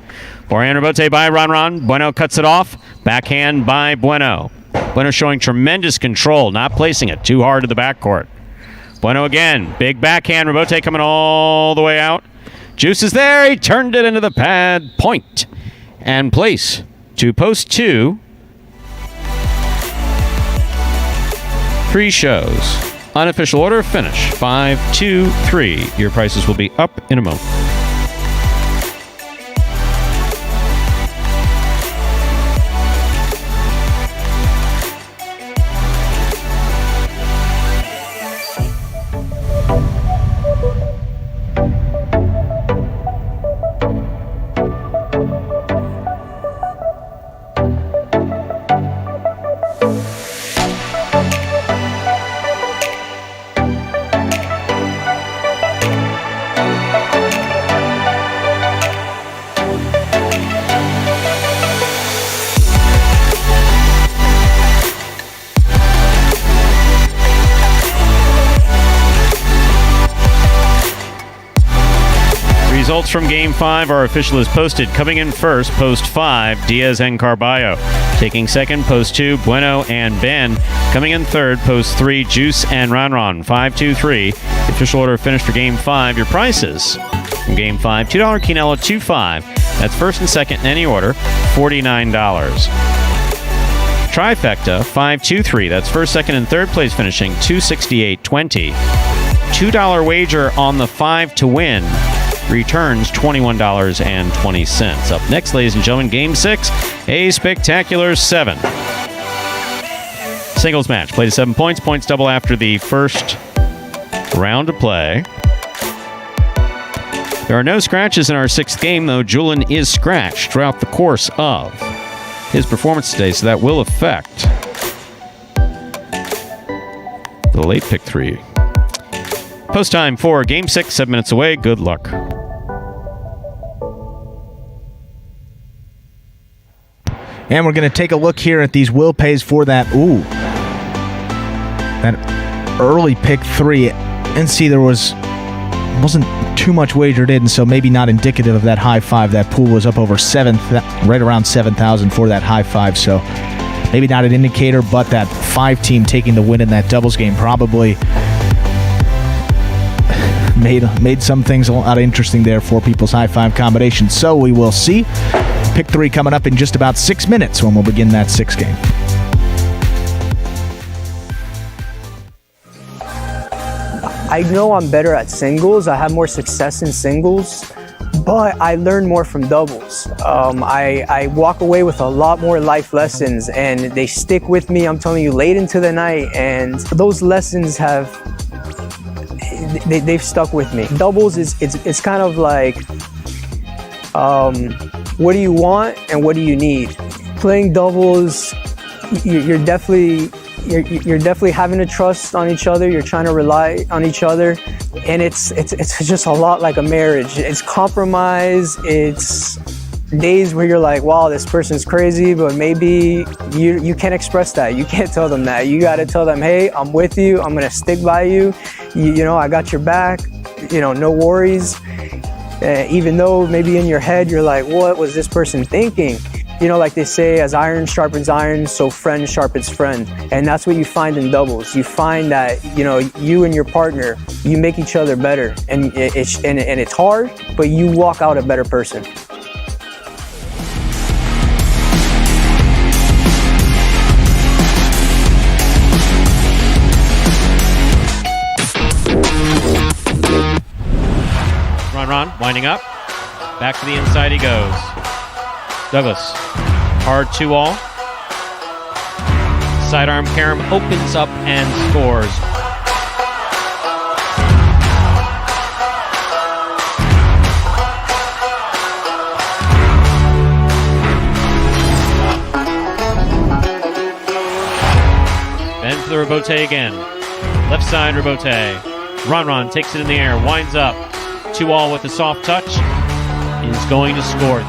Forehand rebote by Ron. Bueno cuts it off. Backhand by Bueno. Bueno showing tremendous control, not placing it too hard to the backcourt. Bueno again. Big backhand. Rebote coming all the way out. Juice is there. He turned it into the pad. Point and place to post 2. 3 shows. Unofficial order, finish 5, 2, 3. Your prices will be up in a moment. Results from Game 5 are official as posted. Coming in first, post 5, Diaz and Carballo. Taking second, post 2, Bueno and Ben. Coming in third, post 3, Juice and Ron. 5, 2, 3. The official order finished for Game 5. Your prices from Game 5, $2 quinella, 2-5. That's first and second in any order, $49. Trifecta, 5, 2, 3. That's first, second, and third place finishing, $268.20. $2 wager on the 5 to win returns $21.20. Up next, ladies and gentlemen, Game 6, a spectacular 7. Singles match. Play to 7 points. Points double after the first round of play. There are no scratches in our 6th game, though Julian is scratched throughout the course of his performance today, so that will affect the late pick 3. Post time for Game 6, 7 minutes away. Good luck. And we're going to take a look here at these will pays for that early pick 3, and see there wasn't too much wagered in, so maybe not indicative of that high 5. That pool was up over right around 7,000 for that high 5, so maybe not an indicator, but that 5 team taking the win in that doubles game probably made some things a lot interesting there for people's high 5 combinations. So we will see. Pick 3 coming up in just about 6 minutes when we'll begin that 6th game. I know I'm better at singles. I have more success in singles, but I learn more from doubles. I walk away with a lot more life lessons, and they stick with me, I'm telling you, late into the night, and those lessons they've stuck with me. Doubles it's kind of like what do you want and what do you need? Playing doubles, you're definitely having to trust on each other. You're trying to rely on each other, and it's just a lot like a marriage. It's compromise. It's days where you're like, wow, this person's crazy, but maybe you can't express that. You can't tell them that. You got to tell them, hey, I'm with you. I'm gonna stick by you. You know, I got your back. You know, no worries. Even though maybe in your head you're like, what was this person thinking? like they say, as iron sharpens iron, so friend sharpens friend. And that's what you find in doubles. You find that, you and your partner, you make each other better. And it's hard, but you walk out a better person. Ron, winding up. Back to the inside he goes. Douglas, hard 2-all. Sidearm carom opens up and scores. Then for the rebote again. Left side rebote. Ron takes it in the air, winds up. 2-all with a soft touch. Is going to score.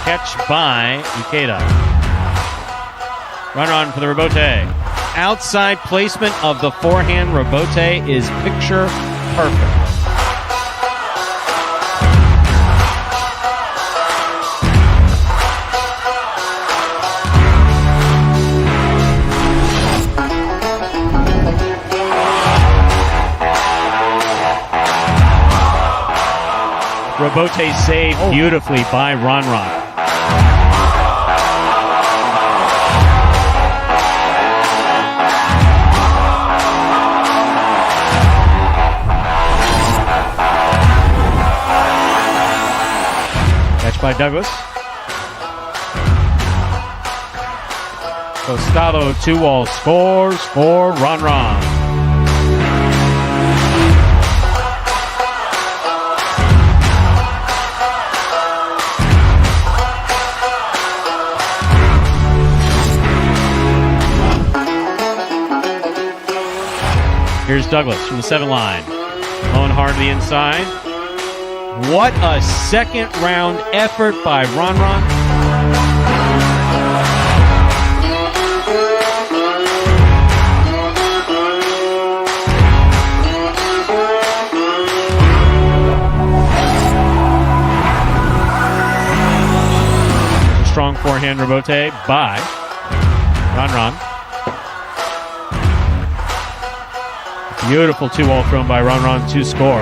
Catch by Ikeda. Ron for the rebote. Outside placement of the forehand rebote is picture perfect. Rebote saved beautifully by Ron. Catch by Douglas. Costado 2-all scores for Ron. Here's Douglas from the 7 line. Going hard to the inside. What a second round effort by Ron. Strong forehand rebote by Ron. Beautiful 2-all thrown by Ron to score.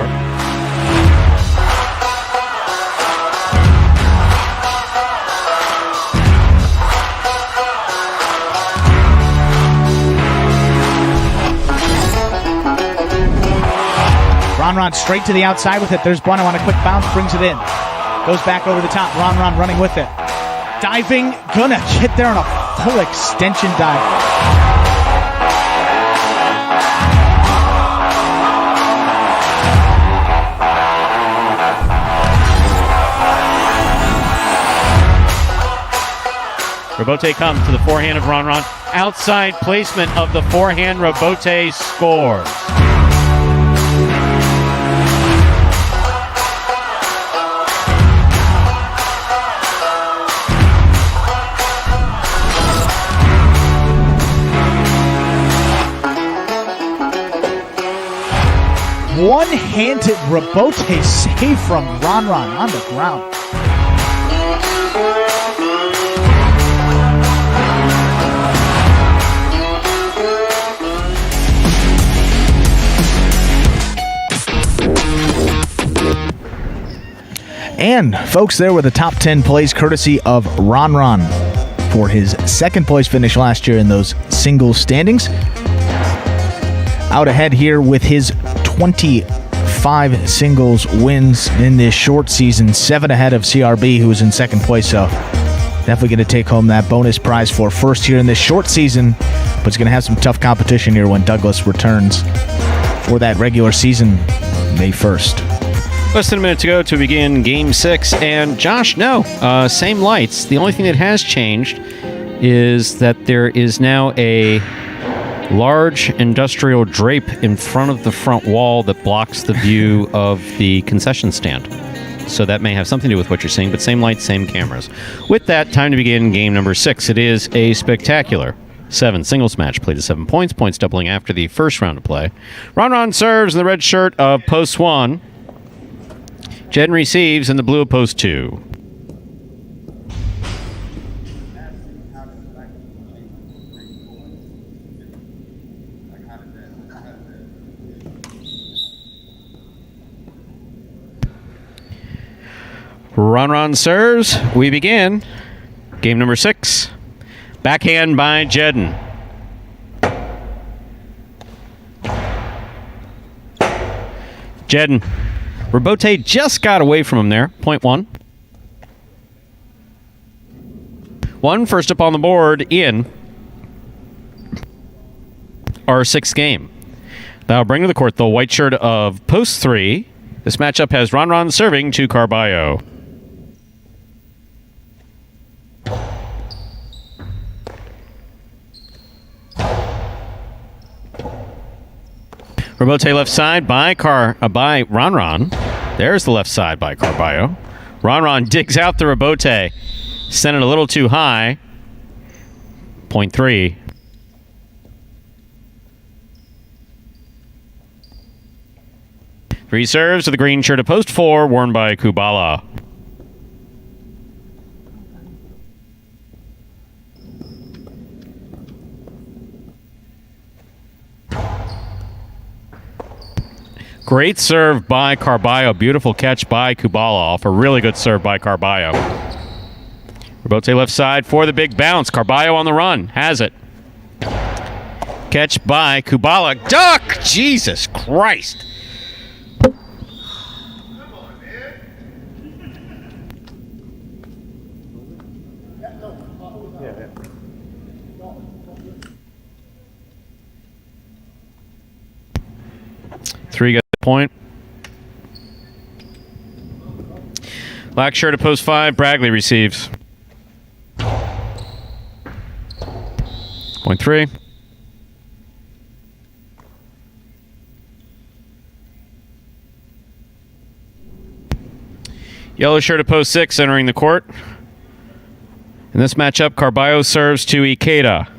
Ron straight to the outside with it. There's Bueno on a quick bounce, brings it in. Goes back over the top. Ron running with it. Diving, gonna hit there on a full extension dive. Rebote comes to the forehand of Ron. Outside placement of the forehand rebote scores. One-handed rebote save from Ron on the ground. And folks, there were the top 10 plays courtesy of Ron for his second place finish last year in those singles standings. Out ahead here with his 25 singles wins in this short season, 7 ahead of CRB, who was in second place. So definitely going to take home that bonus prize for first here in this short season, but it's going to have some tough competition here when Douglas returns for that regular season May 1st. Less than a minute to go to begin Game 6. And Josh, same lights. The only thing that has changed is that there is now a large industrial drape in front of the front wall that blocks the view of the concession stand. so that may have something to do with what you're seeing, but same lights, same cameras. With that, time to begin game number 6. It is a spectacular 7 singles match, played to 7 points, points doubling after the first round of play. Ron serves in the red shirt of post 1. Jedden receives in the blue of post 2. Ron serves. We begin game number 6. Backhand by Jedden. Jedden. Rebote just got away from him there. Point 1. 1 first up on the board in our 6th game. Now bring to the court the white shirt of post 3. This matchup has Ron serving to Carballo. Rebote left side by Ron. There's the left side by Carballo. Ron digs out the rebote. Sent it a little too high. Point 3. Three serves with the green shirt of post 4, worn by Kubala. Great serve by Carballo. Beautiful catch by Kubala off a really good serve by Carballo. Rebote left side for the big bounce. Carballo on the run. Has it. Catch by Kubala. Duck! Jesus Christ. Three got the point. Black shirt at post 5. Bragley receives. Point 3. Yellow shirt at post 6 entering the court. In this matchup, Carballo serves to Ikeda.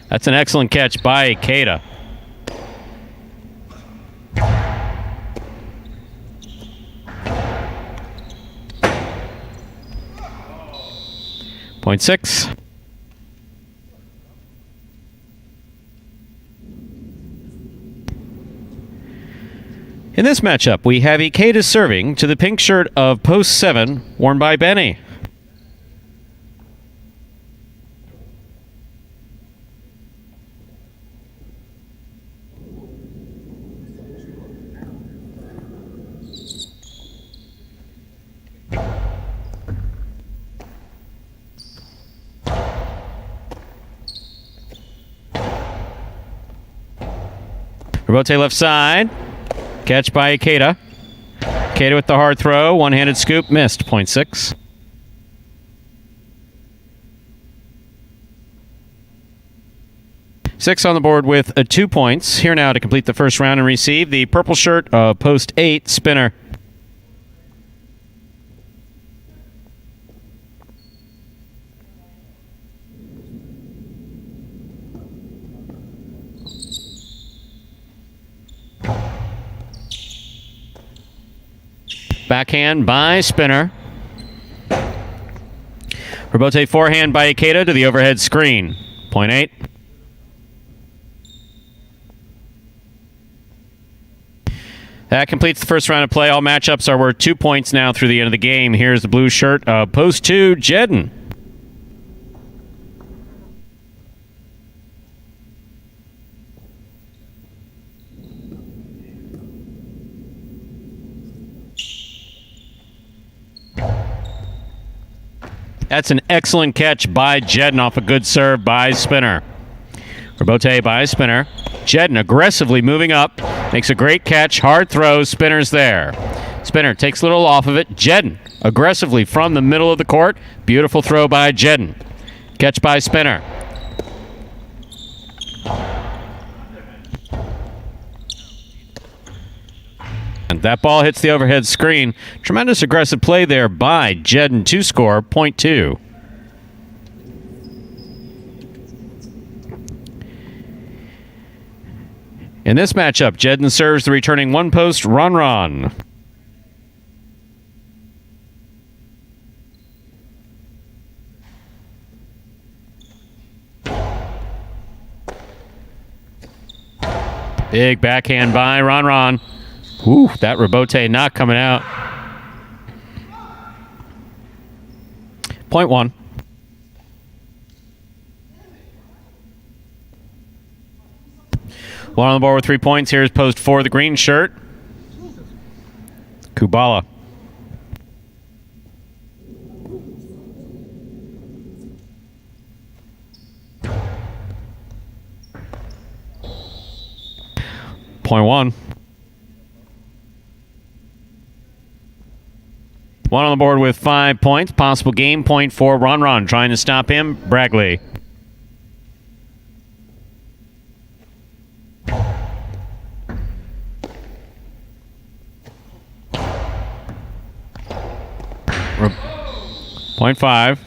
That's an excellent catch by Ikeda. Point 6. In this matchup, we have Ikeda serving to the pink shirt of post 7, worn by Benny. Rebote left side. Catch by Ikeda. Ikeda with the hard throw. One-handed scoop. Missed. Point 6. Six on the board with 2 points. Here now to complete the first round and receive the purple shirt of post 8, Spinner. Backhand by Spinner. Rebote forehand by Ikeda to the overhead screen. Point 8. That completes the first round of play. All matchups are worth 2 points now through the end of the game. Here's the blue shirt of post 2, Jedden. That's an excellent catch by Jedden off a good serve by Spinner. Rebote by Spinner. Jedden aggressively moving up. Makes a great catch. Hard throw. Spinner's there. Spinner takes a little off of it. Jedden aggressively from the middle of the court. Beautiful throw by Jedden. Catch by Spinner. And that ball hits the overhead screen. Tremendous aggressive play there by Jedden to score, point 2. In this matchup, Jedden serves the returning one-post Ron. Big backhand by Ron. Ooh, that rebote not coming out. Point 1. One on the board with 3 points. Here's post 4, the green shirt. Kubala. Point 1. One on the board with 5 points. Possible game point for Ron. Trying to stop him, Bragley. Point 5.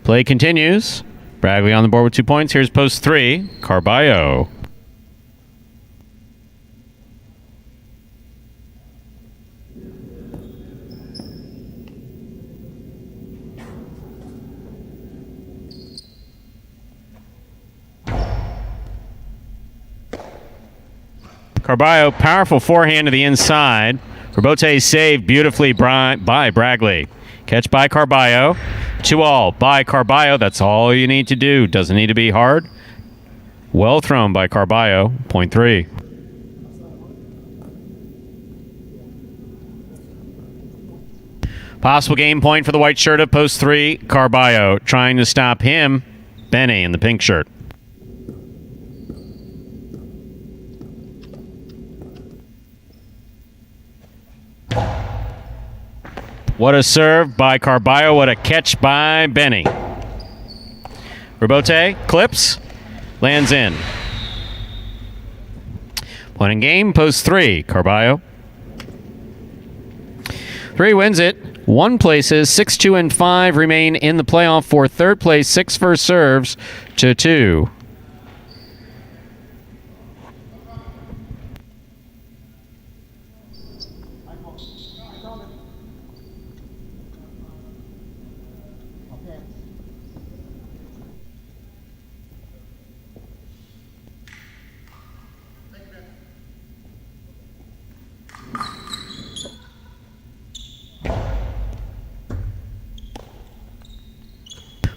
Play continues. Bragley on the board with 2 points. Here's post 3, Carballo. Carballo, powerful forehand to the inside. Rebote saved beautifully by Bragley. Catch by Carballo. 2-all by Carballo. That's all you need to do. Doesn't need to be hard. Well thrown by Carballo. Point 3. Possible game point for the white shirt of post 3, Carballo. Trying to stop him, Benny in the pink shirt. What a serve by Carballo. What a catch by Benny. Rebote clips. Lands in. Point in game. Post 3. Carballo. 3 wins it. 1 places. 6, 2, and 5 remain in the playoff for third place. 6 first serves to 2.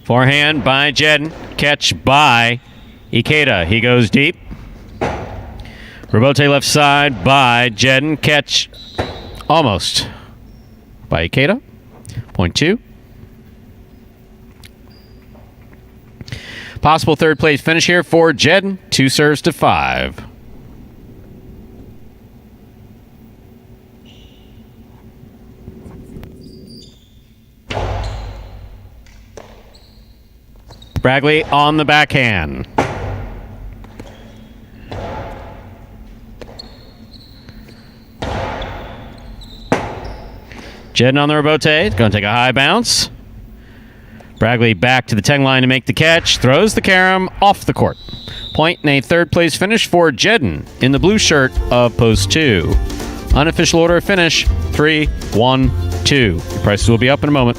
Forehand by Jedden. Catch by Ikeda. He goes deep. Rebote left side by Jedden. Catch almost by Ikeda. Point 2. Possible third place finish here for Jedden. 2 serves to 5. Bragley on the backhand. Jedden on the rebote. It's going to take a high bounce. Bragley back to the 10 line to make the catch. Throws the carom off the court. Point and a third place finish for Jedden in the blue shirt of post 2. Unofficial order of finish 3, 1, 2. Your prices will be up in a moment.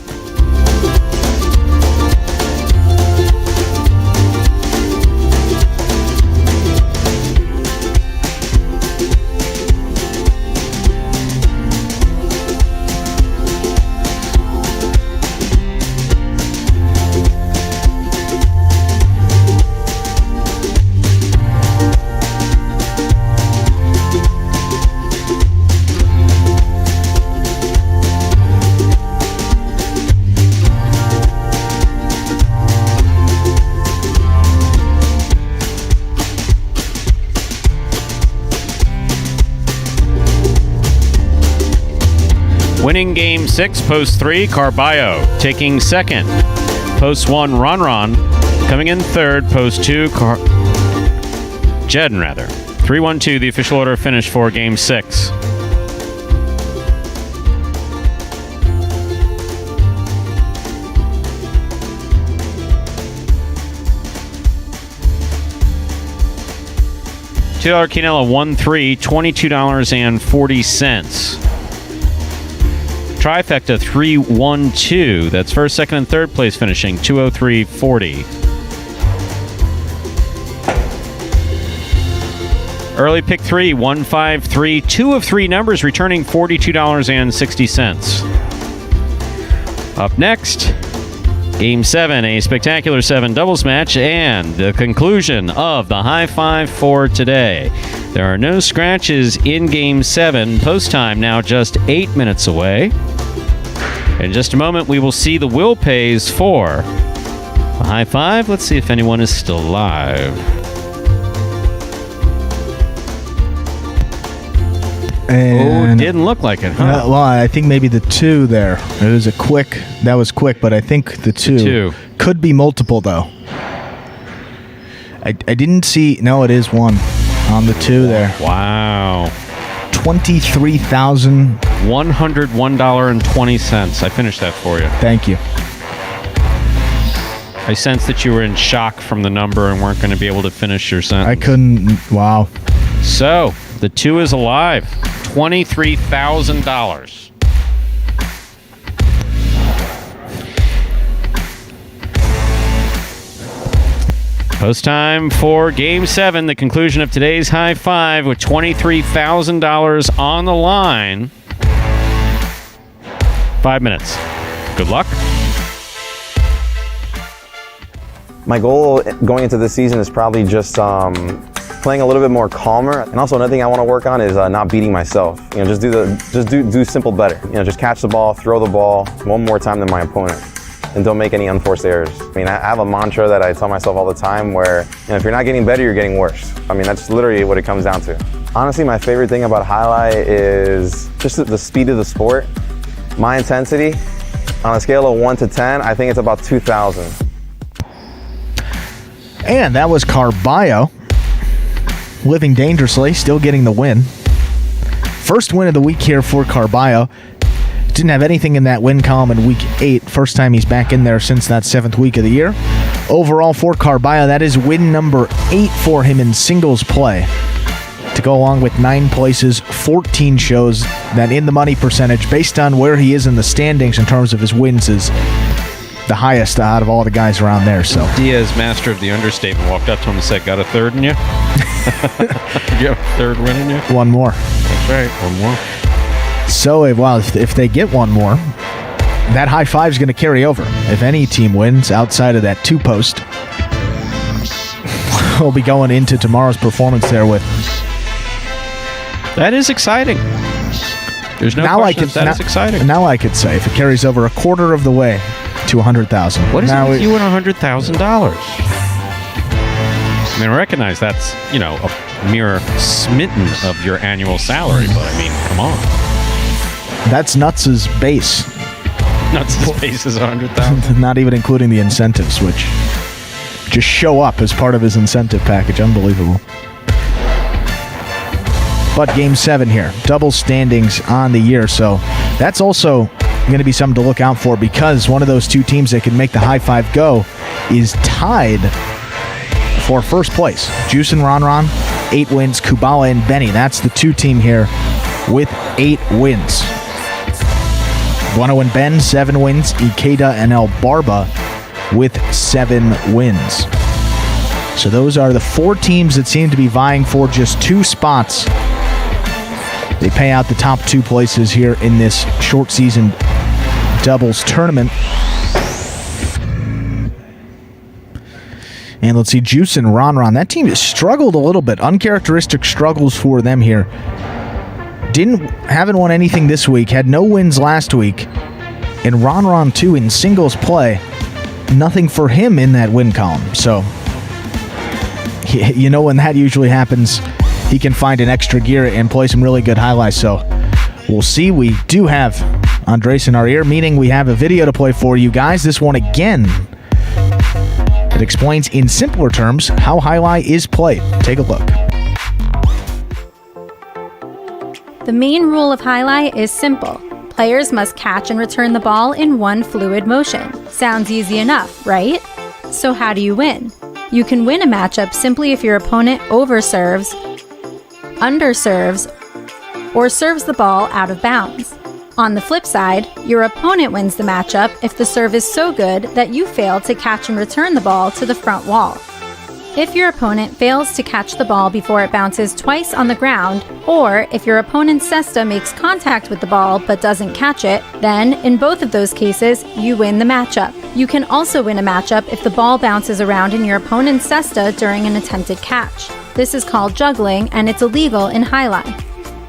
Winning game 6, post 3, Carballo. Taking second, post 1, Ron. Coming in third, post 2, Jedden, rather. 3-1-2, the official order of finish for game 6. $2 Quinella 1-3, $22.40. Trifecta 3-1-2. That's first, second, and third place finishing $203.40. Early pick 3, 1-5-3. 2 of 3 numbers returning $42.60. Up next, Game 7, a spectacular 7 doubles match, and the conclusion of the high five for today. There are no scratches in Game 7. Post time now just 8 minutes away. In just a moment, we will see the will pays for the high five. Let's see if anyone is still alive. And didn't look like it, huh? Well, I think maybe the 2 there. It was that was quick, but I think the 2 could be multiple, though. I didn't see, no, it is 1 on the 2 there. Wow. $23,101.20. I finished that for you. Thank you. I sensed that you were in shock from the number and weren't going to be able to finish your sentence. I couldn't, wow. So, the 2 is alive. $23,000. Post time for Game 7, the conclusion of today's high five with $23,000 on the line. 5 minutes. Good luck. My goal going into this season is probably just playing a little bit more calmer, and also another thing I want to work on is not beating myself. You know, just do simple better. You know, just catch the ball, throw the ball one more time than my opponent, and don't make any unforced errors. I mean, I have a mantra that I tell myself all the time where, you know, if you're not getting better, you're getting worse. I mean, that's literally what it comes down to. Honestly, my favorite thing about highlight is just the speed of the sport. My intensity, on a scale of 1 to 10, I think it's about 2,000. And that was Carballo. Living dangerously, still getting the win. First win of the week here for Carballo. Didn't have anything in that win column in week 8. First time he's back in there since that 7th week of the year. Overall for Carballo, that is win number 8 for him in singles play. To go along with 9 places, 14 shows that in the money percentage, based on where he is in the standings in terms of his wins, is the highest out of all the guys around there. So Diaz, master of the understatement, walked up to him and said, "Got a third in you?" You have a third win in you? One more. That's right, one more. So, well, if they get one more, that high five is going to carry over. If any team wins outside of that 2-post, we'll be going into tomorrow's performance there with. That is exciting. There's no question that is exciting. Now I could say, if it carries over a quarter of the way to $100,000. What is it with you and $100,000? I mean, I recognize that's, you know, a mere smitten of your annual salary, but I mean, come on. That's Nuts' base. Nuts' base is $100,000. Not even including the incentives, which just show up as part of his incentive package. Unbelievable. But Game 7 here. Double standings on the year, so that's also going to be something to look out for, because one of those 2 teams that can make the high five go is tied for first place. Juice and Ron, 8 wins. Kubala and Benny, that's the 2 team here with 8 wins. Guano and Ben, 7 wins. Ikeda and El Barba with 7 wins. So those are the 4 teams that seem to be vying for just 2 spots. They pay out the top 2 places here in this short season doubles tournament. And let's see, Juice and Ron. That team has struggled a little bit. Uncharacteristic struggles for them here. Haven't won anything this week. Had no wins last week. And Ron too in singles play. Nothing for him in that win column. So, you know, when that usually happens, he can find an extra gear and play some really good highlights. So we'll see. We do have Andres in our ear, meaning we have a video to play for you guys. This one again. It explains in simpler terms how Jai-Alai is played. Take a look. The main rule of Jai-Alai is simple. Players must catch and return the ball in one fluid motion. Sounds easy enough, right? So how do you win? You can win a matchup simply if your opponent overserves, underserves, or serves the ball out of bounds. On the flip side, your opponent wins the matchup if the serve is so good that you fail to catch and return the ball to the front wall. If your opponent fails to catch the ball before it bounces twice on the ground, or if your opponent's cesta makes contact with the ball but doesn't catch it, then, in both of those cases, you win the matchup. You can also win a matchup if the ball bounces around in your opponent's cesta during an attempted catch. This is called juggling, and it's illegal in Jai-Alai.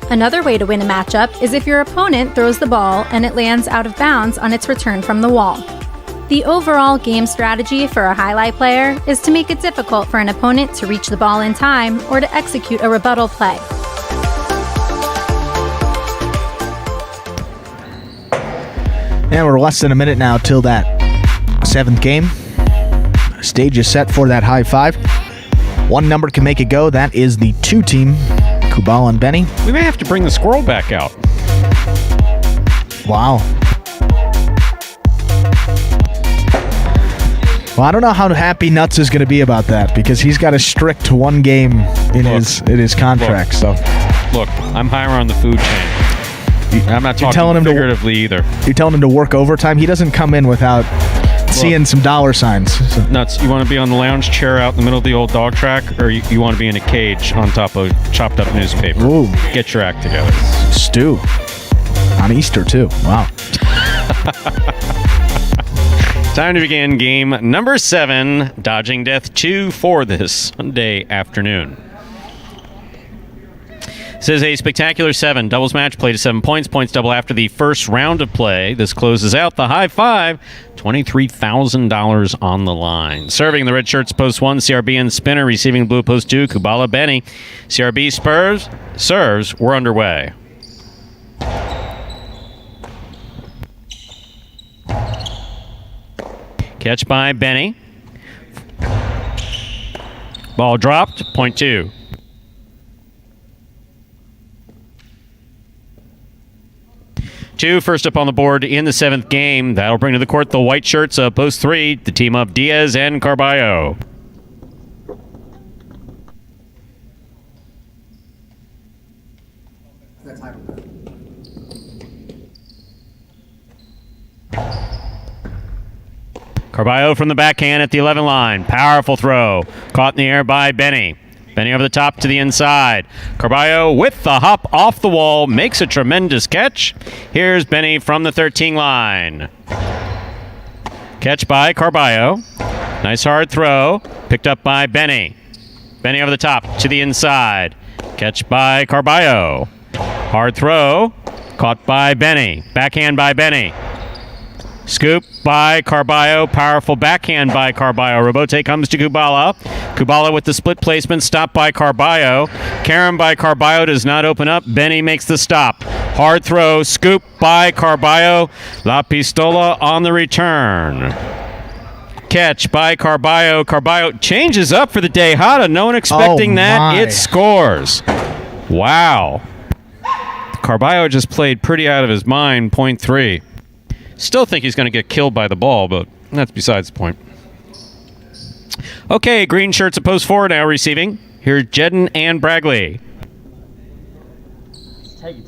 Another way to win a matchup is if your opponent throws the ball and it lands out of bounds on its return from the wall. The overall game strategy for a Jai-Alai player is to make it difficult for an opponent to reach the ball in time or to execute a rebuttal play. And we're less than a minute now till that 7th game. Stage is set for that high five. One number can make it go. That is the 2 team, Kubala and Benny. We may have to bring the squirrel back out. Wow. Well, I don't know how happy Nuts is going to be about that because he's got a strict 1 game in his contract. Look, I'm higher on the food chain. I'm not talking figuratively either. You're telling him to work overtime? He doesn't come in without seeing some dollar signs. So. Nuts, you want to be on the lounge chair out in the middle of the old dog track, or you want to be in a cage on top of chopped up newspaper? Ooh. Get your act together. Stew. On Easter, too. Wow. Time to begin game number 7, Dodging Death 2 for this Sunday afternoon. This is a spectacular 7 doubles match, played to 7 points. Points double after the first round of play. This closes out the high five. $23,000 on the line. Serving the red shirts, post 1, CRB and Spinner. Receiving blue, post 2, Kubala Benny. CRB Spurs serves. We're underway. Catch by Benny. Ball dropped, point 2. First up on the board in the 7th game. That'll bring to the court the white shirts of post 3, the team of Diaz and Carballo. Carballo from the backhand at the 11 line. Powerful throw. Caught in the air by Benny. Benny over the top to the inside. Carballo with the hop off the wall. Makes a tremendous catch. Here's Benny from the 13 line. Catch by Carballo. Nice hard throw. Picked up by Benny. Benny over the top to the inside. Catch by Carballo. Hard throw. Caught by Benny. Backhand by Benny. Scoop by Carballo. Powerful backhand by Carballo. Rebote comes to Kubala. Kubala with the split placement. Stopped by Carballo. Carom by Carballo does not open up. Benny makes the stop. Hard throw. Scoop by Carballo. La Pistola on the return. Catch by Carballo. Carballo changes up for the Dejada. No one expecting that. It scores. Wow. Carballo just played pretty out of his mind. Point 3. Still think he's going to get killed by the ball, but that's besides the point. Okay, green shirts at post 4 now receiving. Here's Jedden and Bragley. Take your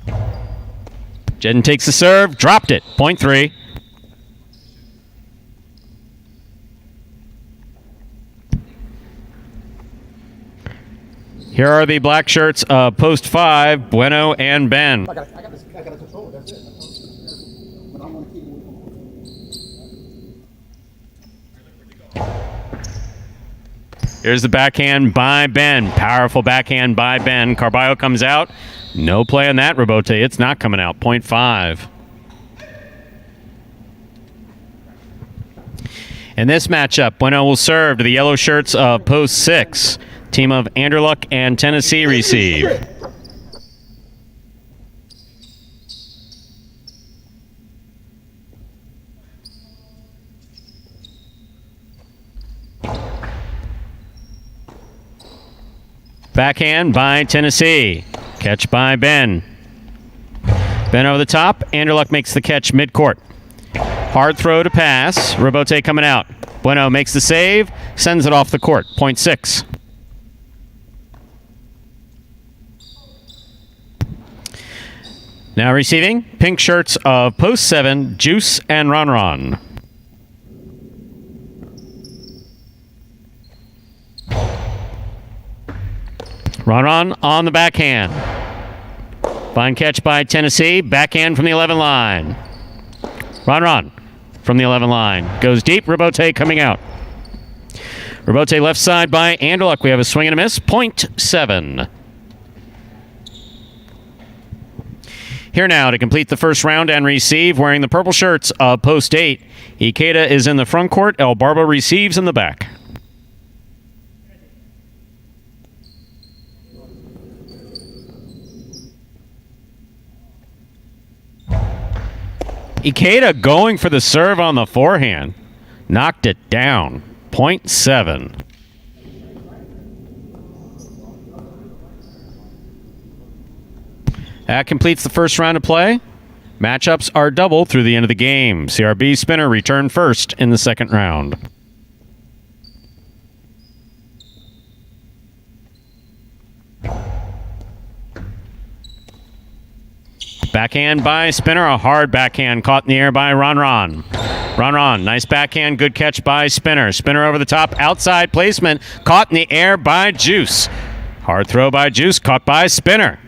time. Jedden takes the serve, dropped it. Point 3. Here are the black shirts of post 5, Bueno and Ben. I got to control it. That's it. But I'm going to keep it. Here's the backhand by Ben. Powerful backhand by Ben. Carballo comes out. No play on that, Rebote. It's not coming out. Point 5. In this matchup, Bueno will serve to the yellow shirts of post 6. Team of Anderluck and Tennessee receive. Backhand by Tennessee. Catch by Ben. Ben over the top. Anderluck makes the catch midcourt. Hard throw to pass. Robote coming out. Bueno makes the save. Sends it off the court. Point 6. Now receiving. Pink shirts of Post 7, Juice and Ron. Ron on the backhand. Fine catch by Tennessee. Backhand from the 11 line. Ron from the 11 line. Goes deep. Robote coming out. Robote left side by Anderluck. We have a swing and a miss. Point 7. Here now to complete the first round and receive, wearing the purple shirts of Post 8. Ikeda is in the front court. El Barbo receives in the back. Ikeda going for the serve on the forehand. Knocked it down. Point 7. That completes the first round of play. Matchups are double through the end of the game. CRB Spinner returned first in the second round. Backhand by Spinner. A hard backhand caught in the air by Ron. Ron, nice backhand. Good catch by Spinner. Spinner over the top. Outside placement. Caught in the air by Juice. Hard throw by Juice. Caught by Spinner.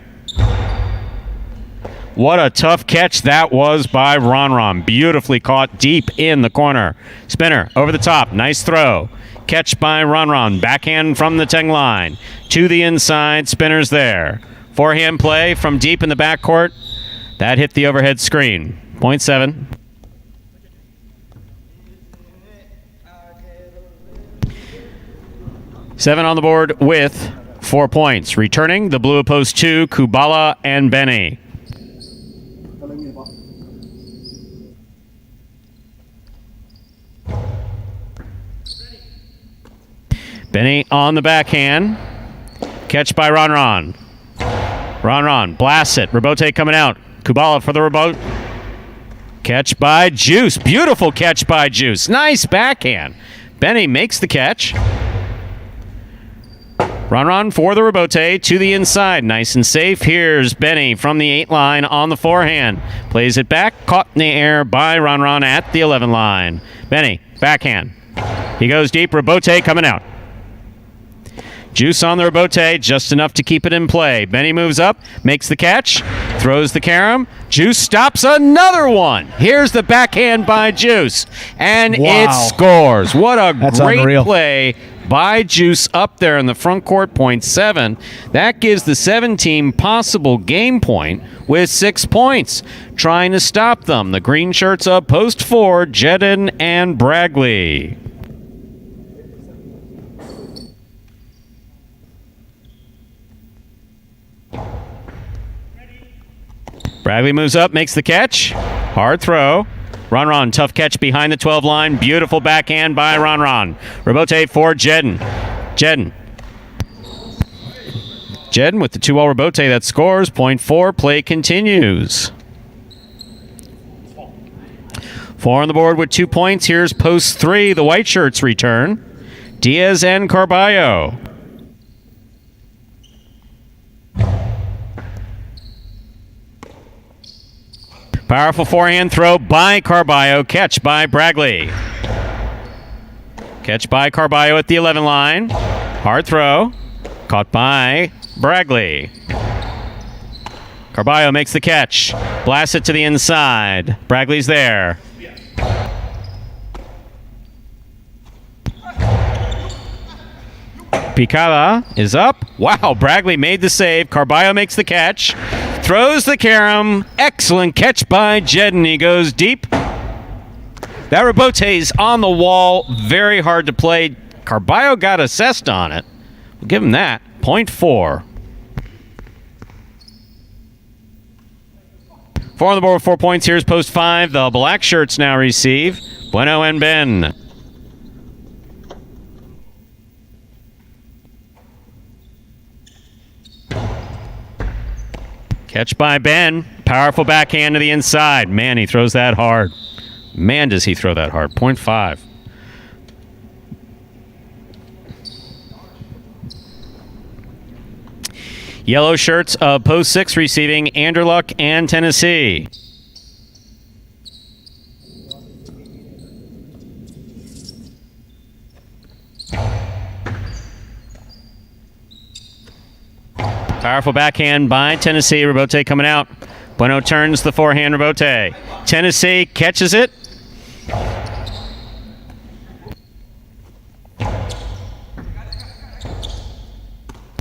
What a tough catch that was by Ron. Beautifully caught deep in the corner. Spinner over the top. Nice throw. Catch by Ron. Backhand from the 10 line. To the inside. Spinner's there. Forehand play from deep in the backcourt. That hit the overhead screen. Point 7. Seven on the board with 4 points. Returning the blue of Post 2, Kubala and Benny. Benny on the backhand. Catch by Ron. Ron blasts it. Robote coming out. Kubala for the Robote. Catch by Juice. Beautiful catch by Juice. Nice backhand. Benny makes the catch. Ron for the Robote to the inside. Nice and safe. Here's Benny from the 8 line on the forehand. Plays it back. Caught in the air by Ron at the 11 line. Benny, backhand. He goes deep. Robote coming out. Juice on the Robote, just enough to keep it in play. Benny moves up, makes the catch, throws the carom. Juice stops another one. Here's the backhand by Juice, and it scores. What a great play by Juice up there in the front court. Point 7. That gives the 7 team possible game point with 6 points. Trying to stop them, the green shirts of Post 4, Jedden and Bragley. Bradley moves up, makes the catch. Hard throw. Ron, tough catch behind the 12 line. Beautiful backhand by Ron. Robote for Jedden. Jedden with the 2-ball Robote that scores. Point 4. Play continues. 4 on the board with 2 points. Here's Post 3. The white shirts return. Diaz and Carballo. Powerful forehand throw by Carballo. Catch by Bragley. Catch by Carballo at the 11 line. Hard throw. Caught by Bragley. Carballo makes the catch. Blasts it to the inside. Bragley's there. Picada is up. Wow, Bragley made the save. Carballo makes the catch. Throws the carom. Excellent catch by Jedden. He goes deep. That Robote's on the wall. Very hard to play. Carballo got assessed on it. We'll give him that. Point 4. 4 on the board with 4 points. Here's Post 5. The black shirts now receive. Bueno and Ben. Catch by Ben. Powerful backhand to the inside. Man, he throws that hard. Man, does he throw that hard. 0.5. Yellow shirts of post 6 receiving Anderluck and Tennessee. Powerful backhand by Tennessee. Rabote coming out. Bueno turns the forehand. Rabote. Tennessee catches it.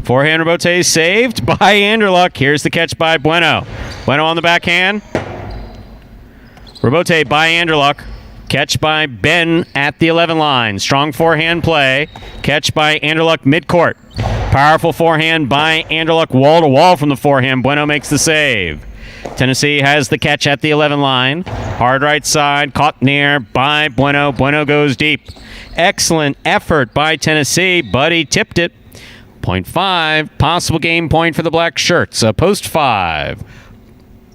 Forehand Rabote saved by Anderluck. Here's the catch by Bueno. Bueno on the backhand. Rabote by Anderluck. Catch by Ben at the 11 line. Strong forehand play. Catch by Anderluck midcourt. Powerful forehand by Anderluck wall to wall from the forehand. Bueno makes the save. Tennessee has the catch at the 11 line. Hard right side. Caught near by Bueno. Bueno goes deep. Excellent effort by Tennessee, but he tipped it. 0.5. Possible game point for the black shirts. Post 5.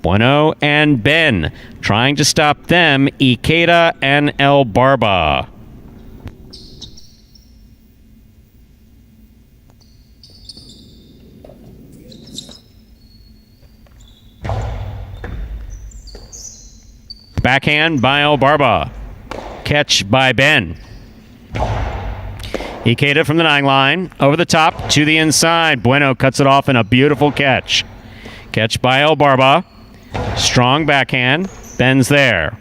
Bueno and Ben trying to stop them. Ikeda and El Barba. Backhand by El Barba. Catch by Ben. Ikeda from the 9 line. Over the top to the inside. Bueno cuts it off in a beautiful catch. Catch by El Barba. Strong backhand. Ben's there.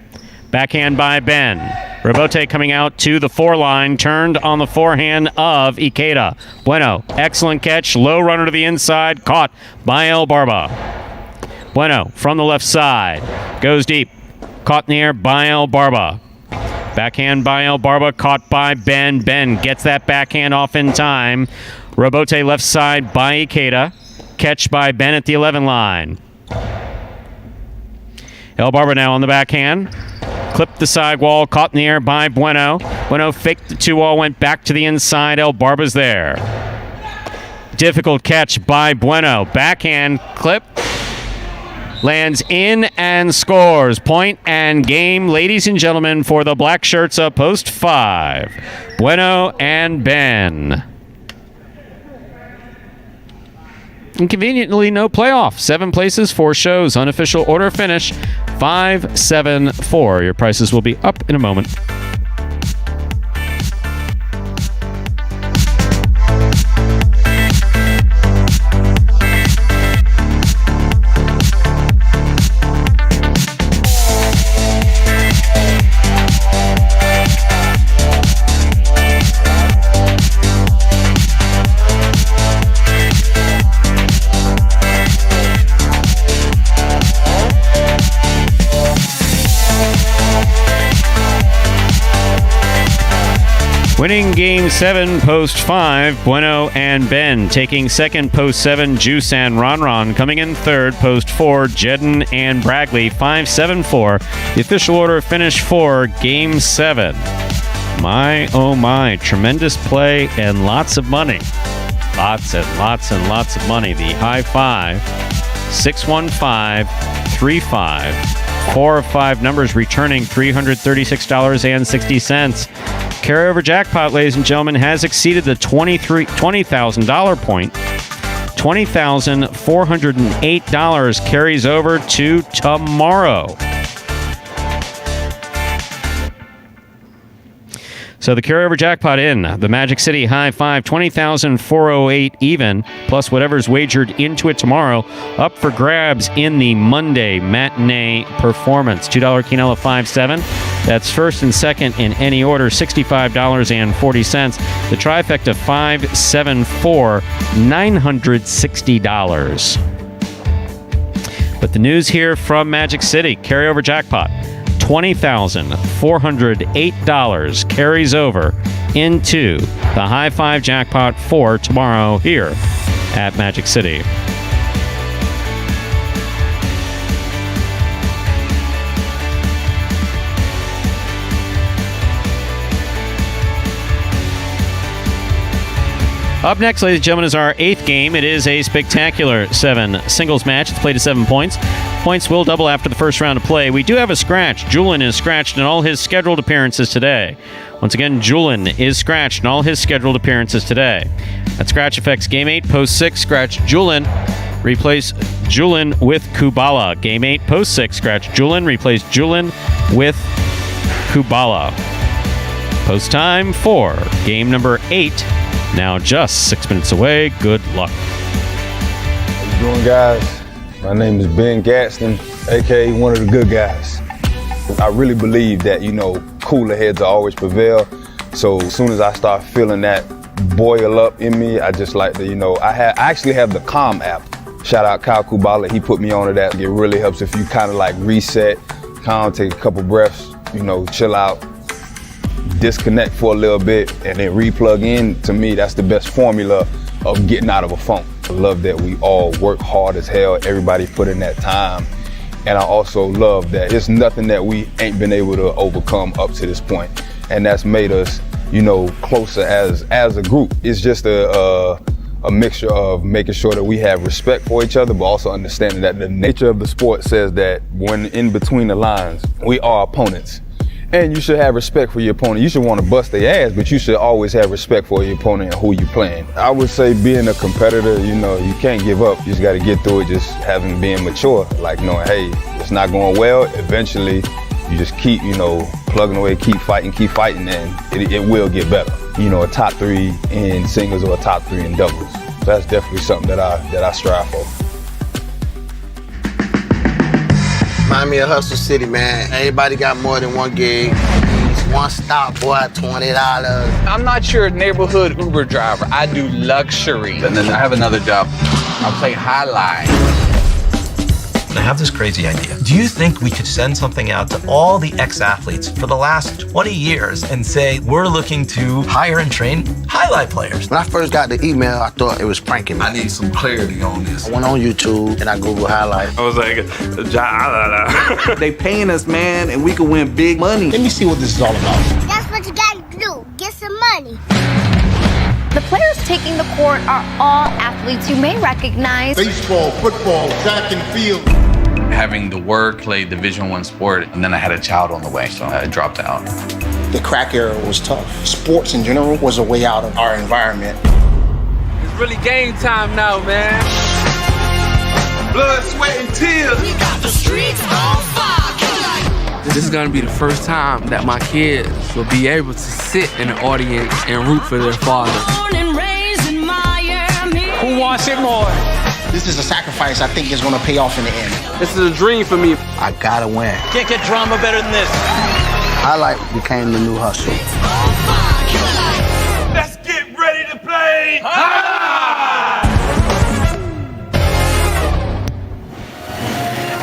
Backhand by Ben. Rabote coming out to the 4 line. Turned on the forehand of Ikeda. Bueno. Excellent catch. Low runner to the inside. Caught by El Barba. Bueno from the left side. Goes deep. Caught near by El Barba. Backhand by El Barba. Caught by Ben. Ben gets that backhand off in time. Rabote left side by Ikeda. Catch by Ben at the 11 line. El Barba now on the backhand. Clipped the sidewall. Caught in the air by Bueno. Bueno faked the 2-wall. Went back to the inside. El Barba's there. Difficult catch by Bueno. Backhand clip. Lands in and scores. Point and game, ladies and gentlemen, for the black shirts of post 5. Bueno and Ben. Inconveniently, no playoff. 7 places, 4 shows. Unofficial order finish 5-7-4. Your prices will be up in a moment. Winning game 7, post 5, Bueno and Ben. Taking second, post 7, Juice and Ron. Coming in third, post 4, Jedden and Bragley. 5-7-4. The official order finish for game 7. My, oh my, tremendous play and lots of money. Lots and lots and lots of money. The high 5, 6-1-5-3-5. 4 of 5 numbers returning $336.60. Carryover jackpot, ladies and gentlemen, has exceeded the $20,000 point. $20,408 carries over to tomorrow. So the carryover jackpot in the Magic City High 5, $20,408 even, plus whatever's wagered into it tomorrow, up for grabs in the Monday matinee performance. $2 Quinella 5-7. That's first and second in any order, $65.40. The trifecta 5-7-4, $960. But the news here from Magic City, carryover jackpot. $20,408 carries over into the High 5 jackpot for tomorrow here at Magic City. Up next, ladies and gentlemen, is our 8th game. It is a spectacular 7 singles match. It's played to 7 points. Points will double after the first round of play. We do have a scratch. Julian is scratched in all his scheduled appearances today. Once again, Julian is scratched in all his scheduled appearances today. That scratch affects Game 8, Post 6, scratch Julian. Replace Julian with Kubala. Game 8, Post 6, scratch Julian. Replace Julian with Kubala. Post time for game number 8. Now just 6 minutes away. Good luck. How you doing, guys? My name is Ben Gadsden, aka one of the good guys. I really believe that, cooler heads will always prevail. So as soon as I start feeling that boil up in me, I just like to, I actually have the Calm app. Shout out Kyle Kubala, he put me onto that. It really helps if you kind of like reset, calm, take a couple breaths, chill out, disconnect for a little bit, and then re-plug in. To me, that's the best formula of getting out of a funk. I love that we all work hard as hell, everybody put in that time. And I also love that it's nothing that we ain't been able to overcome up to this point. And that's made us, closer as a group. It's just a mixture of making sure that we have respect for each other, but also understanding that the nature of the sport says that when in between the lines, we are opponents. And you should have respect for your opponent. You should want to bust their ass, but you should always have respect for your opponent and who you're playing. I would say being a competitor, you can't give up. You just got to get through it, just being mature, like knowing, hey, it's not going well. Eventually, you just keep, plugging away, keep fighting, and it will get better. A top 3 in singles or a top 3 in doubles. That's definitely something that I strive for. Remind me of Hustle City, man. Everybody got more than one gig. One stop, boy, $20. I'm not your neighborhood Uber driver. I do luxury. And then I have another job. I play highlight. I have this crazy idea. Do you think we could send something out to all the ex-athletes for the last 20 years and say, we're looking to hire and train highlight players? When I first got the email, I thought it was pranking me. I need some clarity on this. I went on YouTube and I Googled highlight. I was like, Jai-Alai. They paying us, man, and we can win big money. Let me see what this is all about. That's what you gotta do. Get some money. The players taking the court are all athletes you may recognize. Baseball, football, track and field. Having the work, played Division I sport, and then I had a child on the way, so I dropped out. The crack era was tough. Sports in general was a way out of our environment. It's really game time now, man. Blood, sweat, and tears. We got the streets on fire. This is gonna be the first time that my kids will be able to sit in the audience and root for their father. Who wants it more? This is a sacrifice I think is going to pay off in the end. This is a dream for me. I gotta win. Can't get drama better than this. Highlight became the new hustle. Let's get ready to play.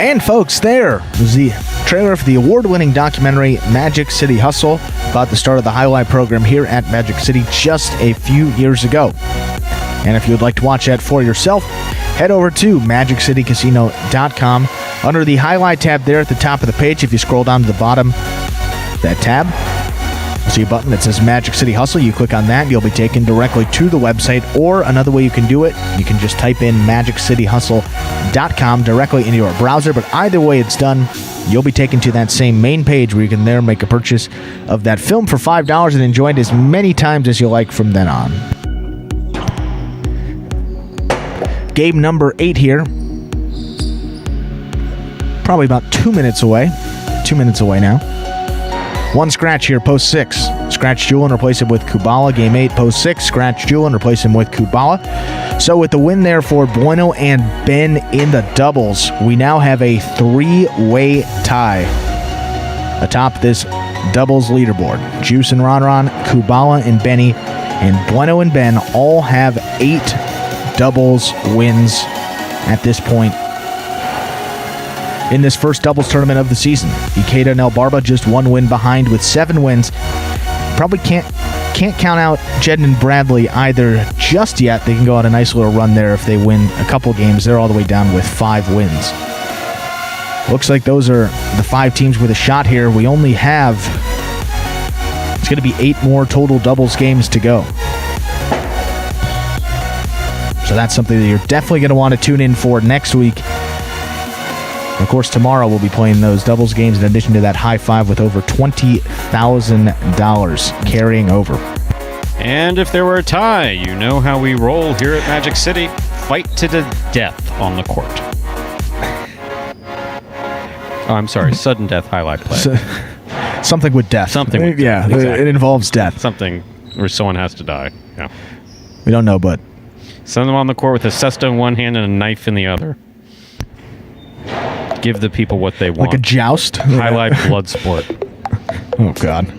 And folks, there was the trailer for the award-winning documentary Magic City Hustle about the start of the highlight program here at Magic City just a few years ago. And if you would like to watch that for yourself, head over to MagicCityCasino.com. Under the highlight tab there at the top of the page, if you scroll down to the bottom, that tab, you'll see a button that says Magic City Hustle. You click on that, and you'll be taken directly to the website. Or another way you can do it, you can just type in MagicCityHustle.com directly into your browser. But either way it's done, you'll be taken to that same main page where you can there make a purchase of that film for $5 and enjoy it as many times as you like from then on. Game number 8 here. Probably about 2 minutes away. 2 minutes away now. One scratch here, post 6. Scratch Julian, replace him with Kubala. Game 8, post 6. Scratch Julian, replace him with Kubala. So with the win there for Bueno and Ben in the doubles, we now have a 3-way tie atop this doubles leaderboard. Juice and Ron, Kubala and Benny, and Bueno and Ben all have 8 doubles wins at this point in this first doubles tournament of the season. Ikeda and El Barba just 1 win behind with 7 wins. Probably can't count out Jed and Bradley either just yet. They can go on a nice little run there if they win a couple games. They're all the way down with 5 wins. Looks like those are the 5 teams with a shot here. We only have, it's going to be 8 more total doubles games to go. So that's something that you're definitely going to want to tune in for next week. And of course, tomorrow we'll be playing those doubles games in addition to that high five with over $20,000 carrying over. And if there were a tie, you know how we roll here at Magic City. Fight to the death on the court. Oh, I'm sorry. Sudden death highlight play. Something with death. Something with death. Exactly. It involves death. Something where someone has to die. Yeah. We don't know, but send them on the court with a cesta in one hand and a knife in the other. Give the people what they want. Like a joust? Highlight blood sport. Oh, God.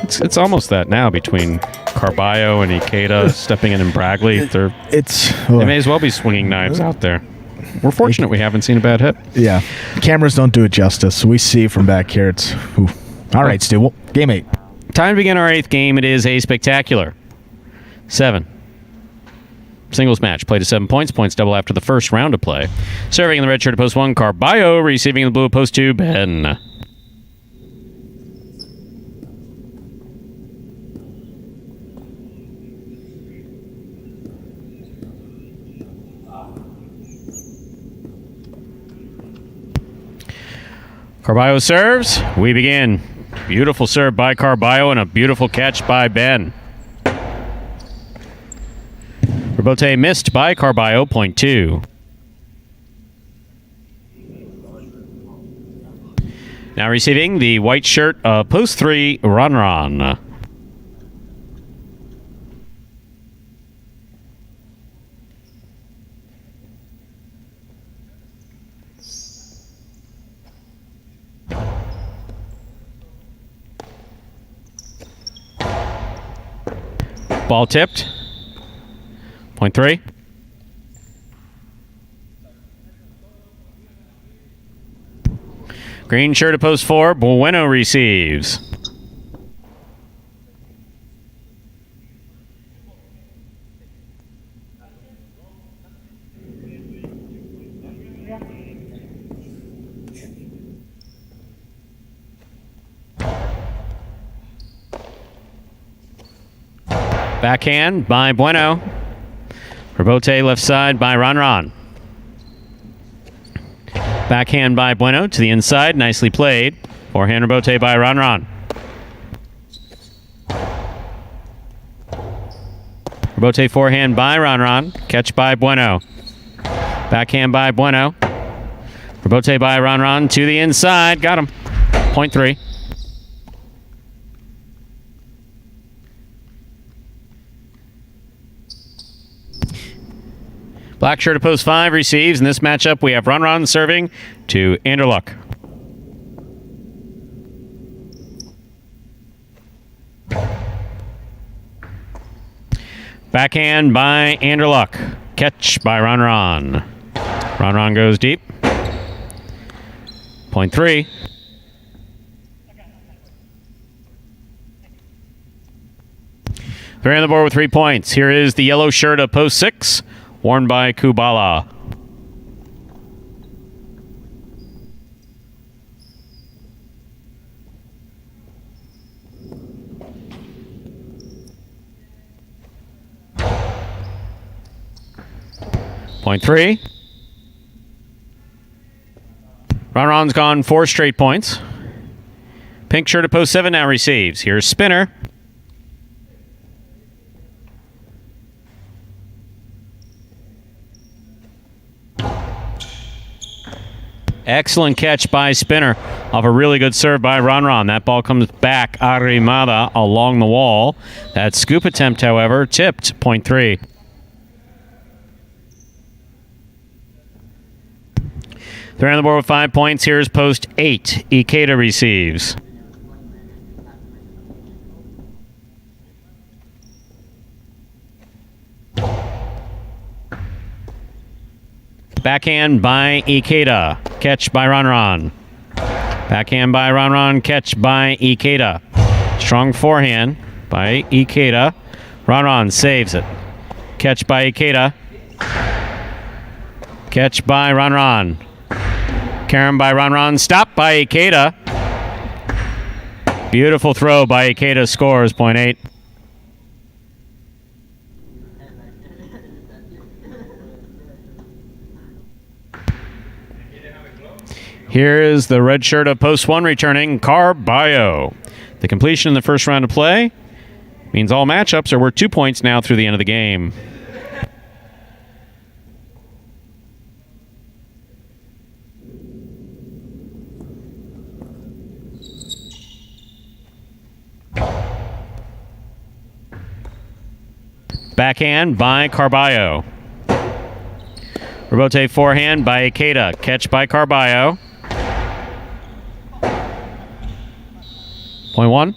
It's almost that now between Carballo and Ikeda stepping in and Braggley. They may as well be swinging knives out there. We're fortunate we haven't seen a bad hit. Yeah. Cameras don't do it justice. We see from back here. It's all right, Stu. Well, game 8. Time to begin our 8th game. It is a spectacular 7. Singles match. Play to 7 points. Points double after the first round of play. Serving in the red shirt at post 1, Carballo. Receiving in the blue at post 2, Ben. Carballo serves. We begin. Beautiful serve by Carballo and a beautiful catch by Ben. Rebote missed by Carballo, point 2. Now receiving the white shirt of post 3, Ranran. Ball tipped. Point 3. Green shirt at post 4. Bueno receives. Backhand by Bueno. Rebote left side by Ranran. Backhand by Bueno to the inside. Nicely played. Forehand rebote by Ranran. Rebote forehand by Ranran. Catch by Bueno. Backhand by Bueno. Rebote by Ranran to the inside. Got him. Point 3. Black shirt at post 5 receives. In this matchup, we have Ranran serving to Anderluck. Backhand by Anderluck. Catch by Ranran. Ranran goes deep. Point 3. They're on the board with 3 points. Here is the yellow shirt of post 6. Worn by Kubala. Point 3. Ranran's gone 4 straight points. Pink shirt at post 7 now receives. Here's Spinner. Excellent catch by Spinner off a really good serve by Ranran. That ball comes back Arrimada along the wall. That scoop attempt, however, tipped. Point 3. They're on the board with 5 points. Here's post 8. Ikeda receives. Backhand by Ikeda. Catch by Ranran. Backhand by Ranran. Catch by Ikeda. Strong forehand by Ikeda. Ranran saves it. Catch by Ikeda. Catch by Ranran. Karen by Ranran. Stop by Ikeda. Beautiful throw by Ikeda. Scores. Point 8. Here is the red shirt of post 1 returning, Carballo. The completion in the first round of play means all matchups are worth 2 points now through the end of the game. Backhand by Carballo. Rebote forehand by Ikeda. Catch by Carballo. Point 1.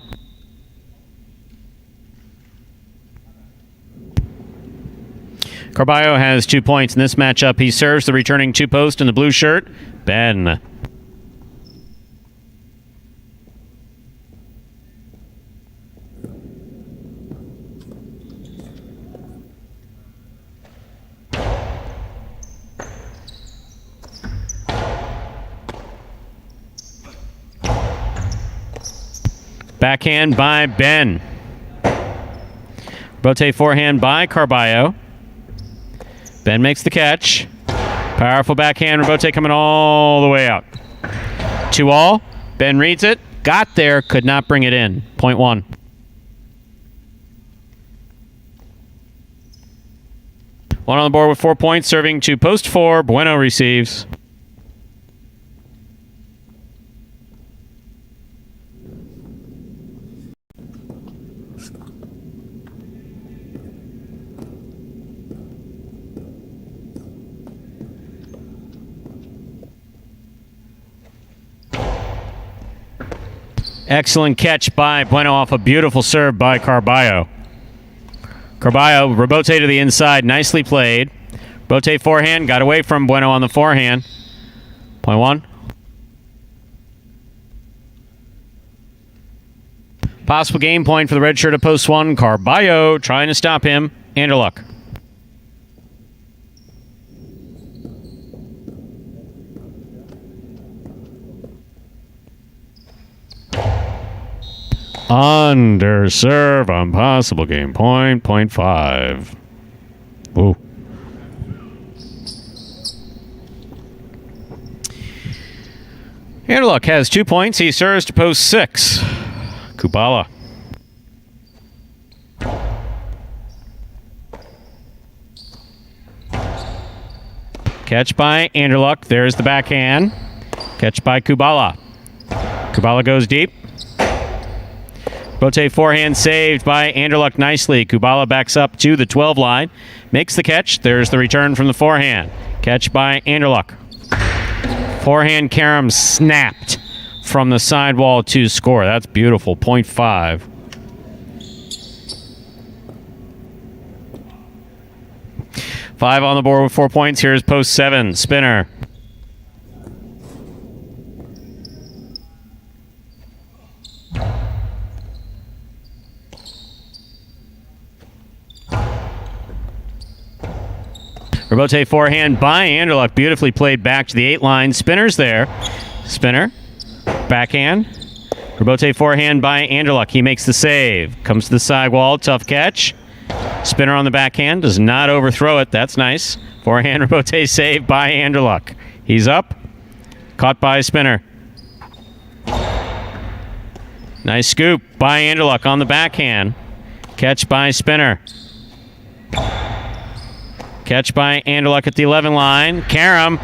Carballo has 2 points in this matchup. He serves the returning 2 post in the blue shirt, Ben. Backhand by Ben. Rebote forehand by Carballo. Ben makes the catch. Powerful backhand. Rebote coming all the way out. 2-all. Ben reads it. Got there. Could not bring it in. Point 1. One on the board with 4 points. Serving to post 4. Bueno receives. Excellent catch by Bueno off a beautiful serve by Carballo. Carballo, rebote to the inside. Nicely played. Rebote forehand. Got away from Bueno on the forehand. Point 1. Possible game point for the red shirt of post 1. Carballo trying to stop him. Anderluck. Under serve on possible game point, point 5. Ooh. Anderluck has 2 points. He serves to post 6. Kubala. Catch by Anderluck. There's the backhand. Catch by Kubala. Kubala goes deep. Rebote forehand saved by Anderluck nicely. Kubala backs up to the 12 line. Makes the catch. There's the return from the forehand. Catch by Anderluck. Forehand carom snapped from the sidewall to score. That's beautiful. Point 5. Five on the board with 4 points. Here's post 7. Spinner. Rebote forehand by Anderluck. Beautifully played back to the 8 line. Spinner's there. Spinner. Backhand. Rebote forehand by Anderluck. He makes the save. Comes to the sidewall. Tough catch. Spinner on the backhand. Does not overthrow it. That's nice. Forehand rebote save by Anderluck. He's up. Caught by Spinner. Nice scoop by Anderluck on the backhand. Catch by Spinner. Catch by Anderluck at the 11 line. Carom.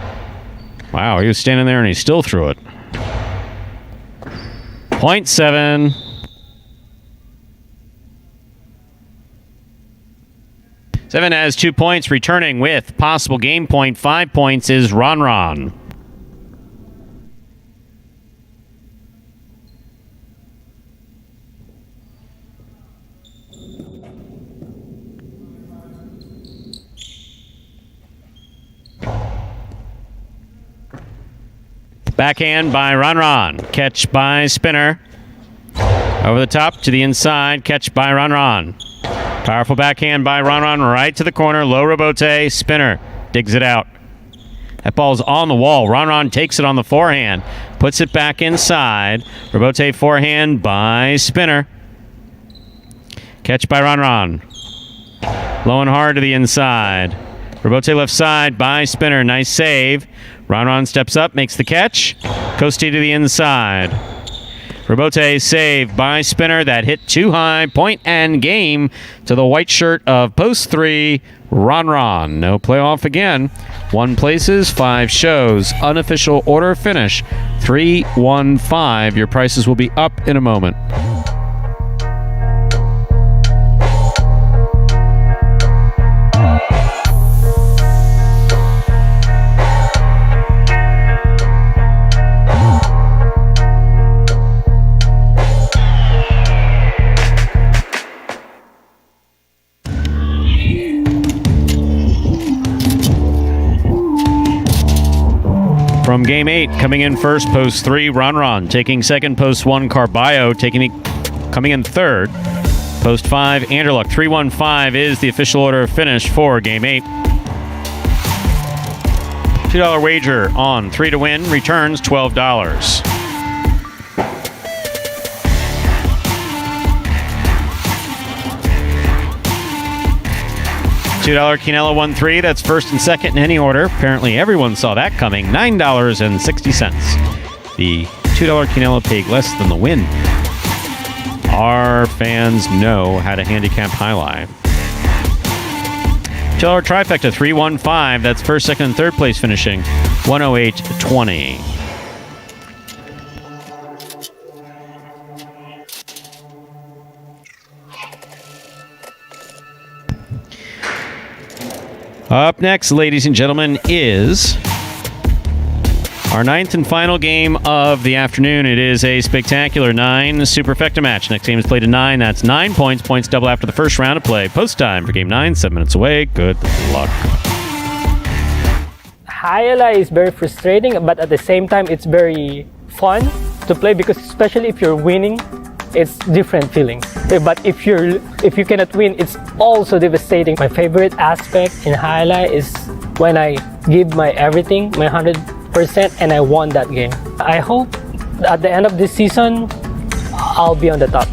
Wow, he was standing there and he still threw it. Point 7. Seven has 2 points. Returning with possible game point 5 points is Ron. Backhand by Ron. Catch by Spinner. Over the top to the inside. Catch by Ron. Powerful backhand by Ron right to the corner. Low rebote. Spinner digs it out. That ball's on the wall. Ron takes it on the forehand. Puts it back inside. Rebote forehand by Spinner. Catch by Ron. Low and hard to the inside. Robote left side by spinner. Nice save. Ron steps up, makes the catch. Costi to the inside. Robote save by spinner. That hit too high. Point and game to the white shirt of post 3, Ron. No playoff again. 1 places, 5 shows. Unofficial order finish 3-1-5. Your prices will be up in a moment. From game 8, coming in first, post 3, Ron. Taking second, post 1, Carballo. Coming in third, post 5, Anderluck. 3-1-5 is the official order of finish for game 8. $2 wager on 3 to win returns $12. $2 Quinella 1-3. That's first and second in any order. Apparently everyone saw that coming. $9.60. The $2 Quinella paid less than the win. Our fans know how to handicap highlight. $2 trifecta 3-1-5. That's first, second, and third place finishing 108.20. Up next, ladies and gentlemen, is our 9th and final game of the afternoon. It is a spectacular 9 superfecta match. Next game is played at 9. That's 9 points. Points double after the first round of play. Post time for game 9, 7 minutes away. Good luck. Jai-Alai is very frustrating, but at the same time, it's very fun to play because especially if you're winning, it's different feeling. But if you cannot win, it's also devastating. My favorite aspect in Jai-Alai is when I give my everything, my 100%, and I won that game. I hope at the end of this season, I'll be on the top.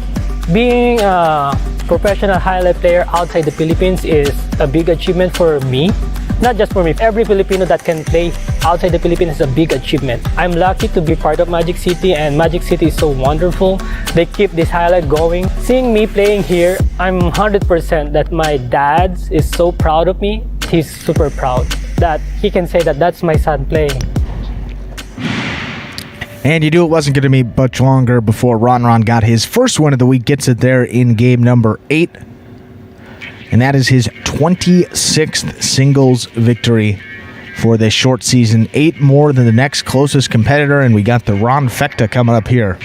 Being a professional Jai-Alai player outside the Philippines is a big achievement for me. Not just for me, every Filipino that can play outside the Philippines is a big achievement. I'm lucky to be part of Magic City, and Magic City is so wonderful. They keep this highlight going. Seeing me playing here, I'm 100% that my dad is so proud of me. He's super proud that he can say that that's my son playing. And you knew it wasn't going to be much longer before Ron got his first win of the week, gets it there in game number 8. And that is his 26th singles victory for this short season. 8 more than the next closest competitor, and we got the Ron Fecta coming up here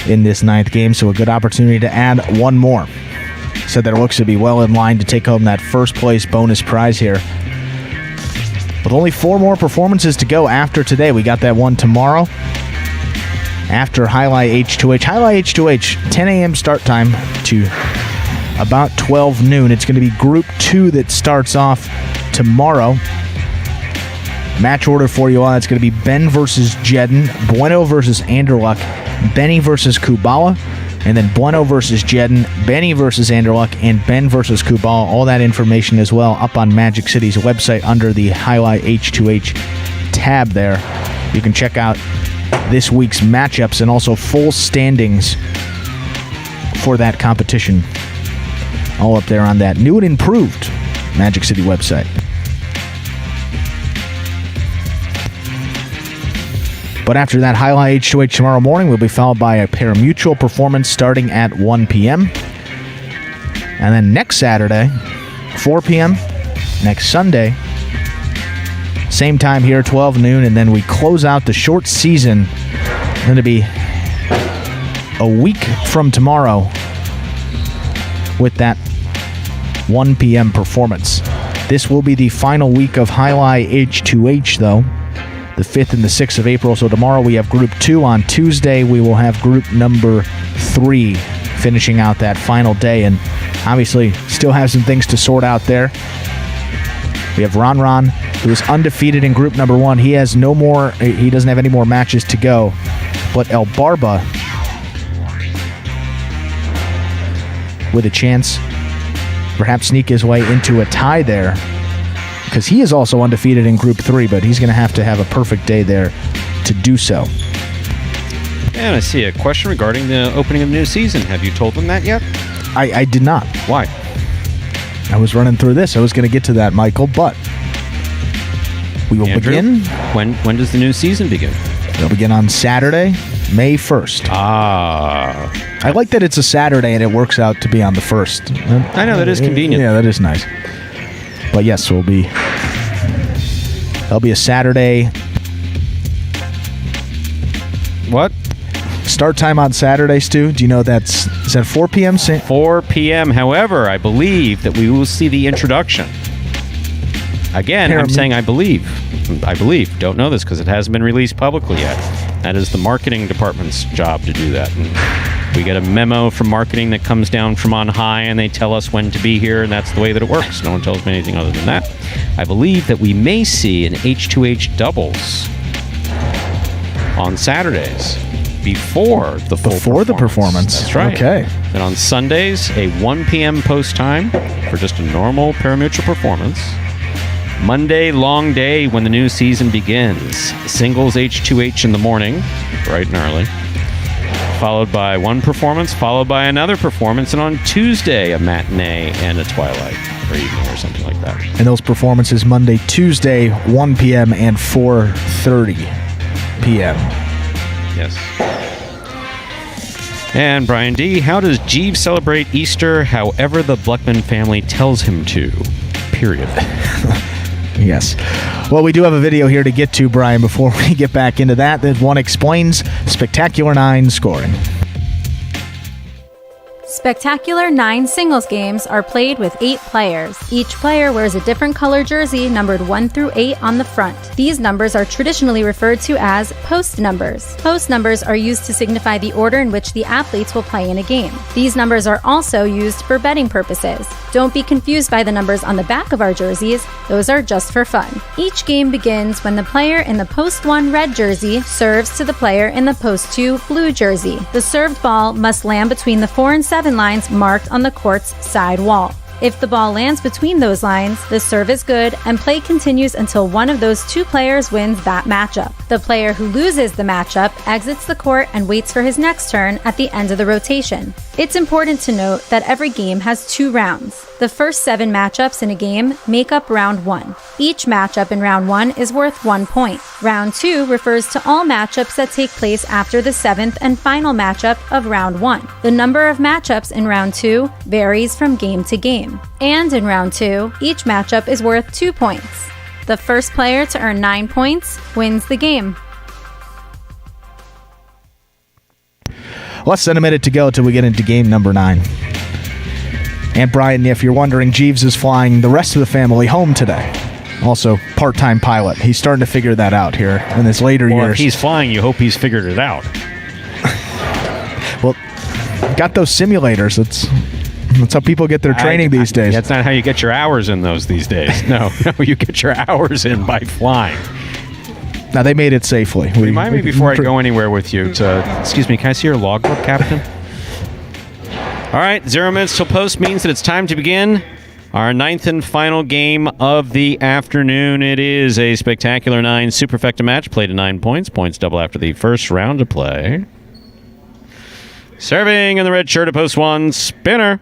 in this 9th game, so a good opportunity to add 1 more. Said that it looks to be well in line to take home that first place bonus prize here. With only 4 more performances to go after today. We got that one tomorrow after Jai-Alai H2H. Jai-Alai H2H, 10 a.m. start time to about 12 noon. It's going to be Group 2 that starts off tomorrow. Match order for you all. It's going to be Ben versus Jedden, Bueno versus Anderluck, Benny versus Kubala, and then Bueno versus Jedden, Benny versus Anderluck, and Ben versus Kubala. All that information as well up on Magic City's website under the Jai-Alai H2H tab there. You can check out this week's matchups and also full standings for that competition. All up there on that new and improved Magic City website. But after that Jai-Alai H2H tomorrow morning will be followed by a Parimutuel performance starting at 1 p.m. And then next Saturday, 4 p.m. Next Sunday, same time here, 12 noon. And then we close out the short season. It's going to be a week from tomorrow with that 1 p.m. performance. This will be the final week of Jai-Alai H2H, though, the 5th and the 6th of April. So tomorrow we have Group 2. On Tuesday, we will have Group number 3 finishing out that final day. And obviously, still have some things to sort out there. We have Ron, who is undefeated in Group number 1. He has no more. He doesn't have any more matches to go. But El Barba, with a chance perhaps sneak his way into a tie there because he is also undefeated in Group 3, but he's going to have a perfect day there to do so. And I see a question regarding the opening of the new season. Have you told them that yet? I did not. Why? I was running through this. I was going to get to that, Michael, but we will begin. When does the new season begin? It'll begin on Saturday, May 1st. I like that it's a Saturday and it works out to be on the 1st. I know, that is convenient. Yeah, that is nice. But yes, there'll be a Saturday. What? Start time on Saturday, Stu? Do you know is that 4 p.m.? 4 p.m. However, I believe that we will see the introduction. Again, I'm saying I believe. I believe. Don't know this because it hasn't been released publicly yet. That is the marketing department's job to do that. And we get a memo from marketing that comes down from on high, and they tell us when to be here, and that's the way that it works. No one tells me anything other than that. I believe that we may see an H2H doubles on Saturdays before the performance. That's right. Okay. And on Sundays, a 1 p.m. post time for just a normal Parimutuel performance. Monday, long day when the new season begins. Singles H2H in the morning, bright and early. Followed by one performance, followed by another performance, and on Tuesday, a matinee and a twilight or evening or something like that. And those performances Monday, Tuesday, 1 p.m. and 4:30 p.m. Yes. And Brian D., how does Jeeves celebrate Easter however the Bleckman family tells him to? Period. Yes. Well, we do have a video here to get to, Brian, before we get back into that. That one explains Spectacular 9 scoring. Spectacular 9 singles games are played with 8 players. Each player wears a different color jersey numbered 1 through 8 on the front. These numbers are traditionally referred to as post numbers. Post numbers are used to signify the order in which the athletes will play in a game. These numbers are also used for betting purposes. Don't be confused by the numbers on the back of our jerseys. Those are just for fun. Each game begins when the player in the post 1 red jersey serves to the player in the post 2 blue jersey. The served ball must land between the 4 and 7 lines marked on the court's side wall. If the ball lands between those lines, the serve is good and play continues until one of those 2 players wins that matchup. The player who loses the matchup exits the court and waits for his next turn at the end of the rotation. It's important to note that every game has 2 rounds. The first 7 matchups in a game make up round 1. Each matchup in round 1 is worth 1 point. Round 2 refers to all matchups that take place after the 7th and final matchup of round 1. The number of matchups in round 2 varies from game to game. And in round 2, each matchup is worth 2 points. The first player to earn 9 points wins the game. Less than a minute to go till we get into game number 9. And Brian, if you're wondering, Jeeves is flying the rest of the family home today. Also, part-time pilot. He's starting to figure that out here in his later years. If he's flying, you hope he's figured it out. Well, got those simulators. That's how people get their training these days. That's not how you get your hours in those these days. No, you get your hours in by flying. Now, they made it safely. Remind me before I go anywhere with you excuse me, can I see your logbook, Captain? All right, 0 minutes till post means that it's time to begin our 9th and final game of the afternoon. It is a Spectacular 9 Superfecta match, played to 9 points. Points double after the first round of play. Serving in the red shirt of post 1, Spinner.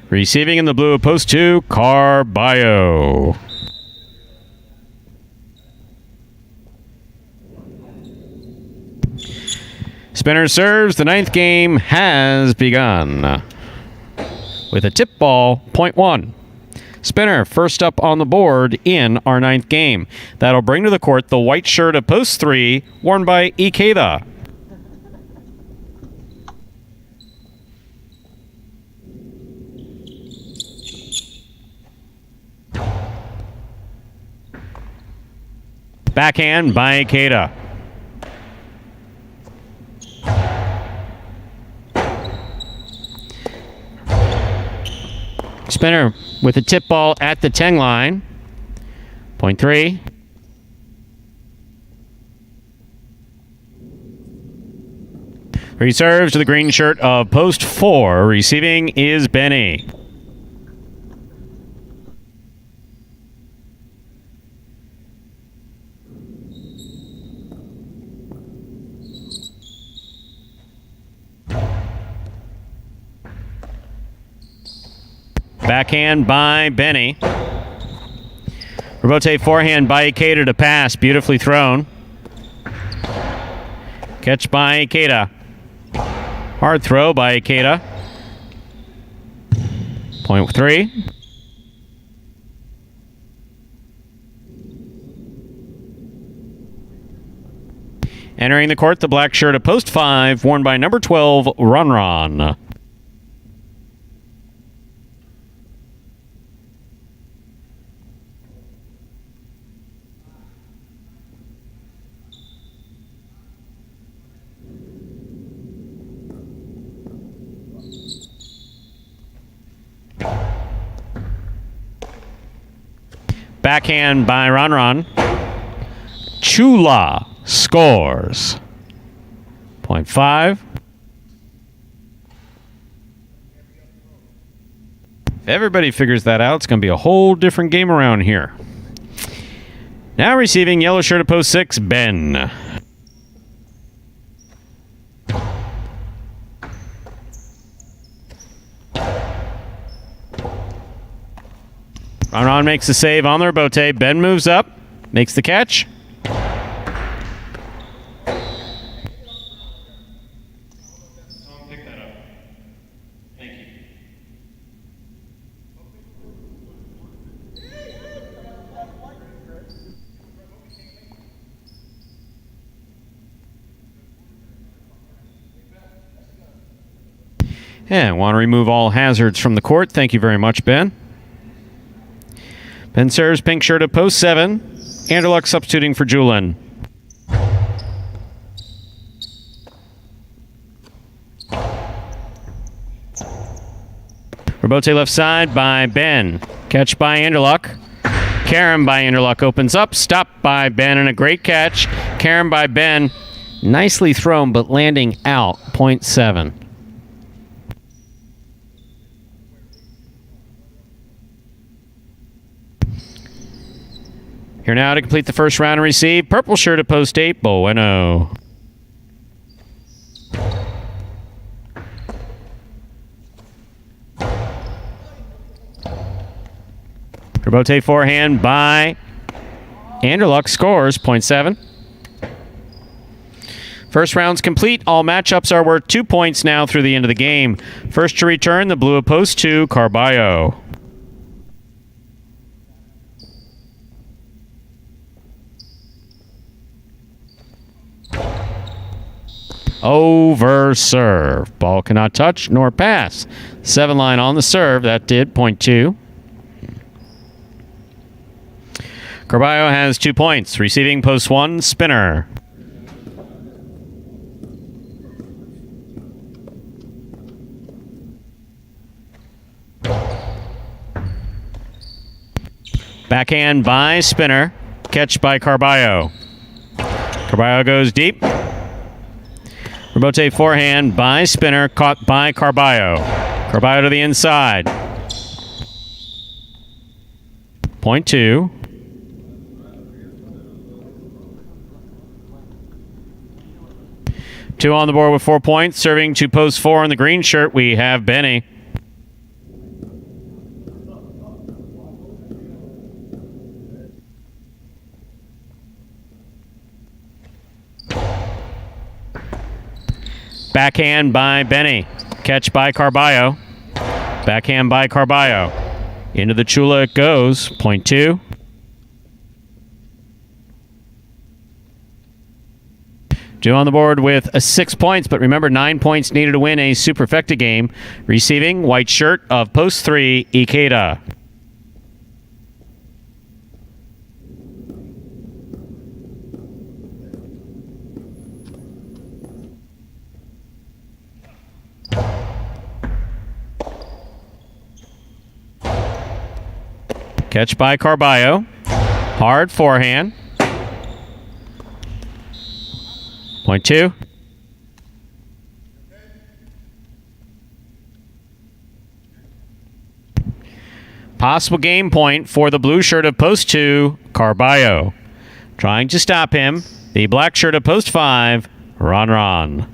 Receiving in the blue of post 2, Carballo. Spinner serves. The 9th game has begun. With a tip ball, point 1. Spinner first up on the board in our 9th game. That'll bring to the court the white shirt of post 3, worn by Ikeda. Backhand by Ikeda. Spinner with a tip ball at the 10 line. Point 3. Reserves to the green shirt of post 4. Receiving is Benny. Backhand by Benny. Rebote forehand by Ikeda to pass. Beautifully thrown. Catch by Ikeda. Hard throw by Ikeda. Point 3. Entering the court, the black shirt of post 5, worn by number 12, Ron. Backhand by Ron. Chula scores. Point 5. If everybody figures that out, it's going to be a whole different game around here. Now receiving yellow shirt at post 6, Ben. Ron makes the save on the rebote. Ben moves up, makes the catch. And want to remove all hazards from the court. Thank you very much, Ben. Ben serves pink shirt at post 7. Anderluck substituting for Julin. Rebote left side by Ben. Catch by Anderluck. Karam by Anderluck opens up. Stopped by Ben and a great catch. Karam by Ben. Nicely thrown but landing out. Point 7. Here now to complete the first round and receive. Purple shirt at post 8, Bueno. Rebote forehand by Anderluck scores, point 7. First round's complete. All matchups are worth 2 points now through the end of the game. First to return, the blue at post 2, Carballo. Over serve. Ball cannot touch nor pass. 7 line on the serve. That did. Point 2. Carballo has 2 points. Receiving post 1, Spinner. Backhand by Spinner. Catch by Carballo. Carballo goes deep. Rebote forehand by Spinner, caught by Carballo. Carballo to the inside. Point 2. Two on the board with 4 points. Serving to post 4 in the green shirt, we have Benny. Backhand by Benny. Catch by Carballo. Backhand by Carballo. Into the Chula it goes. Point 2. Two on the board with 6 points, but remember 9 points needed to win a Superfecta game. Receiving white shirt of post 3, Ikeda. Catch by Carballo. Hard forehand. Point 2. Possible game point for the blue shirt of post 2, Carballo. Trying to stop him, the black shirt of post 5, Ron.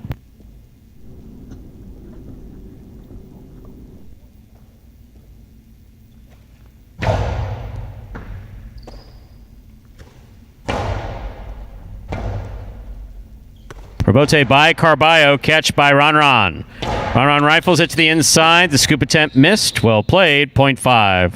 Rebote by Carballo, catch by Ron. Ron rifles it to the inside. The scoop attempt missed. Well played, 0.5.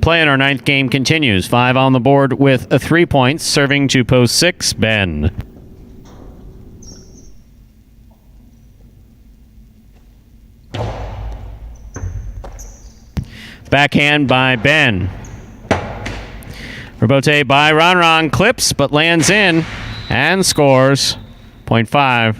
Play in our ninth game continues. 5 on the board with 3 points. Serving to post 6, Ben. Backhand by Ben. Rebote by Ron clips but lands in and scores 0.5.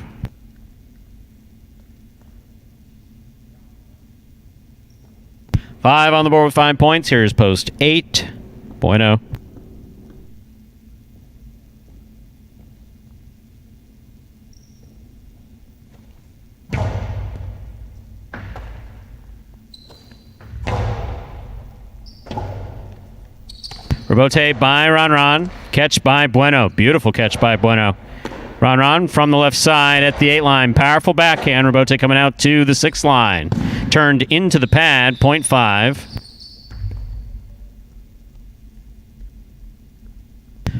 Five on the board with 5 points. Here's post 8. Bueno. Rebote by Ron. Catch by Bueno. Beautiful catch by Bueno. Ron from the left side at the 8 line. Powerful backhand. Rebote coming out to the 6 line. Turned into the pad. 0.5.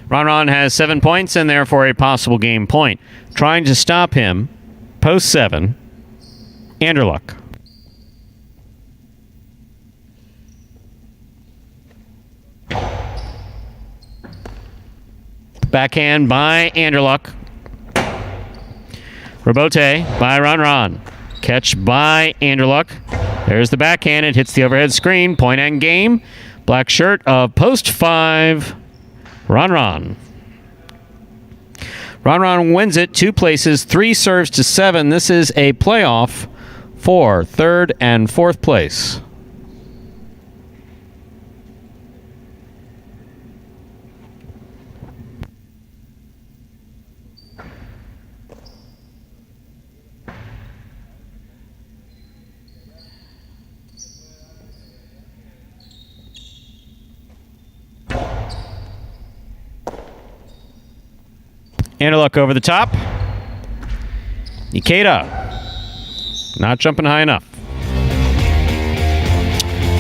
Ron has 7 points and therefore a possible game point. Trying to stop him. Post 7. Anderluck. Backhand by Anderluck. Rebote by Ron. Catch by Anderluck. There's the backhand. It hits the overhead screen. Point and game. Black shirt of post 5. Ron. Ron wins it 2 places. 3 serves to 7. This is a playoff for 3rd and 4th place. Anderluck over the top. Ikeda. Not jumping high enough.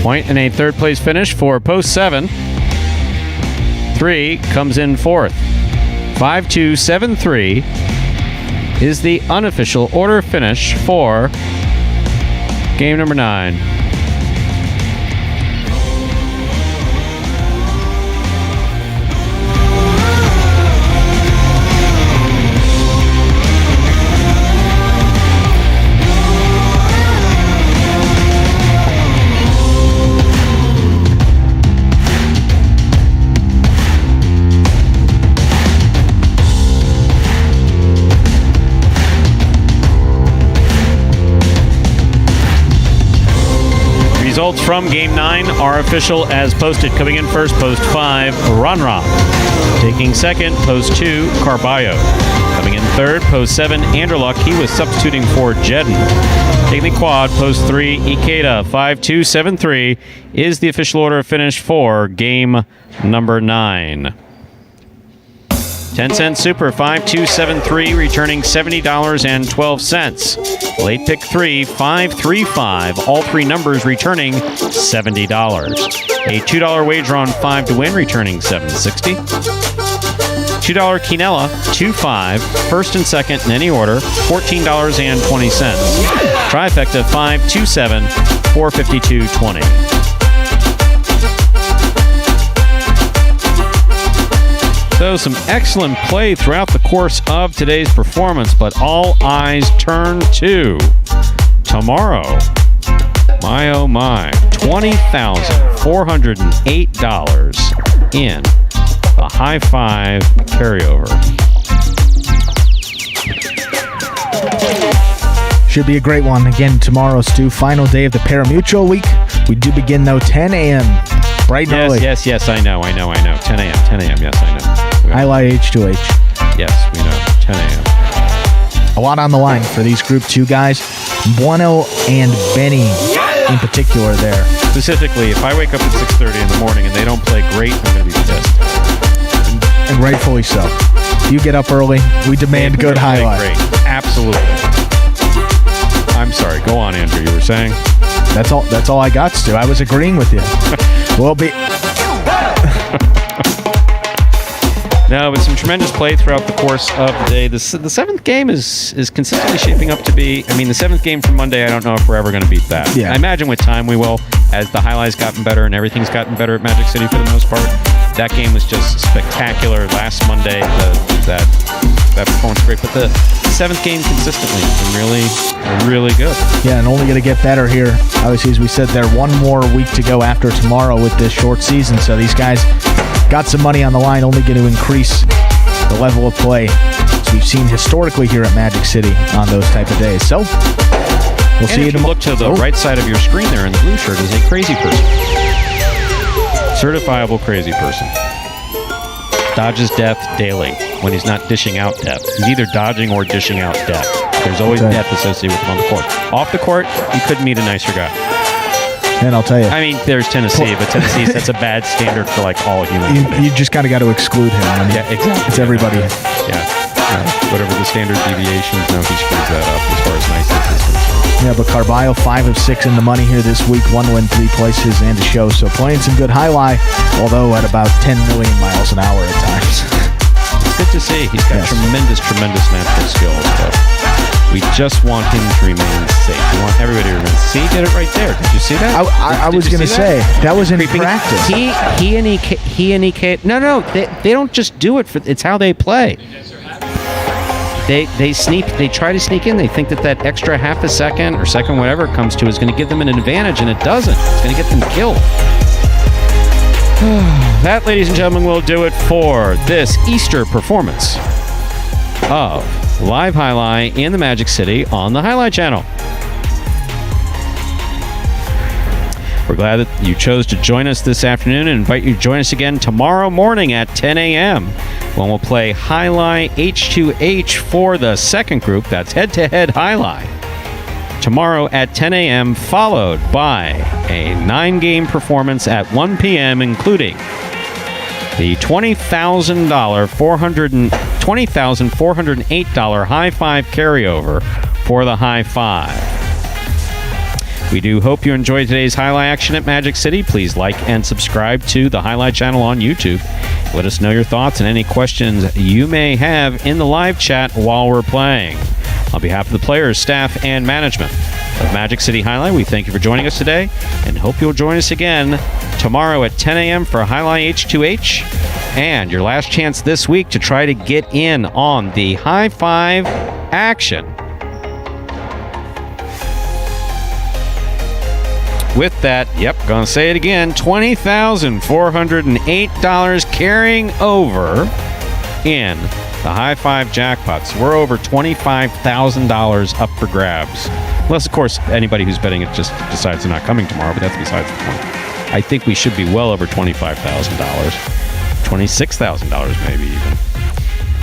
Point and a 3rd place finish for post 7. 3 comes in 4th. 5-2, 7-3 is the unofficial order finish for game number 9. Results from Game 9 are official as posted. Coming in first, post 5, Ron. Taking second, post 2, Carballo. Coming in third, post 7, Anderluck. He was substituting for Jedden. Taking the quad, post 3, Ikeda. 5-2, 7-3 is the official order of finish for Game number 9. 10-cent super, 5-2-7-3, returning $70.12. Late pick 3, 5-3-5, all 3 numbers returning $70. A $2 wager on 5 to win, returning $7.60. $2 quinella, 2-5, first and second in any order, $14.20. Trifecta, 5-2-7, $452.20. So some excellent play throughout the course of today's performance, but all eyes turn to tomorrow. My oh my, $20,408 in the high 5 carryover. Should be a great one. Again, tomorrow, Stu, final day of the Parimutuel week. We do begin, though, 10 a.m. bright and early. Yes, I know. 10 a.m., yes, I know. Highlight H2H. Yes, we know. 10 a.m. A lot on the line for these Group 2 guys. Bueno and Benny in particular there. Specifically, if I wake up at 6:30 in the morning and they don't play great, I'm going to be pissed. And rightfully so. You get up early. We demand good highlight. Great. Absolutely. I'm sorry. Go on, Andrew. You were saying? That's all I got, Stu. I was agreeing with you. We'll be... No, but some tremendous play throughout the course of the day. The seventh game is consistently shaping up to be. I mean, the seventh game from Monday, I don't know if we're ever going to beat that. Yeah. I imagine with time we will, as the highlights gotten better and everything's gotten better at Magic City for the most part. That game was just spectacular last Monday. That performance was great, but the seventh game consistently has been really good. Yeah, and only going to get better here. Obviously, as we said, there one more week to go after tomorrow with this short season. So these guys got some money on the line, only going to increase the level of play as we've seen historically here at Magic City on those type of days. So we'll see you tomorrow. Look to the right side of your screen there in the blue shirt is a crazy person. Certifiable crazy person. Dodges death daily when he's not dishing out death. He's either dodging or dishing out death. There's always death associated with him on the court. Off the court, you couldn't meet a nicer guy. And I'll tell you. I mean, there's Tennessee, but Tennessee sets a bad standard for like all humans. You just kind of got to exclude him. I mean, yeah, exactly. It's everybody. Yeah. Whatever the standard deviations, no, he screws that up as far as niceness is concerned. Yeah, but Carballo 5 of 6 in the money here this week. 1 win, 3 places, and a show. So playing some good highlight, although at about 10 million miles an hour at times. It's good to see. He's got tremendous natural skills, but we just want him to remain safe. We want everybody to remain safe. See, he did it right there. Did you see that? I was going to say, that was in practice. He and No, they don't just do it. It's how they play. They sneak. They try to sneak in. They think that extra half a second or second, whatever it comes to, is going to give them an advantage, and it doesn't. It's going to get them killed. That, ladies and gentlemen, will do it for this Easter performance of Live Highlight in the Magic City on the Highlight Channel. We're glad that you chose to join us this afternoon and invite you to join us again tomorrow morning at 10 a.m. when we'll play Highlight H2H for the second group. That's head-to-head Highlight. Tomorrow at 10 a.m., followed by a 9-game performance at 1 p.m., including the $20,408 High Five carryover for the High Five. We do hope you enjoyed today's highlight action at Magic City. Please like and subscribe to the Highlight Channel on YouTube. Let us know your thoughts and any questions you may have in the live chat while we're playing. On behalf of the players, staff, and management of Magic City Highlight, we thank you for joining us today and hope you'll join us again tomorrow at 10 a.m. for Highlight H2H and your last chance this week to try to get in on the High Five action. With that, gonna say it again, $20,408 carrying over in the High Five jackpots. We're over $25,000 up for grabs. Unless, of course, anybody who's betting it just decides they're not coming tomorrow, but that's besides the point. I think we should be well over $25,000. $26,000 maybe even.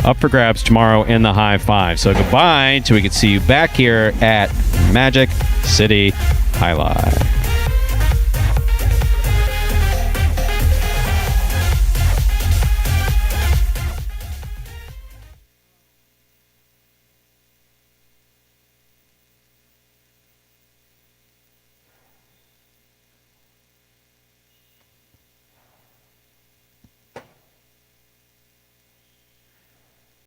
Up for grabs tomorrow in the High Five. So goodbye till we can see you back here at Magic City Jai-Alai.